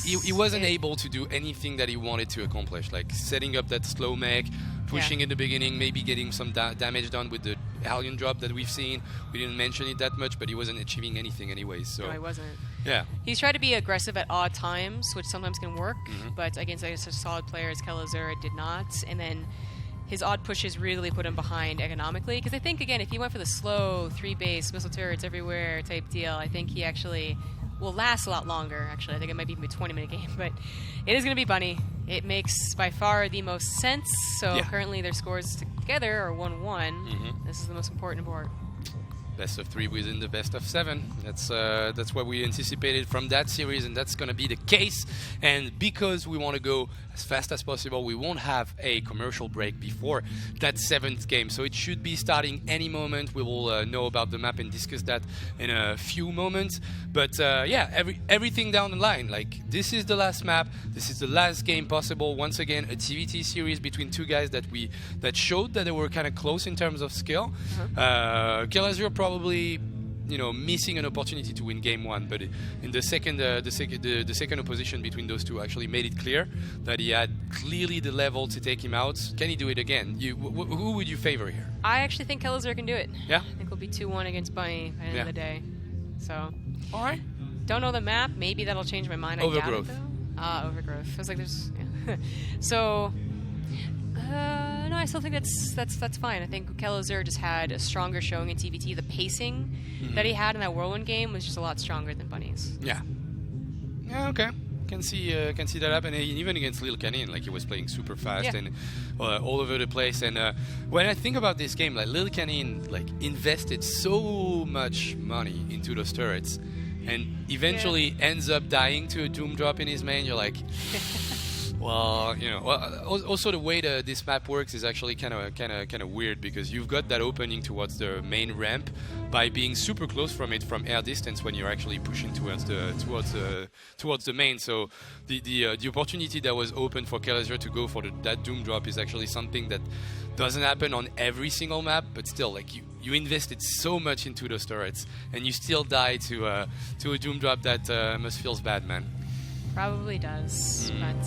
he wasn't able to do anything that he wanted to accomplish. Like setting up that slow mech, pushing in the beginning, maybe getting some damage done with the Alien drop that we've seen. We didn't mention it that much, but he wasn't achieving anything anyways. So no, he wasn't. Yeah. He's tried to be aggressive at odd times, which sometimes can work, but against such a solid player as Kelazur, it did not. And then his odd pushes really put him behind economically. Because I think, again, if he went for the slow, 3-base, missile turrets everywhere type deal, I think he actually will last a lot longer, actually. I think it might be a 20-minute game, but it is going to be Bunny. It makes, by far, the most sense. So currently their scores together are 1-1. This is the most important part. Best of 3 within the best of 7. That's what we anticipated from that series, and that's going to be the case. And because we want to go as fast as possible, we won't have a commercial break before that 7th game. So it should be starting any moment. We will know about the map and discuss that in a few moments. But everything down the line. Like, this is the last map. This is the last game possible. Once again, a TVT series between two guys that showed that they were kind of close in terms of skill. Kelazur probably, missing an opportunity to win game 1, but in the second opposition between those two actually made it clear that he had clearly the level to take him out. Can he do it again? Who would you favor here? I actually think Kelazur can do it. Yeah? I think it'll be 2-1 against Bunny at the end of the day. So. All right. Don't know the map. Maybe that'll change my mind. Overgrowth. Overgrowth. I was like, there's. Yeah. So. No, I still think that's fine. I think Kelazur just had a stronger showing in TVT. The pacing that he had in that Whirlwind game was just a lot stronger than Bunny's. Yeah. Yeah. Okay. Can see that happen. And even against Lil Canine, like he was playing super fast and all over the place. And when I think about this game, like Lil Canine, like invested so much money into those turrets, and eventually ends up dying to a Doom drop in his main. You're like. Well, also the way this map works is actually kind of weird, because you've got that opening towards the main ramp by being super close from it from air distance when you're actually pushing towards the main. So the opportunity that was open for Kelazur to go for that Doom drop is actually something that doesn't happen on every single map, but still, like you invested so much into those turrets and you still die to a Doom drop. That must feels bad, man. Probably does, but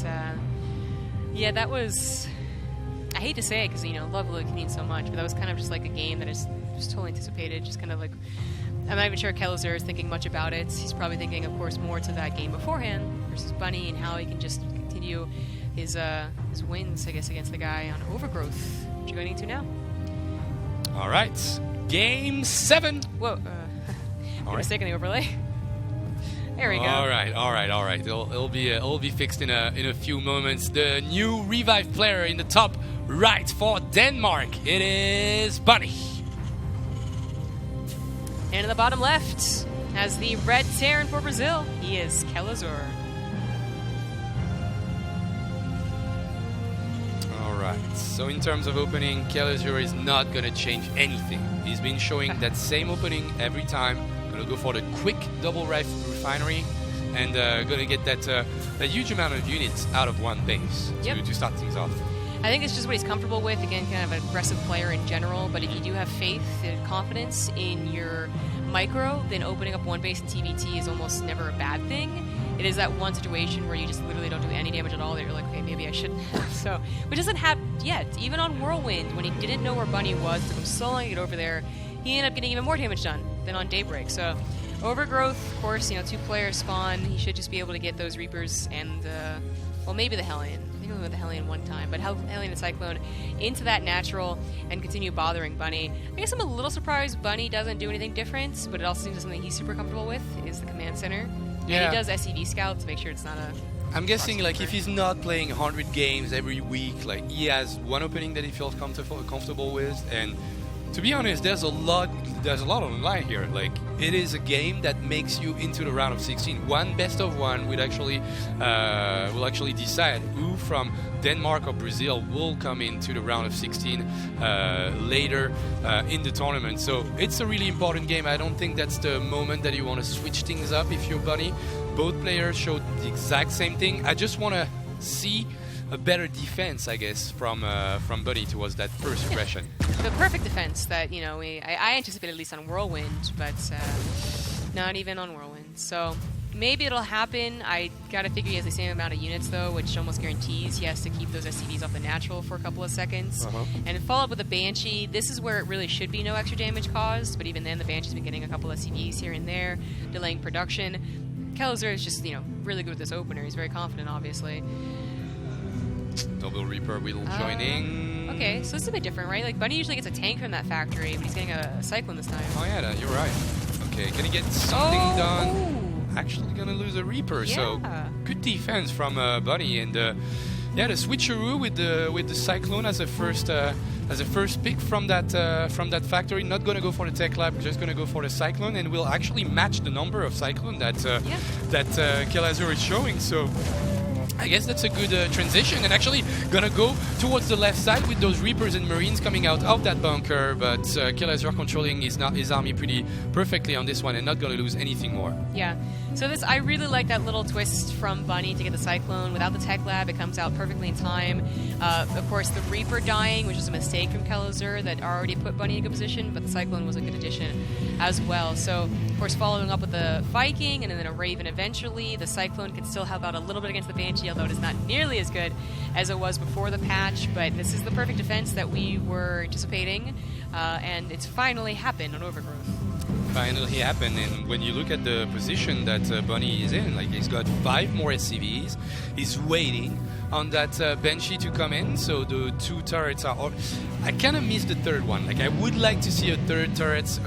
that was. I hate to say it because love Lily Canine so much, but that was kind of just like a game that is just totally anticipated. Just kind of like, I'm not even sure Kelazur is thinking much about it. He's probably thinking, of course, more to that game beforehand versus Bunny and how he can just continue his wins, I guess, against the guy on Overgrowth. What you going into now? All right, game 7. Whoa, mistakenly overlay. There we go. All right. It'll be fixed in a few moments. The new revive player in the top right for Denmark. It is Bunny. And in the bottom left, has the red Terran for Brazil. He is Kelazur. All right. So in terms of opening, Kelazur is not gonna change anything. He's been showing that same opening every time. Gonna go for the quick double refinery and gonna get that huge amount of units out of one base to start things off. I think it's just what he's comfortable with. Again, kind of an aggressive player in general, but if you do have faith and confidence in your micro, then opening up one base in TVT is almost never a bad thing. It is that one situation where you just literally don't do any damage at all that you're like, okay, maybe I shouldn't have. So, which doesn't happen yet. Even on Whirlwind, when he didn't know where Bunny was, took him so long to get over there, he ended up getting even more damage done than on Daybreak. So, Overgrowth, of course, 2 players spawn. He should just be able to get those Reapers and well, maybe the Hellion. I think we went with the Hellion one time, but Hellion and Cyclone into that natural and continue bothering Bunny. I guess I'm a little surprised Bunny doesn't do anything different, but it also seems something he's super comfortable with is the command center. Yeah. And he does SCV scout to make sure it's not a... I'm guessing like if he's not playing 100 games every week, like he has one opening that he feels comfortable with, and to be honest, there's a lot on the line here. Like it is a game that makes you into the round of 16. One best of one will actually decide who from Denmark or Brazil will come into the round of 16 later in the tournament. So it's a really important game. I don't think that's the moment that you want to switch things up if you're Bunny. Both players showed the exact same thing. I just want to see a better defense, I guess, from Bunny towards that first aggression. The perfect defense that, you know, I anticipated at least on Whirlwind, but not even on Whirlwind. So maybe it'll happen. I gotta figure he has the same amount of units, though, which almost guarantees he has to keep those SCVs off the natural for a couple of seconds. And follow up with a Banshee. This is where it really should be no extra damage caused, but even then the Banshee's been getting a couple of SCVs here and there, delaying production. Kelzer is just, you know, really good with this opener. He's very confident, obviously. Double Reaper will joining. Okay, so this is a bit different, right? Like, Bunny usually gets a tank from that factory, but he's getting a Cyclone this time. Oh yeah, you're right. Okay, can he get something done? Actually gonna lose a Reaper, so good defense from Bunny. And yeah, the switcheroo with the Cyclone as a first pick from that factory. Not gonna go for the Tech Lab, just gonna go for the Cyclone, and will actually match the number of Cyclone that Kelazur is showing. So I guess that's a good transition, and actually gonna go towards the left side with those Reapers and Marines coming out of that bunker, but Kelazur controlling his army pretty perfectly on this one and not gonna lose anything more. Yeah, so I really like that little twist from Bunny to get the Cyclone. Without the Tech Lab, it comes out perfectly in time. Of course, the Reaper dying, which was a mistake from Kelazur that already put Bunny in a good position, but the Cyclone was a good addition as well. So, of course, following up with the Viking and then a Raven eventually, the Cyclone can still help out a little bit against the Banshee, although it is not nearly as good as it was before the patch. But this is the perfect defense that we were anticipating, and it's finally happened on Overgrowth. Finally happened, and when you look at the position that Bunny is in, like he's got 5 more SCVs, he's waiting on that Banshee to come in, so the 2 turrets are... I kind of miss the third one. Like I would like to see a third turret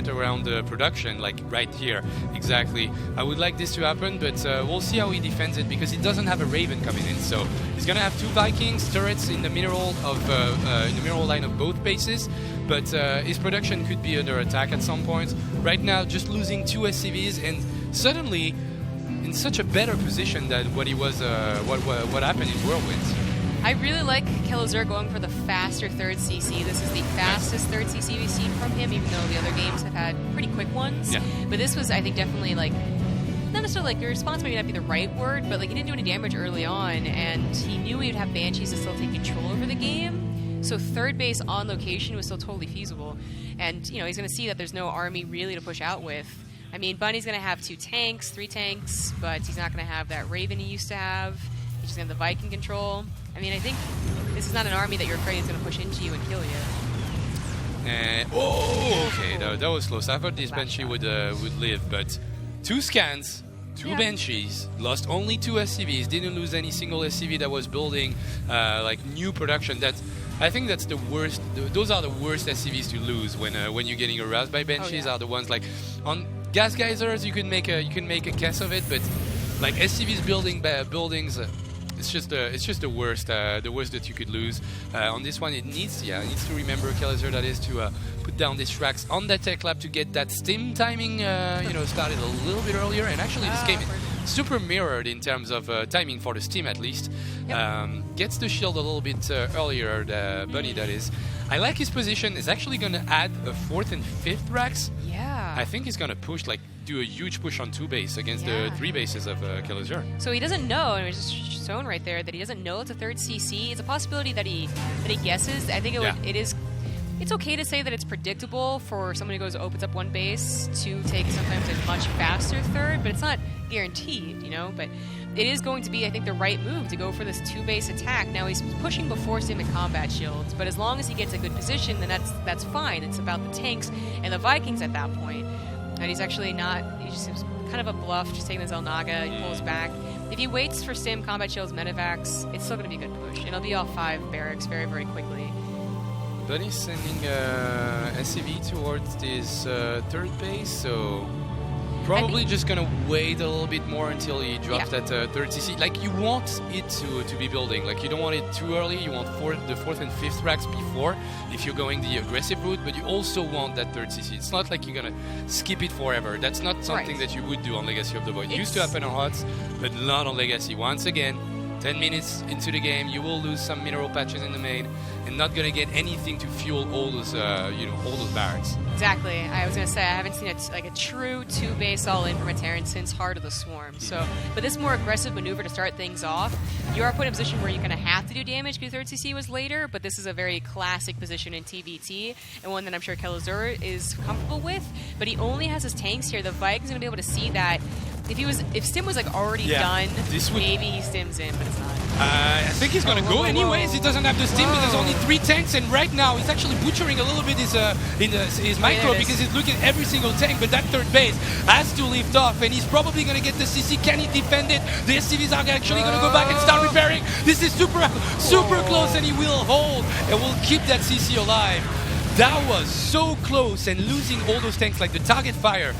around the production, like right here, exactly. I would like this to happen, but we'll see how he defends it, because he doesn't have a Raven coming in, so he's gonna have 2 Vikings turrets in the mineral line of both bases, but his production could be under attack at some point. Right now, just losing 2 SCVs, and suddenly in such a better position than what he was. What happened in Whirlwinds. I really like Kelazur going for the faster third CC. This is the fastest third CC we've seen from him, even though the other games have had pretty quick ones. Yeah. But this was, I think, definitely like, not necessarily like your response may not be the right word, but like he didn't do any damage early on, and he knew he would have Banshees to still take control over the game. So third base on location was still totally feasible. And, you know, he's going to see that there's no army really to push out with. I mean, Bunny's going to have 2 tanks, 3 tanks, but he's not going to have that Raven he used to have. He's just going to have the Viking control. I mean, I think this is not an army that you're afraid is going to push into you and kill you. Okay, that was close. I thought this Banshee would live, but 2 scans, 2 Banshees, lost only 2 SCVs, didn't lose any single SCV that was building like new production. I think that's the worst. Those are the worst SCVs to lose when you're getting aroused by Banshees. Are the ones like on Gas Geysers. You can make a guess of it, but like SCVs building buildings. It's just the worst that you could lose. On this one, it needs to remember Kelazur, that is, to put down these tracks on that Tech Lab to get that stim timing started a little bit earlier. And actually, this game is super mirrored in terms of timing for the stim, at least. Gets the shield a little bit earlier, the Bunny, that is. I like his position. He's actually going to add a 4th and 5th racks. Yeah. I think he's going to do a huge push on 2 base against the 3 bases of Kelazur. So he doesn't know, and it's just shown right there that he doesn't know it's a third CC. It's a possibility that he guesses. I think it's okay to say that it's predictable for someone who opens up 1 base to take sometimes a much faster third, but it's not guaranteed, you know. But it is going to be, I think, the right move to go for this 2-base attack. Now he's pushing before Stim and combat shields, but as long as he gets a good position, then that's fine. It's about the tanks and the Vikings at that point. And he's actually not. He just seems kind of a bluff, just taking the Zelnaga. He pulls back. If he waits for Stim, Combat Shields, Medivacs, it's still going to be a good push. And it'll be all 5 barracks very, very quickly. Bunny's sending SCV towards this third base, so probably just gonna wait a little bit more until he drops that third CC. Like, you want it to be building. Like, you don't want it too early. You want the 4th and 5th racks before, if you're going the aggressive route. But you also want that third CC. It's not like you're gonna skip it forever. That's not something that you would do on Legacy of the Void. It used to happen on HOTS, but not on Legacy. Once again, 10 minutes into the game, you will lose some mineral patches in the main, and not gonna get anything to fuel all those, all those barracks. Exactly. I was gonna say I haven't seen a true 2-base all-in from a Terran since Heart of the Swarm. So, but this more aggressive maneuver to start things off, you are put in a position where you're gonna have to do damage because 3rd CC was later. But this is a very classic position in TVT, and one that I'm sure Kelazur is comfortable with. But he only has his tanks here. The Vikings are gonna be able to see that. If Stim was like already done, maybe he stims in, but it's not. I think he's gonna go anyways. He doesn't have the Stim, but there's only 3 tanks, and right now he's actually butchering a little bit his micro because he's looking at every single tank. But that third base has to lift off, and he's probably gonna get the CC. Can he defend it? The SCVs are actually gonna go back and start repairing. This is super close, and he will hold and will keep that CC alive. That was so close, and losing all those tanks, like the target fire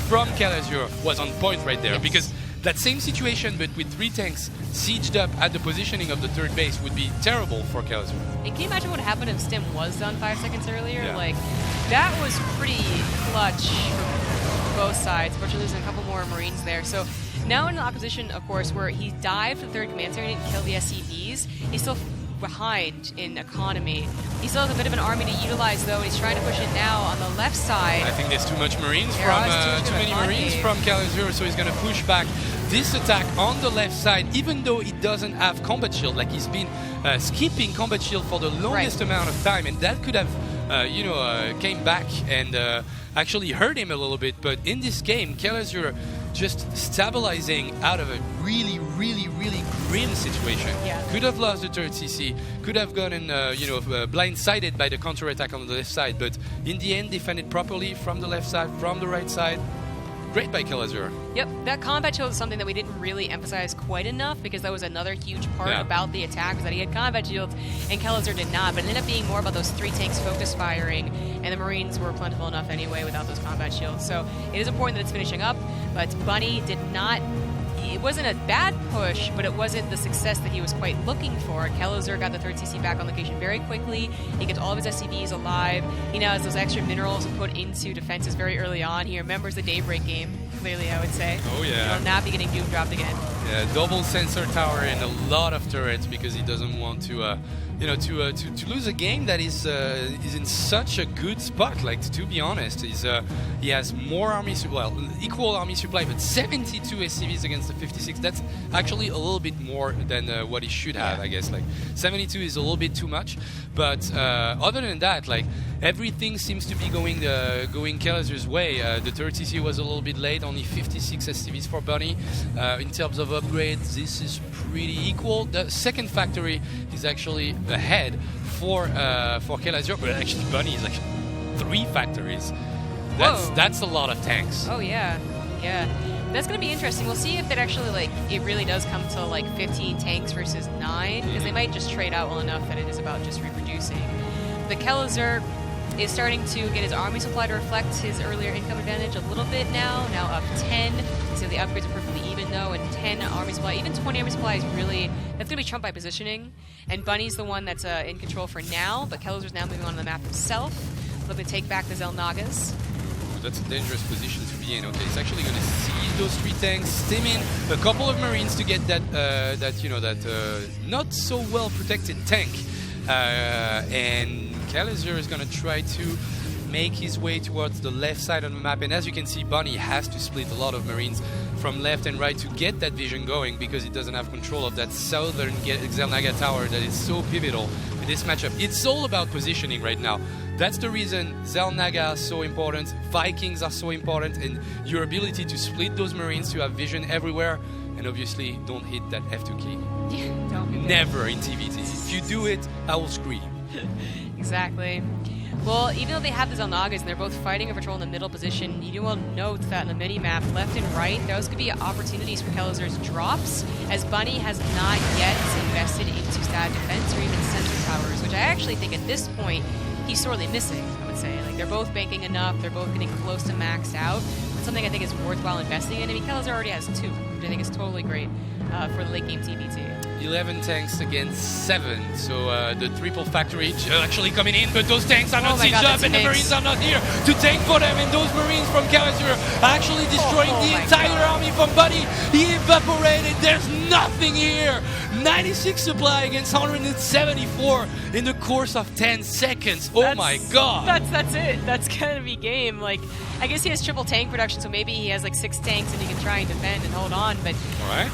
from Kelazur was on point right there, because that same situation but with 3 tanks sieged up at the positioning of the third base would be terrible for Kelazur. And can you imagine what happened if Stim was done 5 seconds earlier? Yeah. Like, that was pretty clutch for both sides. Unfortunately, losing a couple more Marines there. So now in the opposition, of course, where he dived for the 3rd command center and didn't kill the SCVs, he's still behind in economy. He still has a bit of an army to utilize, though. He's trying to push it now on the left side. I think there's too much Marines too many Marines from Kelazur, so he's going to push back this attack on the left side, even though he doesn't have combat shield. Like, he's been skipping combat shield for the longest amount of time, and that could have came back and actually hurt him a little bit. But in this game, Kelazur just stabilizing out of a really, really, really grim situation. Yeah. Could have lost the third CC, could have gotten blindsided by the counter-attack on the left side, but in the end defended properly from the left side, from the right side. Great by Kelazur. Yep, that combat shield is something that we didn't really emphasize quite enough, because that was another huge part about the attack, was that he had combat shields and Kelazur did not. But it ended up being more about those 3 tanks focus firing, and the Marines were plentiful enough anyway without those combat shields. So it is important that it's finishing up, but Bunny did not. It wasn't a bad push, but it wasn't the success that he was quite looking for. Kelazur got the 3rd CC back on location very quickly. He gets all of his SCVs alive. He now has those extra minerals put into defenses very early on. He remembers the Daybreak game, clearly, I would say. Oh, yeah. He will not be getting doom dropped again. Yeah, double sensor tower and a lot of turrets, because he doesn't want to lose a game that is in such a good spot. Like, to be honest, he has more army equal army supply, but 72 SCVs against the 56. That's actually a little bit more than what he should have, I guess. Like, 72 is a little bit too much, but other than that, like, everything seems to be going Kelazur's way. The 3rd CC was a little bit late, only 56 SCVs for Bunny. In terms of upgrades, this is pretty equal. The 2nd factory is actually ahead for Kelazur, but actually Bunny is like 3 factories. That's a lot of tanks. Oh yeah. That's going to be interesting. We'll see if it actually, it really does come to 15 tanks versus 9, because they might just trade out well enough that it is about just reproducing. The Kelazur is starting to get his army supply to reflect his earlier income advantage a little bit now up 10. So the upgrades are perfectly even, though, and 10 army supply, even 20 army supply is really, that's going to be trumped by positioning. And Bunny's the one that's in control for now, but Kelazur's now moving on the map himself, looking to take back the Zelnagas. That's a dangerous position to be in. Okay, it's actually going to siege those 3 tanks, stim in a couple of Marines to get that not so well protected tank, and Kelazur is going to try to make his way towards the left side of the map. And as you can see, Bunny has to split a lot of Marines from left and right to get that vision going, because he doesn't have control of that southern Zelnaga tower that is so pivotal in this matchup. It's all about positioning right now. That's the reason Zelnaga are so important, Vikings are so important, and your ability to split those Marines, to have vision everywhere, and obviously don't hit that F2 key. Don't Never in TVT. If you do it, I will scream. Exactly. Well, even though they have the Zelnagas and they're both fighting a patrol in the middle position, you will note that in the mini-map, left and right, those could be opportunities for Kelazur's drops, as Bunny has not yet invested into stat defense or even sensor towers, which I actually think at this point, he's sorely missing, I would say. Like, they're both banking enough, they're both getting close to maxed out. It's something I think is worthwhile investing in. I mean, Kelazur already has 2, which I think is totally great for the late game TBT. 11 tanks against 7, so the triple factory actually coming in, but those tanks are not sieged up, and the Marines are not here to tank for them, and those Marines from Kelazur are actually destroying the entire army from Bunny. He evaporated, there's nothing here! 96 supply against 174 in the course of 10 seconds. Oh my god! That's it. That's gonna be game. Like, I guess he has triple tank production, so maybe he has like 6 tanks and he can try and defend and hold on. But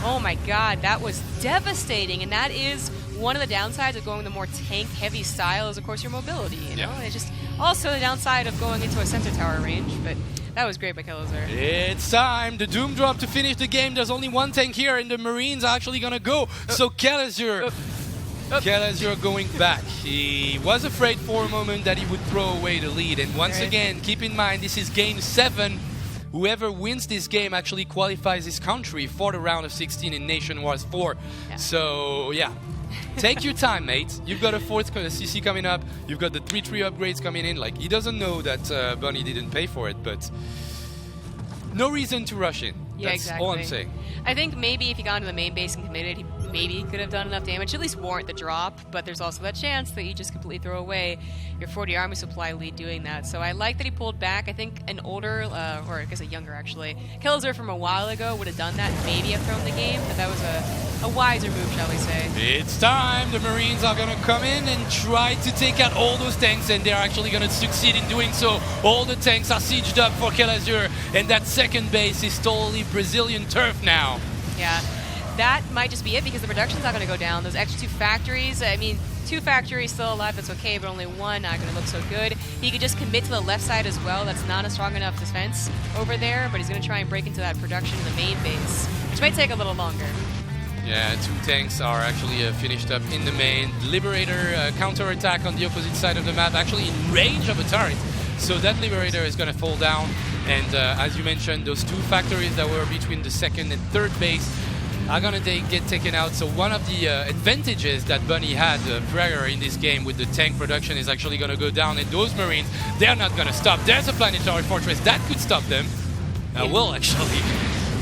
oh my god, that was devastating. And that is one of the downsides of going the more tank-heavy style is, of course, your mobility. You know, it's just also the downside of going into a sensor tower range. But that was great by Kelazur. It's time. The Doom Drop to finish the game. There's only one tank here, and the Marines are actually gonna go. So Kelazur going back. He was afraid for a moment that he would throw away the lead. And once again, keep in mind, this is game 7. Whoever wins this game actually qualifies his country for the round of 16 in Nation Wars 4. Yeah. So, yeah. Take your time, mate. You've got a 4th CC coming up. You've got the 3-3 upgrades coming in. Like, he doesn't know that Bunny didn't pay for it, but no reason to rush in. Yeah, That's all I'm saying. I think maybe if he got into the main base and committed, he maybe could have done enough damage, at least warrant the drop, but there's also that chance that you just completely throw away your 40 army supply lead doing that. So I like that he pulled back. I think an older, or I guess a younger actually, Kelazur from a while ago would have done that and maybe have thrown the game, but that was a wiser move, shall we say. It's time. The Marines are going to come in and try to take out all those tanks, and they're actually going to succeed in doing so. All the tanks are sieged up for Kelazur, and that second base is totally Brazilian turf now. Yeah. That might just be it because the production's not going to go down. Those extra 2 factories, I mean, 2 factories still alive, that's okay, but only 1 not going to look so good. He could just commit to the left side as well. That's not a strong enough defense over there, but he's going to try and break into that production in the main base, which might take a little longer. Yeah, 2 tanks are actually finished up in the main. Liberator counter-attack on the opposite side of the map, actually in range of a turret. So that Liberator is going to fall down. And as you mentioned, those 2 factories that were between the 2nd and 3rd base are going to get taken out. So one of the advantages that Bunny had prior in this game with the tank production is actually going to go down. And those Marines, they're not going to stop. There's a planetary fortress that could stop them. Well, actually,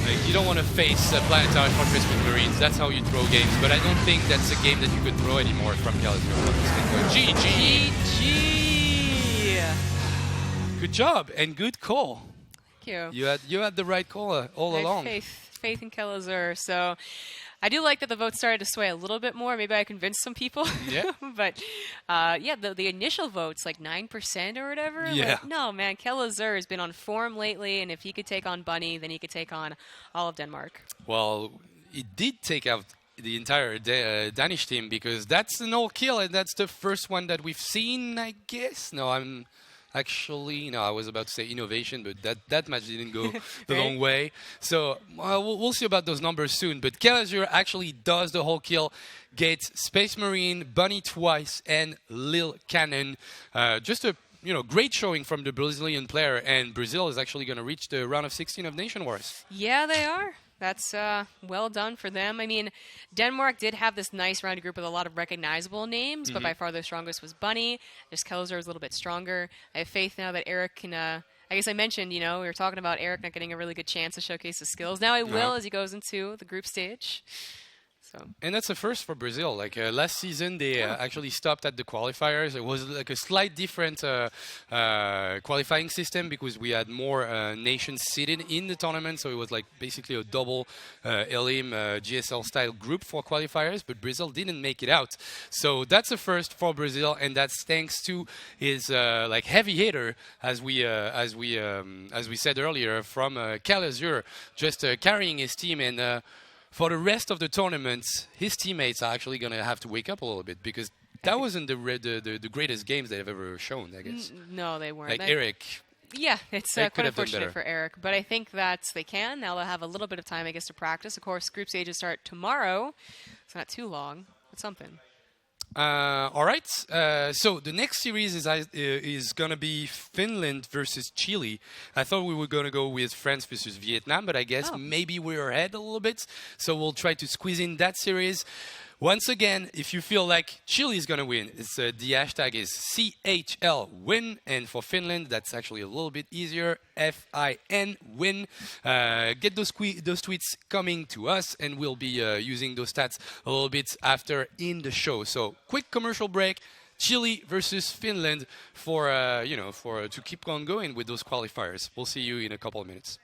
like, you don't want to face a planetary fortress with Marines. That's how you throw games. But I don't think that's a game that you could throw anymore from Kelazur. GG. Good job and good call. Thank you. You had the right call all along. Faith in Kelazur. So I do like that the vote started to sway a little bit more. Maybe I convinced some people. Yeah. But the initial votes, like 9% or whatever. Yeah. Like, no, man, Kelazur has been on form lately, and if he could take on Bunny, then he could take on all of Denmark. Well, he did take out the entire Danish team because that's an all kill, and that's the first one that we've seen, I guess. No, Actually, no, I was about to say innovation, but that match didn't go the long way. So we'll see about those numbers soon. But Kelazur actually does the whole kill, gets Space Marine, Bunny twice, and Lil Cannon. Just a great showing from the Brazilian player, and Brazil is actually going to reach the round of 16 of Nation Wars. Yeah, they are. That's well done for them. I mean, Denmark did have this nice round group with a lot of recognizable names, but by far the strongest was Bunny. Just Kelazur was a little bit stronger. I have faith now that Eric can... I guess I mentioned, we were talking about Eric not getting a really good chance to showcase his skills. Now he will as he goes into the group stage. And that's a first for Brazil. Like last season, they actually stopped at the qualifiers. It was like a slight different qualifying system because we had more nations seated in the tournament. So it was like basically a double LM GSL style group for qualifiers. But Brazil didn't make it out. So that's a first for Brazil, and that's thanks to his like heavy hitter, as we said earlier, from Kelazur, just carrying his team and. For the rest of the tournament, his teammates are actually going to have to wake up a little bit because that wasn't the greatest games they've ever shown, I guess. No, they weren't. Like Eric. Yeah, it's quite unfortunate for Eric, but I think that they can. Now they'll have a little bit of time, I guess, to practice. Of course, group stages start tomorrow. It's not too long, but something. All right. So the next series is gonna be Finland versus Chile. I thought we were gonna go with France versus Vietnam, but I guess maybe we're ahead a little bit. So we'll try to squeeze in that series. Once again, if you feel like Chile is going to win, the hashtag is CHL win. And for Finland, that's actually a little bit easier. FIN win. Get those tweets coming to us, and we'll be using those stats a little bit after in the show. So quick commercial break. Chile versus Finland for to keep on going with those qualifiers. We'll see you in a couple of minutes.